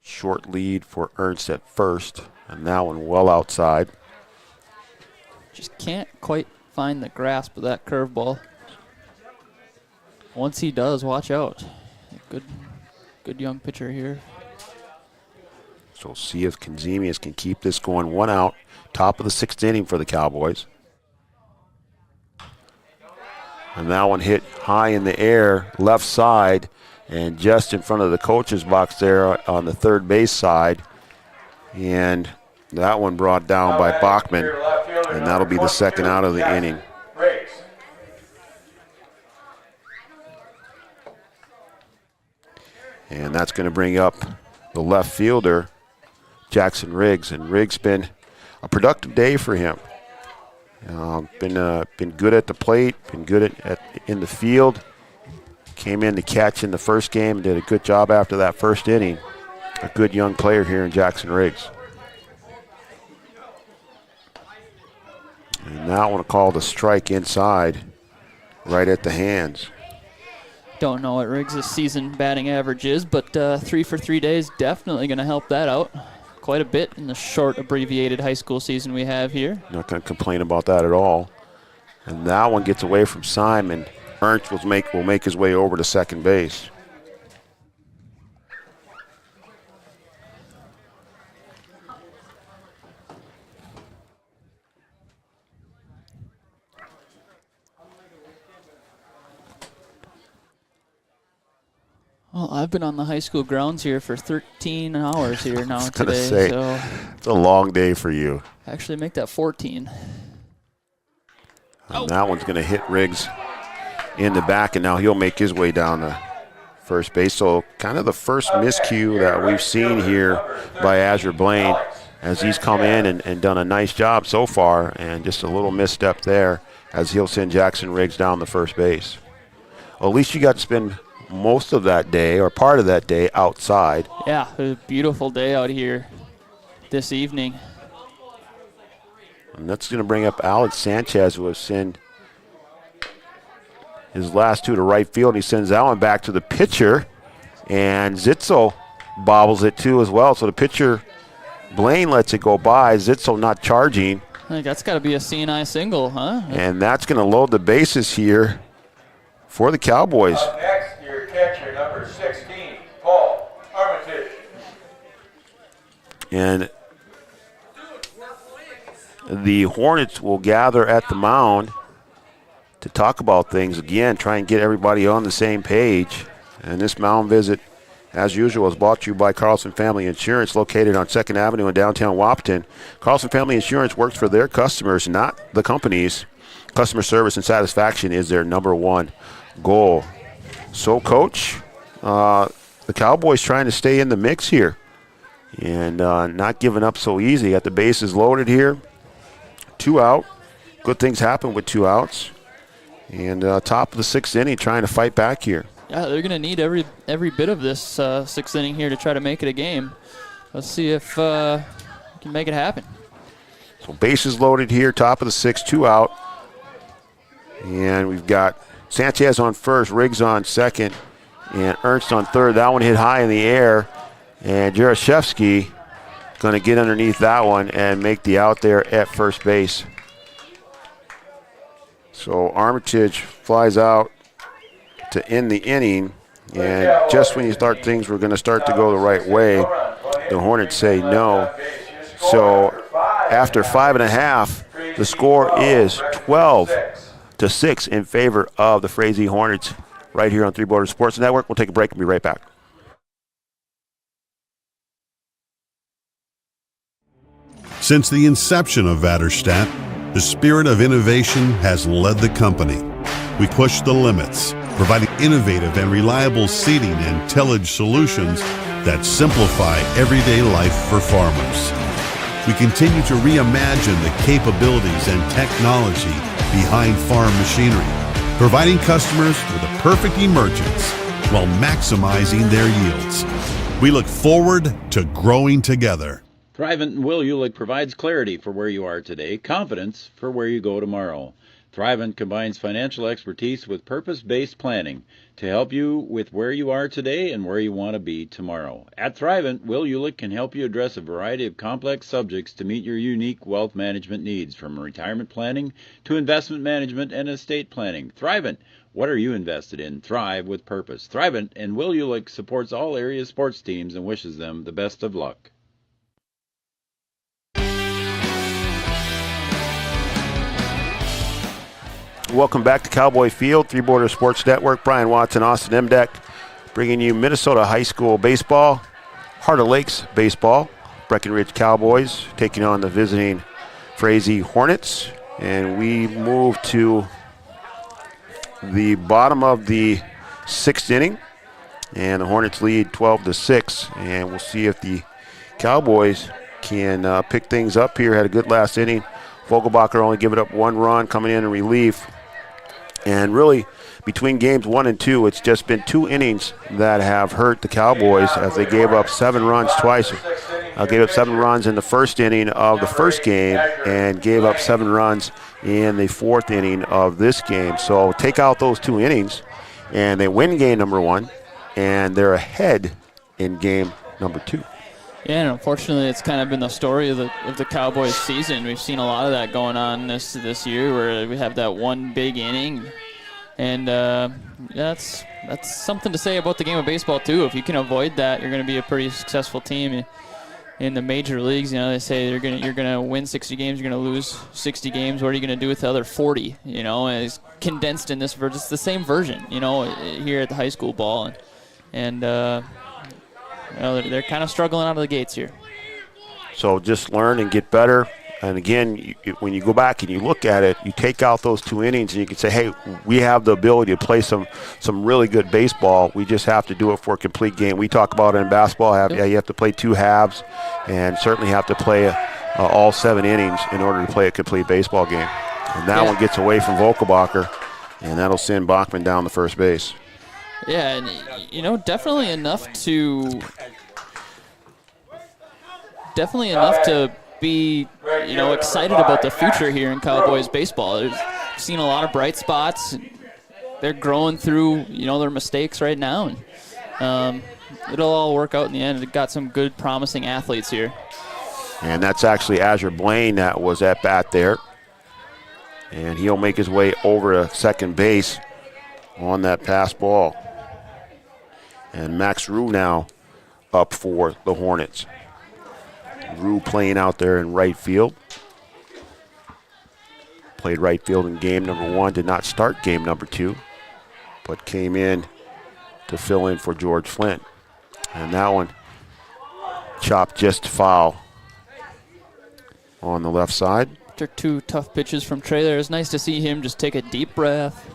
Speaker 3: Short lead for Ernst at first, and that one well outside.
Speaker 1: Just can't quite find the grasp of that curveball. Once he does, watch out. Good young pitcher here.
Speaker 3: So we'll see if Konzemius can keep this going. 1 out, top of the 6th inning for the Cowboys. And that one hit high in the air, left side, and just in front of the coach's box there on the third base side. And that one brought down by Bachman, and that'll be the second out of the inning. And that's going to bring up the left fielder, Jackson Riggs. And Riggs been a productive day for him. Been good at the plate, been good in the field. Came in to catch in the first game and did a good job after that first inning. A good young player here in Jackson Riggs. And now I want to call the strike inside, right at the hands.
Speaker 1: Don't know what Riggs' season batting average is, but 3 for 3 days definitely going to help that out quite a bit in the short, abbreviated high school season we have here.
Speaker 3: Not going to complain about that at all. And that one gets away from Simon. Ernst will make his way over to second base.
Speaker 1: Well, I've been on the high school grounds here for 13 hours here now today.
Speaker 3: Say,
Speaker 1: so
Speaker 3: it's a long day for you.
Speaker 1: Actually, make that 14.
Speaker 3: And that one's going to hit Riggs in the back, and now he'll make his way down to first base. So kind of the first miscue that we've seen here by Azure Blaine, as he's come in and done a nice job so far, and just a little misstep there as he'll send Jackson Riggs down the first base. Well, at least you got to spend most of that day, or part of that day, outside.
Speaker 1: Yeah, it was a beautiful day out here this evening.
Speaker 3: And that's going to bring up Alex Sanchez, who has sent his last two to right field, and he sends that one back to the pitcher. And Zitzo bobbles it too as well. So the pitcher, Blaine, lets it go by. Zitzo not charging.
Speaker 1: I think that's got to be a CNI single, huh?
Speaker 3: And that's going to load the bases here for the Cowboys.
Speaker 2: Up next, your catcher, number 16, Paul Armitage.
Speaker 3: And the Hornets will gather at the mound to talk about things again, try and get everybody on the same page. And this mound visit, as usual, is brought to you by Carlson Family Insurance, located on 2nd Avenue in downtown Wahpeton. Carlson Family Insurance works for their customers, not the companies. Customer service and satisfaction is their number one goal. So, Coach, the Cowboys trying to stay in the mix here and not giving up so easy. Got the bases loaded here. 2 out. Good things happen with 2 outs. And top of the 6th inning, trying to fight back here.
Speaker 1: Yeah, they're going to need every bit of this 6th inning here to try to make it a game. Let's see if we can make it happen.
Speaker 3: So bases loaded here, top of the 6th, 2 out. And we've got Sanchez on first, Riggs on second, and Ernst on third. That one hit high in the air, and Jarashevsky going to get underneath that one and make the out there at first base. So Armitage flies out to end the inning, and just when you thought things were going to start to go the right way, the Hornets say no. So after 5.5, the score is 12-6 in favor of the Frazee Hornets right here on Three Borders Sports Network. We'll take a break and be right back.
Speaker 7: Since the inception of Vaderstadt, the spirit of innovation has led the company. We push the limits, providing innovative and reliable seating and tillage solutions that simplify everyday life for farmers. We continue to reimagine the capabilities and technology behind farm machinery, providing customers with a perfect emergence while maximizing their yields. We look forward to growing together.
Speaker 5: Thrivent and Will Ulick provides clarity for where you are today, confidence for where you go tomorrow. Thrivent combines financial expertise with purpose-based planning to help you with where you are today and where you want to be tomorrow. At Thrivent, Will Ulick can help you address a variety of complex subjects to meet your unique wealth management needs, from retirement planning to investment management and estate planning. Thrivent, what are you invested in? Thrive with purpose. Thrivent and Will Ulick supports all area sports teams and wishes them the best of luck.
Speaker 3: Welcome back to Cowboy Field, Three Border Sports Network. Brian Watson, Austin Emdeck, bringing you Minnesota High School baseball, Heart of Lakes baseball. Breckenridge Cowboys taking on the visiting Frazee Hornets. And we move to the bottom of the 6th inning. And the Hornets lead 12-6. And we'll see if the Cowboys can pick things up here. Had a good last inning. Vogelbacher only giving up 1 run, coming in relief. And really, between games 1 and 2, it's just been 2 innings that have hurt the Cowboys as they gave up 7 runs twice. Gave up 7 runs in the first inning of the first game and gave up 7 runs in the 4th inning of this game. So take out those 2 innings, and they win game number 1, and they're ahead in game number 2.
Speaker 1: Yeah, and unfortunately, it's kind of been the story of the Cowboys season. We've seen a lot of that going on this year, where we have that one big inning, and that's something to say about the game of baseball too. If you can avoid that, you're going to be a pretty successful team in the major leagues. You know, they say you're going to win 60 games, you're going to lose 60 games. What are you going to do with the other 40? You know, and it's condensed in this version. It's the same version, you know, here at the high school ball, and you know, they're kind of struggling out of the gates here.
Speaker 3: So just learn and get better. And again, when you go back and you look at it, you take out those 2 innings and you can say, hey, we have the ability to play some really good baseball. We just have to do it for a complete game. We talk about it in basketball. You have to play 2 halves and certainly have to play all 7 innings in order to play a complete baseball game. And that one gets away from Vogelbacher, and that'll send Bachman down the first base.
Speaker 1: Yeah, and, you know, definitely enough to be, you know, excited about the future here in Cowboys baseball. We've seen a lot of bright spots. They're growing through, you know, their mistakes right now, and it'll all work out in the end. They've got some good, promising athletes here.
Speaker 3: And that's actually Azure Blaine that was at bat there. And he'll make his way over to second base on that pass ball. And Max Rue now up for the Hornets. Rue playing out there in right field. Played right field in game number 1. Did not start game number 2, but came in to fill in for George Flint. And that one chopped just foul on the left side.
Speaker 1: After 2 tough pitches from Trey there, it's nice to see him just take a deep breath,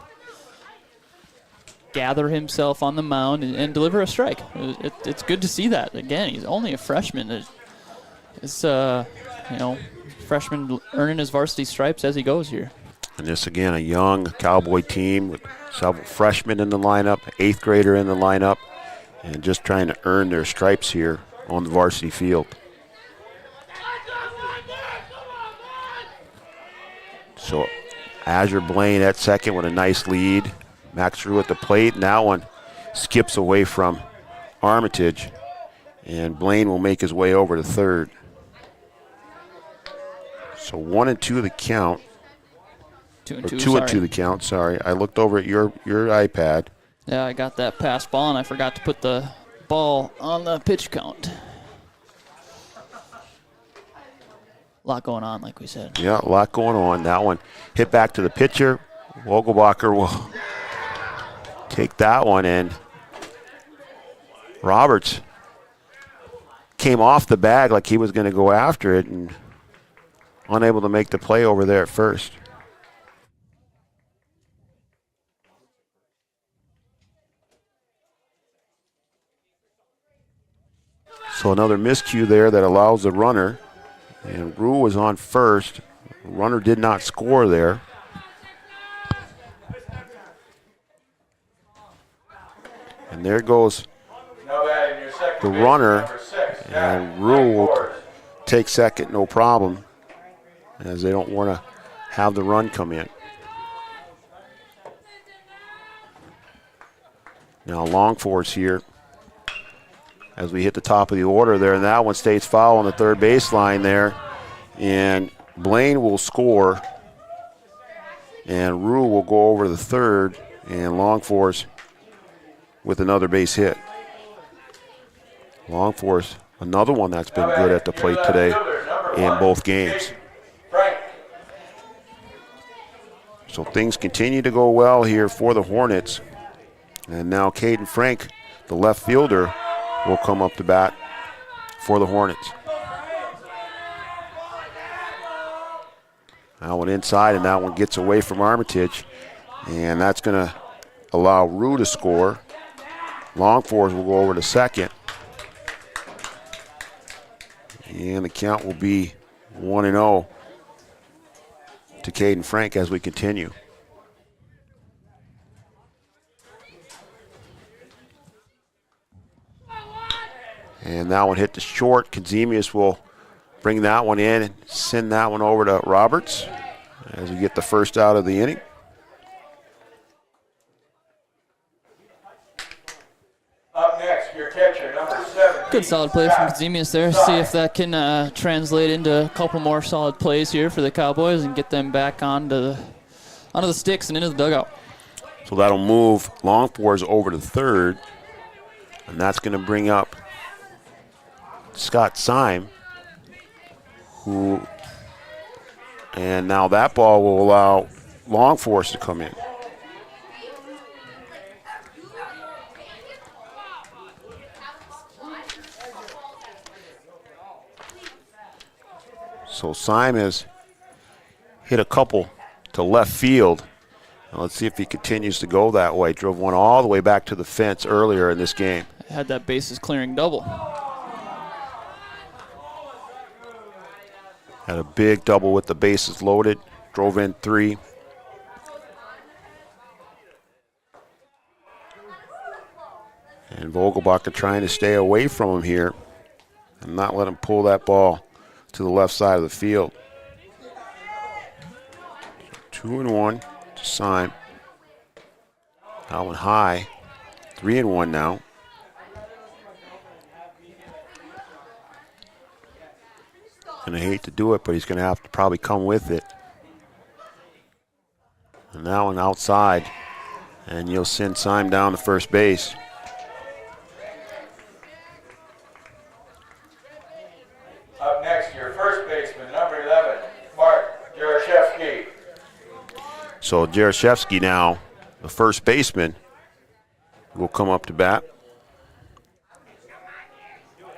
Speaker 1: gather himself on the mound, and deliver a strike. It's good to see that. Again, he's only a freshman. It's you know, freshman earning his varsity stripes as he goes here.
Speaker 3: And this, again, a young Cowboy team with several freshmen in the lineup, 8th grader in the lineup, and just trying to earn their stripes here on the varsity field. So Azure Blaine at second with a nice lead. Max Rue at the plate, and that one skips away from Armitage, and Blaine will make his way over to third. So 1-2 the count. 2-2 the count, sorry. I looked over at your iPad.
Speaker 1: Yeah, I got that pass ball, and I forgot to put the ball on the pitch count. A lot going on, like we said.
Speaker 3: Yeah, a lot going on. That one hit back to the pitcher. Vogelbacher will take that one, and Roberts came off the bag like he was going to go after it and unable to make the play over there at first. So another miscue there that allows the runner, and Rue was on first. The runner did not score there. And there goes the runner, and Rue will take second, no problem, as they don't want to have the run come in. Now long force here as we hit the top of the order there, and that one stays foul on the third baseline there, and Blaine will score, and Rue will go over the third, and long force with another base hit. Long force, another one that's been good at the plate today in both games. So So things continue to go well here for the Hornets. And now Caden Frank, the left fielder, will come up to bat for the Hornets. That one inside, and that one gets away from Armitage. And that's going to allow Rue to score. Longforce will go over to second. And the count will be 1-0 to Caden Frank as we continue. And that one hit the short. Kazemius will bring that one in and send that one over to Roberts as we get the first out of the inning.
Speaker 2: Up next, your catcher, number 7.
Speaker 1: Good solid play from Kazemius there. See if that can translate into a couple more solid plays here for the Cowboys and get them back onto the sticks and into the dugout.
Speaker 3: So that'll move Longforce over to third. And that's going to bring up Scott Syme, and now that ball will allow Longforce to come in. So Syme has hit a couple to left field. Now let's see if he continues to go that way. Drove one all the way back to the fence earlier in this game.
Speaker 1: Had that bases clearing double.
Speaker 3: Had a big double with the bases loaded. Drove in 3. And Vogelbacher trying to stay away from him here and not let him pull that ball to the left side of the field. 2-1 to Syme. That one high. 3-1 now. And I hate to do it, but he's going to have to probably come with it. And that one outside. And you'll send Syme down to first base.
Speaker 2: Up next, your first baseman, number 11, Mark Jaroszewski.
Speaker 3: So Jaroszewski now, the first baseman, will come up to bat.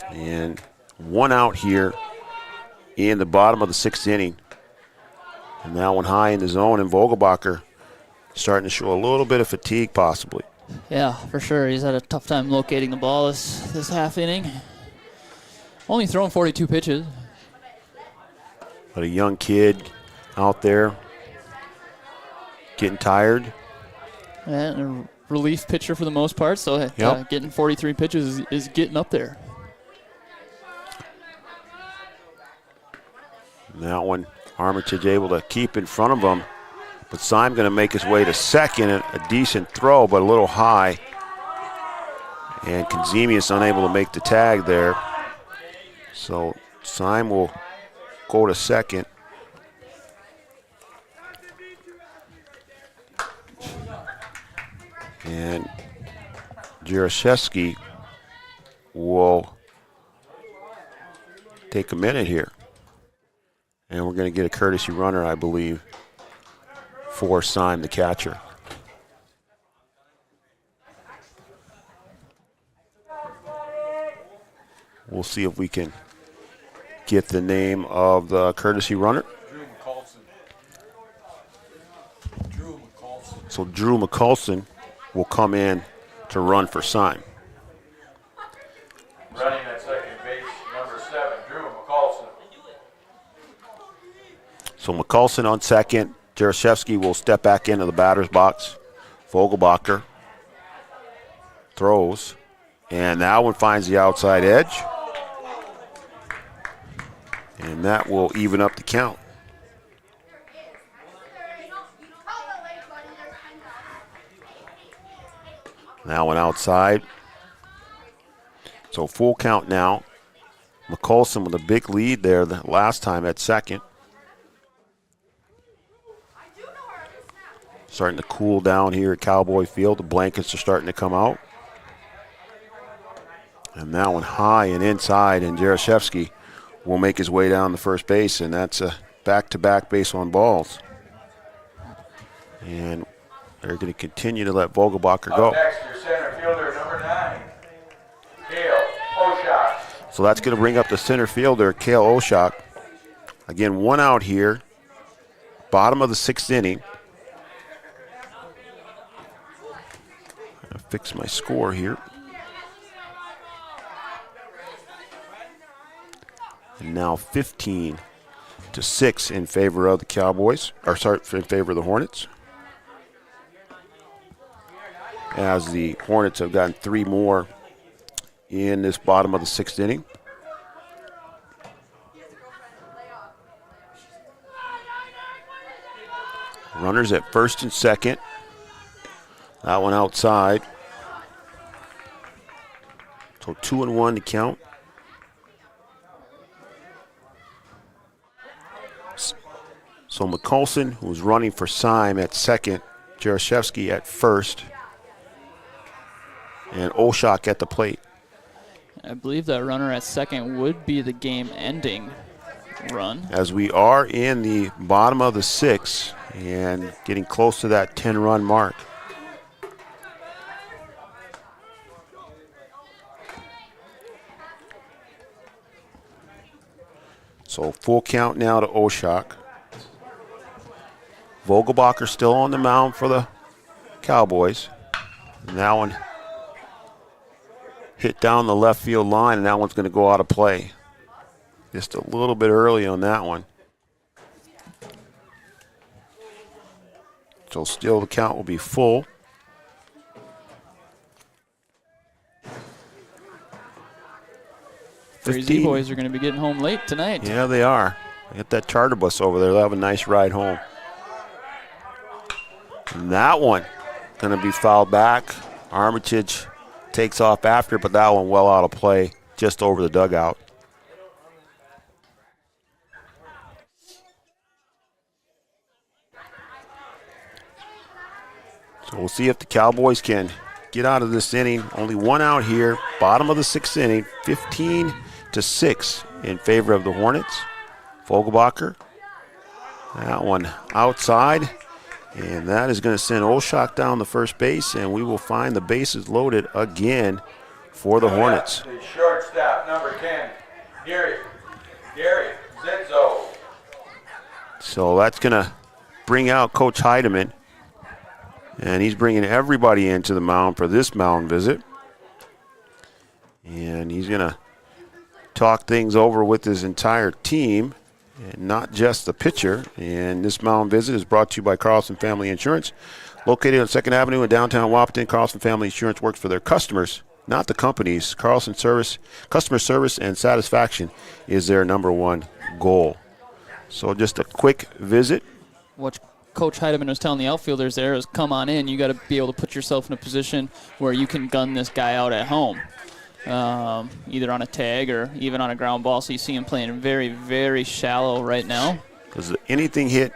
Speaker 3: And one out here in the bottom of the 6th inning. And that one high in the zone, and Vogelbacher starting to show a little bit of fatigue possibly.
Speaker 1: Yeah, for sure. He's had a tough time locating the ball this half inning. Only thrown 42 pitches.
Speaker 3: But a young kid out there getting tired.
Speaker 1: And a relief pitcher for the most part, so getting 43 pitches is getting up there.
Speaker 3: And that one, Armitage able to keep in front of him. But Syme going to make his way to second. A decent throw, but a little high. And Kazemius unable to make the tag there. So Syme will go to second. And Jaroszewski will take a minute here. And we're going to get a courtesy runner, I believe, for Syme, the catcher. We'll see if we can get the name of the courtesy runner. So Drew McCulson will come in to run for Syme.
Speaker 2: Running at second base, number 7, Drew McCulson.
Speaker 3: So McCulson on second. Jaroszewski will step back into the batter's box. Vogelbacher throws. And that one finds the outside edge. And that will even up the count. That one outside. So full count now. McCulson with a big lead there the last time at second. Starting to cool down here at Cowboy Field. The blankets are starting to come out. And that one high and inside, and Jaroszewski will make his way down to first base, and that's a back-to-back base on balls. And they're going to continue to let Vogelbacher go.
Speaker 2: Up next, your center fielder, number 9, Cale Oshak.
Speaker 3: So that's going to bring up the center fielder, Cale Oshak. Again, 1 out here. Bottom of the 6th inning. I'll fix my score here. And now 15-6 in favor of the Cowboys, or sorry, in favor of the Hornets. As the Hornets have gotten 3 more in this bottom of the 6th inning. Runners at first and second. That one outside. So 2-1 to count. So McColson, who's running for Syme at second, Jaroszewski at first, and Oshak at the plate.
Speaker 1: I believe that runner at second would be the game-ending run.
Speaker 3: As we are in the bottom of the 6th and getting close to that 10-run mark. So full count now to Oshak. Vogelbacher still on the mound for the Cowboys. And that one hit down the left field line, and that one's going to go out of play. Just a little bit early on that one. So still the count will be full.
Speaker 1: Frazee boys are going to be getting home late tonight.
Speaker 3: Yeah, they are. Get that charter bus over there. They'll have a nice ride home. And that one going to be fouled back. Armitage takes off after, but that one well out of play, just over the dugout. So we'll see if the Cowboys can get out of this inning. Only 1 out here, bottom of the 6th inning, 15-6 in favor of the Hornets. Vogelbacher, that one outside, and that is going to send Oshak down the first base, and we will find the bases loaded again for the Hornets.
Speaker 2: The shortstop, number 10, Gary Zitzo.
Speaker 3: So that's going to bring out Coach Heidemann, and he's bringing everybody into the mound for this mound visit. And he's going to talk things over with his entire team, and not just the pitcher. And this mound visit is brought to you by Carlson Family Insurance. Located on 2nd Avenue in downtown Wahpeton, Carlson Family Insurance works for their customers, not the companies. Carlson service, customer service and satisfaction is their #1 goal. So just a quick visit.
Speaker 1: What Coach Heidemann was telling the outfielders there is come on in. You got to be able to put yourself in a position where you can gun this guy out at home. Either on a tag or even on a ground ball. So you see him playing very, very shallow right now.
Speaker 3: Because anything hit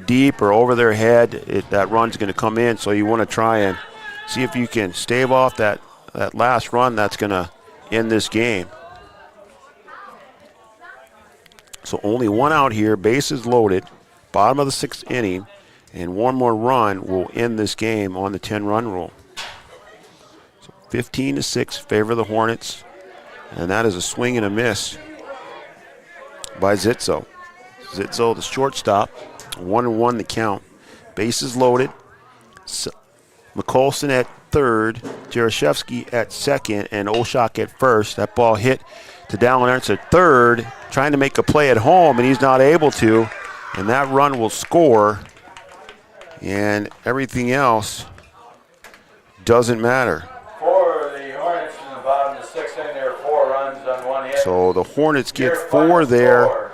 Speaker 3: deep or over their head, that run's going to come in. So you want to try and see if you can stave off that last run that's going to end this game. So only 1 out here, bases loaded, bottom of the 6th inning, and 1 more run will end this game on the 10-run rule. 15-6, favor of the Hornets, and that is a swing and a miss by Zitzo. Zitzo, the shortstop, 1-1 the count. Bases loaded. McColson at third, Jaroszewski at second, and Oshak at first. That ball hit to Dallin Ernst at third, trying to make a play at home, and he's not able to, and that run will score, and everything else doesn't matter. So the Hornets get 4 there,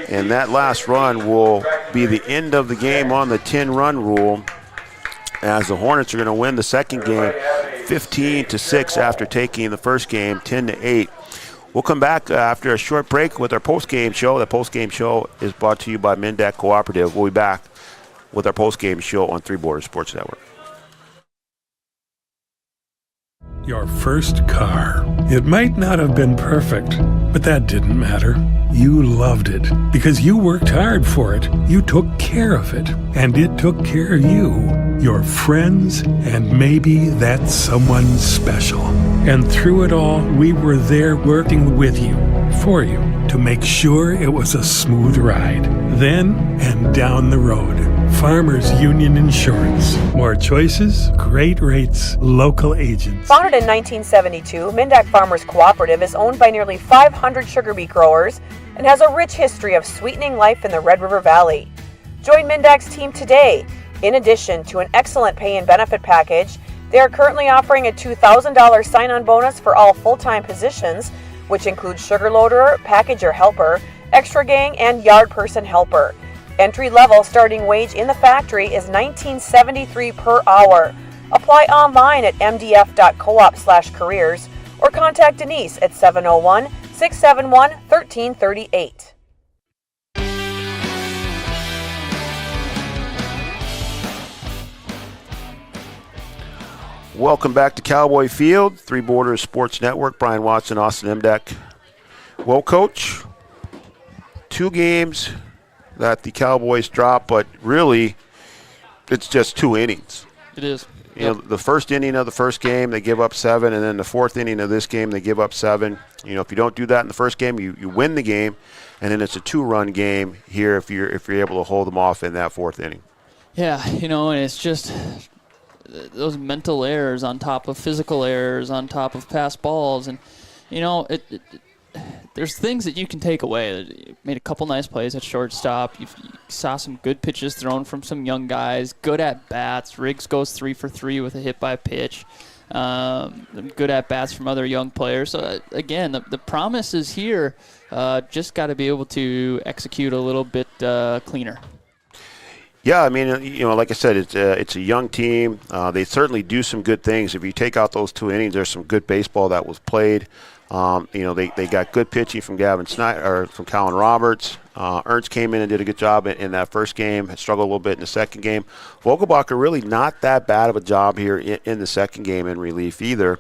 Speaker 3: and that last run will be the end of the game on the 10-run rule, as the Hornets are going to win the second game 15-6 after taking the first game 10-8. We'll come back after a short break with our post-game show. The post-game show is brought to you by Mendak Cooperative. We'll be back with our post-game show on Three Borders Sports Network.
Speaker 4: your first car. It might not have been perfect, but that didn't matter. You loved it because you worked hard for it. You took care of it, and it took care of you, your friends, and maybe that someone special. And through it all, we were there working with you, for you, to make sure it was a smooth ride. Then and down the road. Farmers Union Insurance. More choices, great rates, local agents.
Speaker 10: Founded in 1972, Mindak Farmers Cooperative is owned by nearly 500 sugar beet growers and has a rich history of sweetening life in the Red River Valley. Join Mindak's team today. In addition to an excellent pay and benefit package, they are currently offering a $2,000 sign-on bonus for all full-time positions, which includes sugar loader, packager helper, extra gang, and yard person helper. Entry-level starting wage in the factory is $19.73 per hour. Apply online at mdf.coop/careers or contact Denise at 701-671-1338.
Speaker 3: Welcome back to Cowboy Field, Three Borders Sports Network. Brian Watson, Austin Emdek. Well, Coach, 2 games that the Cowboys dropped, but really it's just 2 innings.
Speaker 1: It is.
Speaker 3: You know, the first inning of the first game, they give up 7, and then the 4th inning of this game, they give up 7. You know, if you don't do that in the first game, you win the game, and then it's a 2-run game here if you're able to hold them off in that 4th inning.
Speaker 1: Yeah, you know, and it's just those mental errors on top of physical errors on top of pass balls, and you know, there's things that you can take away. You made a couple nice plays at shortstop. You saw some good pitches thrown from some young guys. Good at bats. Riggs goes 3 for 3 with a hit by pitch. Good at bats from other young players. So again, the promise is here. Just got to be able to execute a little bit cleaner.
Speaker 3: Yeah, I mean, you know, like I said, it's a young team. They certainly do some good things. If you take out those 2 innings, there's some good baseball that was played. You know, they got good pitching from Gavin Snyder, or from Colin Roberts. Ernst came in and did a good job in that first game. Had struggled a little bit in the second game. Vogelbacher really not that bad of a job here in the second game in relief either.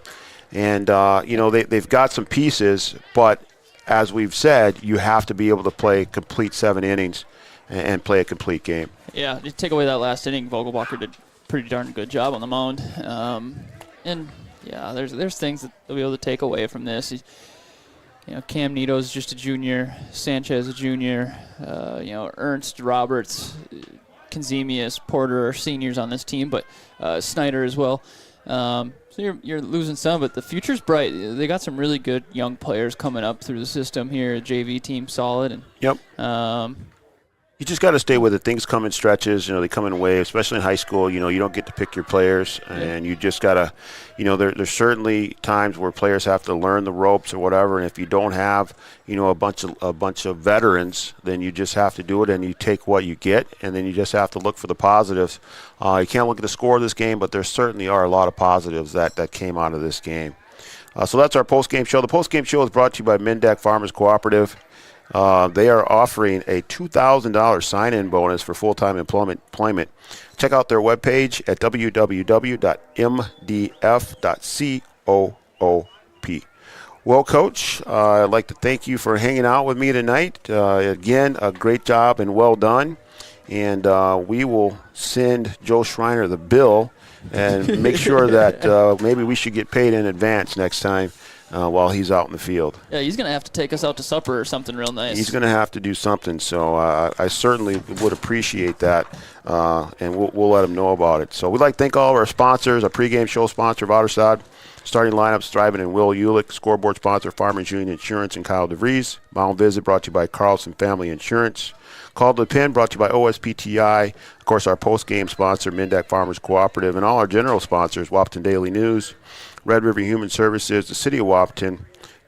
Speaker 3: And you know, they've got some pieces, but as we've said, you have to be able to play complete 7 innings and play a complete game.
Speaker 1: Yeah, you take away that last inning, Vogelbacher did a pretty darn good job on the mound. And yeah, there's things that they'll be able to take away from this. You know, Cam Nito's just a junior, Sanchez a junior, you know, Ernst, Roberts, Kenzemius, Porter are seniors on this team, but Snyder as well. So you're losing some, but the future's bright. They got some really good young players coming up through the system here. JV team solid, and
Speaker 3: yep. You just got to stay with it. Things come in stretches. You know, they come in waves, especially in high school. You know, you don't get to pick your players, and you just got to, you know, there's certainly times where players have to learn the ropes or whatever, and if you don't have, you know, a bunch of veterans, then you just have to do it, and you take what you get, and then you just have to look for the positives. You can't look at the score of this game, but there certainly are a lot of positives that came out of this game. So that's our post-game show. The post-game show is brought to you by Mindak Farmers Cooperative. They are offering a $2,000 sign-in bonus for full-time employment. Check out their webpage at www.mdf.coop. Well, Coach, I'd like to thank you for hanging out with me tonight. Again, a great job and well done. And we will send Joe Schreiner the bill and make sure that maybe we should get paid in advance next time. While he's out in the field.
Speaker 1: Yeah, he's going to have to take us out to supper or something real nice.
Speaker 3: He's going to have to do something, so I certainly would appreciate that, and we'll let him know about it. So we'd like to thank all of our sponsors, our pregame show sponsor, Vatersad, starting lineups, Striving and Will Ulick, scoreboard sponsor, Farmers Union Insurance, and Kyle DeVries. Mound Visit brought to you by Carlson Family Insurance. Call to the Pin brought to you by OSPTI. Of course, our post-game sponsor, Mindak Farmers Cooperative, and all our general sponsors, Wahpeton Daily News, Red River Human Services, the City of Wahpeton,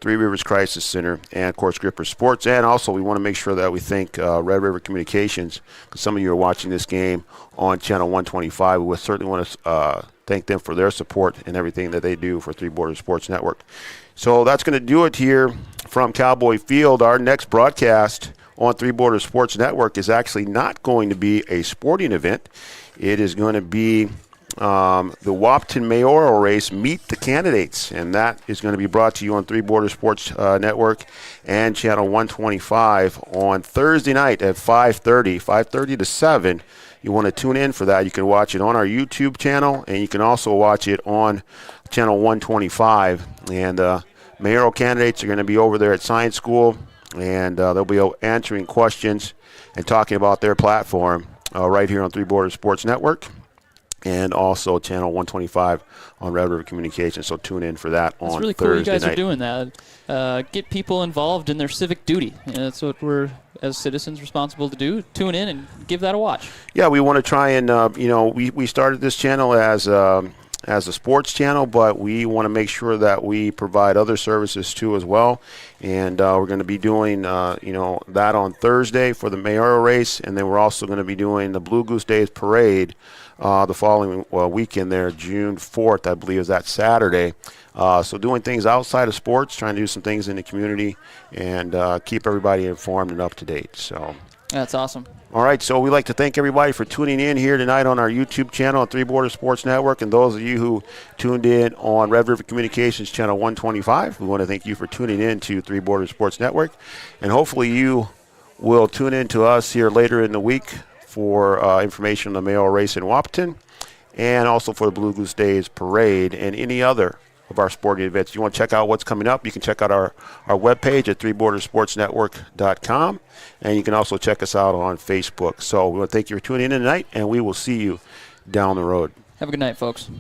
Speaker 3: Three Rivers Crisis Center, and, of course, Gripper Sports. And also, we want to make sure that we thank Red River Communications, because some of you are watching this game on Channel 125. We certainly want to thank them for their support and everything that they do for Three Borders Sports Network. So that's going to do it here from Cowboy Field. Our next broadcast on Three Borders Sports Network is actually not going to be a sporting event. It is going to be the Wapton mayoral race, Meet the Candidates, and that is going to be brought to you on Three Border Sports Network and Channel 125 on Thursday night at 5:30 to 7. You want to tune in for that. You can watch it on our YouTube channel, and you can also watch it on Channel 125. And mayoral candidates are going to be over there at Science School, and they'll be answering questions and talking about their platform right here on Three Border Sports Network and also Channel 125 on Red River Communications. So tune in for that on Thursday night.
Speaker 1: It's really cool you guys are doing that. Get people involved in their civic duty. That's what we're, as citizens, responsible to do. Tune in and give that a watch.
Speaker 3: Yeah, we want to try and, we started this channel as a sports channel, but we want to make sure that we provide other services too as well. And we're going to be doing, that on Thursday for the mayoral race, and then we're also going to be doing the Blue Goose Days Parade the following weekend there, June 4th, I believe, is that Saturday. So doing things outside of sports, trying to do some things in the community, and keep everybody informed and up to date. So
Speaker 1: that's awesome.
Speaker 3: All right, so we'd like to thank everybody for tuning in here tonight on our YouTube channel at Three Border Sports Network, and those of you who tuned in on Red River Communications Channel 125, we want to thank you for tuning in to Three Border Sports Network, and hopefully you will tune in to us here later in the week for information on the mayoral race in Wapton, and also for the Blue Goose Days Parade and any other of our sporting events. If you want to check out what's coming up, you can check out our webpage at threebordersportsnetwork.com, and you can also check us out on Facebook. So we want to thank you for tuning in tonight, and we will see you down the road.
Speaker 1: Have a good night, folks.